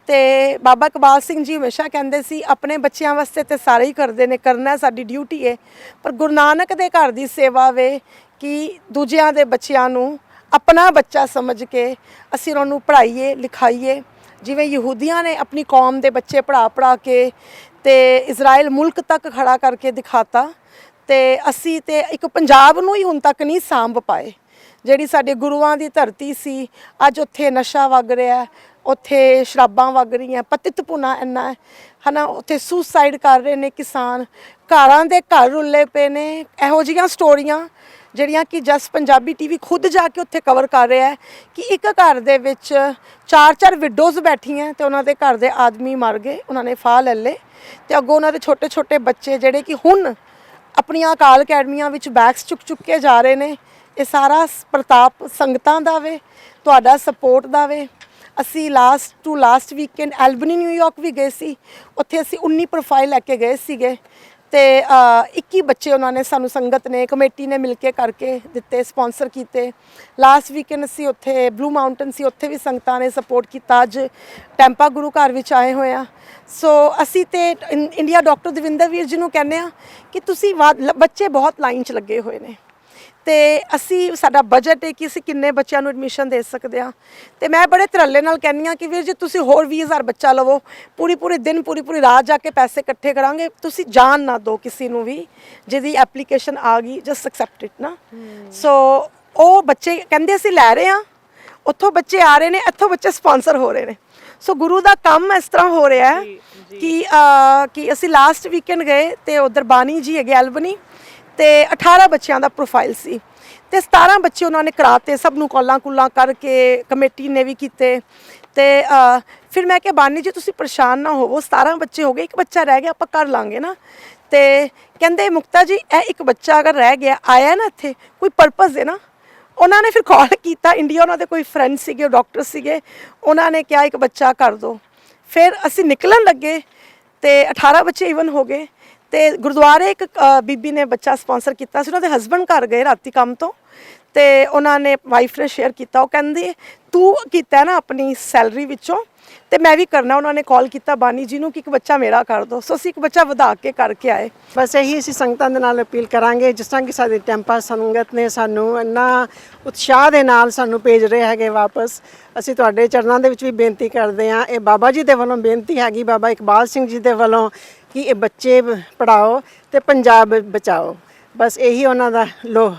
ਤੇ ਬਾਬਾ ਇਕਬਾਲ ਸਿੰਘ ਜੀ ਹਮੇਸ਼ਾ ਕਹਿੰਦੇ ਸੀ ਆਪਣੇ ਬੱਚਿਆਂ ਵਾਸਤੇ ਤੇ ਸਾਰੇ ਹੀ ਕਰਦੇ ਨੇ, ਕਰਨਾ ਸਾਡੀ ਡਿਊਟੀ ਹੈ, ਪਰ ਗੁਰੂ ਨਾਨਕ ਦੇ ਘਰ ਦੀ ਸੇਵਾ ਵੇ ਕਿ ਦੂਜਿਆਂ ਦੇ ਬੱਚਿਆਂ ਨੂੰ ਆਪਣਾ ਬੱਚਾ ਸਮਝ ਕੇ ਅਸੀਂ ਉਹਨਾਂ ਨੂੰ ਪੜ੍ਹਾਈਏ ਲਿਖਾਈਏ। ਜਿਵੇਂ ਯਹੂਦੀਆਂ ਨੇ ਆਪਣੀ ਕੌਮ ਦੇ ਬੱਚੇ ਪੜ੍ਹਾ ਕੇ ਤੇ ਇਜ਼ਰਾਈਲ ਮੁਲਕ ਤੱਕ ਖੜਾ ਕਰਕੇ ਦਿਖਾਤਾ, ਤੇ ਅਸੀਂ ਤੇ ਇੱਕ ਪੰਜਾਬ ਨੂੰ ਹੀ ਹੁਣ ਤੱਕ ਨਹੀਂ ਸਾਂਭ ਪਾਏ। ਜਿਹੜੀ ਸਾਡੇ ਗੁਰੂਆਂ ਦੀ ਧਰਤੀ ਸੀ, ਅੱਜ ਉੱਥੇ ਨਸ਼ਾ ਵਗ ਰਿਹਾ, ਉੱਥੇ ਸ਼ਰਾਬਾਂ ਵਗ ਰਹੀਆਂ, ਪਤਿਤਪੁਣਾ ਇੰਨਾ ਹੈ ਨਾ, ਉੱਥੇ ਸੁਸਾਈਡ ਕਰ ਰਹੇ ਨੇ ਕਿਸਾਨ, ਘਰਾਂ ਦੇ ਘਰ ਰੁੱਲੇ ਪਏ ਨੇ। ਇਹੋ ਜਿਹੀਆਂ ਸਟੋਰੀਆਂ ਜਿਹੜੀਆਂ ਕਿ ਜਸ ਪੰਜਾਬੀ ਟੀਵੀ ਖੁਦ ਜਾ ਕੇ ਉੱਥੇ ਕਵਰ ਕਰ ਰਿਹਾ ਹੈ ਕਿ ਇੱਕ ਘਰ ਦੇ ਵਿੱਚ 4-4 ਵਿਡੋਜ਼ ਬੈਠੀਆਂ ਤੇ ਉਹਨਾਂ ਦੇ ਘਰ ਦੇ ਆਦਮੀ ਮਰ ਗਏ, ਉਹਨਾਂ ਨੇ ਫਾਹ ਲੈ ਲਏ, ਤੇ ਅੱਗੋਂ ਉਹਨਾਂ ਦੇ ਛੋਟੇ ਬੱਚੇ ਜਿਹੜੇ ਕਿ ਹੁਣ ਆਪਣੀਆਂ ਅਕਾਲ ਅਕੈਡਮੀਆਂ ਵਿੱਚ ਬੈਗਸ ਚੁੱਕ ਕੇ ਜਾ ਰਹੇ ਨੇ। ਇਹ ਸਾਰਾ ਪ੍ਰਤਾਪ ਸੰਗਤਾਂ ਦਾ ਵੇ, ਤੁਹਾਡਾ ਸਪੋਰਟ ਦਾ ਵੇ। ਅਸੀਂ ਲਾਸਟ ਵੀਕਐਂਡ ਐਲਬਨੀ ਨਿਊਯਾਰਕ ਵੀ ਗਏ ਸੀ, ਉੱਥੇ ਅਸੀਂ 19 ਪ੍ਰੋਫਾਈਲ ਲੈ ਕੇ ਗਏ ਸੀਗੇ, ਤੇ 21 ਬੱਚੇ ਉਹਨਾਂ ਨੇ ਸਾਨੂੰ ਸੰਗਤ ਨੇ, ਕਮੇਟੀ ਨੇ ਮਿਲ ਕੇ ਕਰਕੇ ਦਿੱਤੇ, ਸਪਾਂਸਰ ਕੀਤੇ। ਲਾਸਟ ਵੀਕਐਂਡ ਅਸੀਂ ਉੱਥੇ ਬਲੂ ਮਾਊਂਟਨ ਸੀ, ਉੱਥੇ ਵੀ ਸੰਗਤਾਂ ਨੇ ਸਪੋਰਟ ਕੀਤਾ। ਅੱਜ ਟੈਂਪਾ ਗੁਰੂ ਘਰ ਵਿੱਚ ਆਏ ਹੋਏ ਆ। ਸੋ ਅਸੀਂ ਤੇ ਇੰਡੀਆ ਡਾਕਟਰ ਦਵਿੰਦਰ ਵੀਰ ਜੀ ਨੂੰ ਕਹਿੰਦੇ ਆ ਕਿ ਤੁਸੀਂ ਬੱਚੇ ਬਹੁਤ ਲਾਈਨ 'ਚ ਲੱਗੇ ਹੋਏ ਨੇ, ਤੇ ਅਸੀਂ ਸਾਡਾ ਬਜਟ ਹੈ ਕਿ ਅਸੀਂ ਕਿੰਨੇ ਬੱਚਿਆਂ ਨੂੰ ਐਡਮਿਸ਼ਨ ਦੇ ਸਕਦੇ ਹਾਂ। ਤੇ ਮੈਂ ਬੜੇ ਧਰੱਲੇ ਨਾਲ ਕਹਿੰਦੀ ਹਾਂ ਕਿ ਵੀਰ ਜੀ ਤੁਸੀਂ ਹੋਰ 20,000 ਬੱਚਾ ਲਵੋ, ਪੂਰੀ ਦਿਨ ਪੂਰੀ ਰਾਤ ਜਾ ਕੇ ਪੈਸੇ ਇਕੱਠੇ ਕਰਾਂਗੇ, ਤੁਸੀਂ ਜਾਣ ਨਾ ਦਿਓ ਕਿਸੇ ਨੂੰ ਵੀ। ਜਿਹਦੀ ਐਪਲੀਕੇਸ਼ਨ ਆ ਗਈ ਜਸਟ ਐਕਸੈਪਟ ਇਟ ਨਾ। ਸੋ ਉਹ ਬੱਚੇ ਕਹਿੰਦੇ ਅਸੀਂ ਲੈ ਰਹੇ ਹਾਂ, ਉੱਥੋਂ ਬੱਚੇ ਆ ਰਹੇ ਨੇ, ਇੱਥੋਂ ਬੱਚੇ ਸਪਾਂਸਰ ਹੋ ਰਹੇ ਨੇ। ਸੋ ਗੁਰੂ ਦਾ ਕੰਮ ਇਸ ਤਰ੍ਹਾਂ ਹੋ ਰਿਹਾ ਹੈ ਕਿ ਅਸੀਂ ਲਾਸਟ ਵੀਕਐਂਡ ਗਏ ਤੇ ਉਧਰ ਬਾਣੀ ਜੀ ਹੈਗੇ ਐਲਬਨੀ, ਤੇ 18 ਬੱਚਿਆਂ ਦਾ ਪ੍ਰੋਫਾਈਲ ਸੀ, ਤੇ 17 ਬੱਚੇ ਉਹਨਾਂ ਨੇ ਕਰਾਤੇ, ਸਭ ਨੂੰ ਕਾਲਾਂ ਕਰਕੇ ਕਮੇਟੀ ਨੇ ਵੀ ਕੀਤੇ। ਤੇ ਫਿਰ ਮੈਂ ਕਿਹਾ ਬਾਨੀ ਜੀ ਤੁਸੀਂ ਪਰੇਸ਼ਾਨ ਨਾ ਹੋਵੋ, 17 ਬੱਚੇ ਹੋ ਗਏ, ਇੱਕ ਬੱਚਾ ਰਹਿ ਗਿਆ, ਆਪਾਂ ਕਰ ਲਾਂਗੇ ਨਾ। ਤੇ ਕਹਿੰਦੇ ਮੁਕਤਾ ਜੀ ਇਹ ਇੱਕ ਬੱਚਾ ਅਗਰ ਰਹਿ ਗਿਆ, ਆਇਆ ਨਾ ਇੱਥੇ ਕੋਈ ਪਰਪਸ ਹੈ ਨਾ। ਉਹਨਾਂ ਨੇ ਫਿਰ ਕਾਲ ਕੀਤਾ ਇੰਡੀਆ, ਉਹਨਾਂ ਦੇ ਕੋਈ ਫਰੈਂਡ ਸੀਗੇ, ਡਾਕਟਰ ਸੀਗੇ, ਉਹਨਾਂ ਨੇ ਕਿਹਾ ਇੱਕ ਬੱਚਾ ਕਰ ਦਿਓ। ਫਿਰ ਅਸੀਂ ਨਿਕਲਣ ਲੱਗੇ ਤੇ 18 ਬੱਚੇ ਈਵਨ ਹੋ ਗਏ, ਤੇ ਗੁਰਦੁਆਰੇ ਇੱਕ ਬੀਬੀ ਨੇ ਬੱਚਾ ਸਪਾਂਸਰ ਕੀਤਾ ਸੀ, ਉਹਨਾਂ ਦੇ ਹਸਬੰਡ ਘਰ ਗਏ ਰਾਤੀ ਕੰਮ ਤੋਂ, ਤੇ ਉਹਨਾਂ ਨੇ ਵਾਈਫ ਨੇ ਸ਼ੇਅਰ ਕੀਤਾ, ਉਹ ਕਹਿੰਦੀ ਤੂੰ ਕੀਤਾ ਨਾ ਆਪਣੀ ਸੈਲਰੀ ਵਿੱਚੋਂ ਤੇ ਮੈਂ ਵੀ ਕਰਨਾ। ਉਹਨਾਂ ਨੇ ਕਾਲ ਕੀਤਾ ਬਾਨੀ ਜੀ ਨੂੰ ਕਿ ਇੱਕ ਬੱਚਾ ਮੇਰਾ ਕਰ ਦਿਓ, ਸੋ ਅਸੀਂ ਇੱਕ ਬੱਚਾ ਵਧਾ ਕੇ ਕਰਕੇ ਆਏ। ਬਸ ਇਹੀ ਅਸੀਂ ਸੰਗਤਾਂ ਦੇ ਨਾਲ ਅਪੀਲ ਕਰਾਂਗੇ, ਜਿਸ ਤਰ੍ਹਾਂ ਕਿ ਸਾਡੀ ਟੈਂਪਾ ਸੰਗਤ ਨੇ ਸਾਨੂੰ ਇੰਨਾ ਉਤਸ਼ਾਹ ਦੇ ਨਾਲ ਸਾਨੂੰ ਭੇਜ ਰਹੇ ਹੈਗੇ ਵਾਪਸ, ਅਸੀਂ ਤੁਹਾਡੇ ਚਰਨਾਂ ਦੇ ਵਿੱਚ ਵੀ ਬੇਨਤੀ ਕਰਦੇ ਹਾਂ। ਇਹ ਬਾਬਾ ਜੀ ਦੇ ਵੱਲੋਂ ਬੇਨਤੀ ਹੈਗੀ, ਬਾਬਾ ਇਕਬਾਲ ਸਿੰਘ ਜੀ ਦੇ ਵੱਲੋਂ, ਕਿ ਇਹ ਬੱਚੇ ਪੜ੍ਹਾਓ ਤੇ ਪੰਜਾਬ ਬਚਾਓ। ਬਸ ਇਹੀ ਉਹਨਾਂ ਦਾ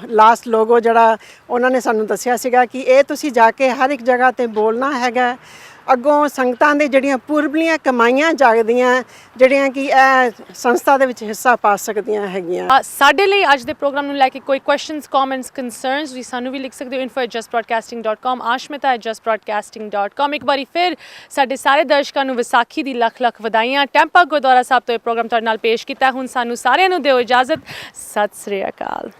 ਲਾਸਟ ਲੋਗੋ ਜਿਹੜਾ ਉਹਨਾਂ ਨੇ ਸਾਨੂੰ ਦੱਸਿਆ ਸੀਗਾ ਕਿ ਇਹ ਤੁਸੀਂ ਜਾ ਕੇ ਹਰ ਇੱਕ ਜਗ੍ਹਾ ਤੇ ਬੋਲਣਾ ਹੈਗਾ। ਅੱਗੋਂ ਸੰਗਤਾਂ ਦੇ ਜਿਹੜੀਆਂ ਪੂਰਬਲੀਆਂ ਕਮਾਈਆਂ ਜਾਗਦੀਆਂ, ਜਿਹੜੀਆਂ ਕਿ ਇਹ ਸੰਸਥਾ ਦੇ ਵਿੱਚ ਹਿੱਸਾ ਪਾ ਸਕਦੀਆਂ ਹੈਗੀਆਂ। ਸਾਡੇ ਲਈ ਅੱਜ ਦੇ ਪ੍ਰੋਗਰਾਮ ਨੂੰ ਲੈ ਕੇ ਕੋਈ ਕੁਐਸਚਨਸ, ਕਮੈਂਟਸ, ਕੰਸਰਨਸ ਵੀ ਸਾਨੂੰ ਵੀ ਲਿਖ ਸਕਦੇ ਹੋ info@justbroadcasting.com, ashmita@justbroadcasting.com। ਇੱਕ ਵਾਰੀ ਫਿਰ ਸਾਡੇ ਸਾਰੇ ਦਰਸ਼ਕਾਂ ਨੂੰ ਵਿਸਾਖੀ ਦੀ ਲੱਖ ਲੱਖ ਵਧਾਈਆਂ। ਟੈਂਪਾ ਗੁਰਦੁਆਰਾ ਸਾਹਿਬ ਤੋਂ ਇਹ ਪ੍ਰੋਗਰਾਮ ਤੁਹਾਡੇ ਨਾਲ ਪੇਸ਼ ਕੀਤਾ। ਹੁਣ ਸਾਨੂੰ ਸਾਰਿਆਂ ਨੂੰ ਦਿਓ ਇਜਾਜ਼ਤ। ਸਤਿ ਸ੍ਰੀ ਅਕਾਲ।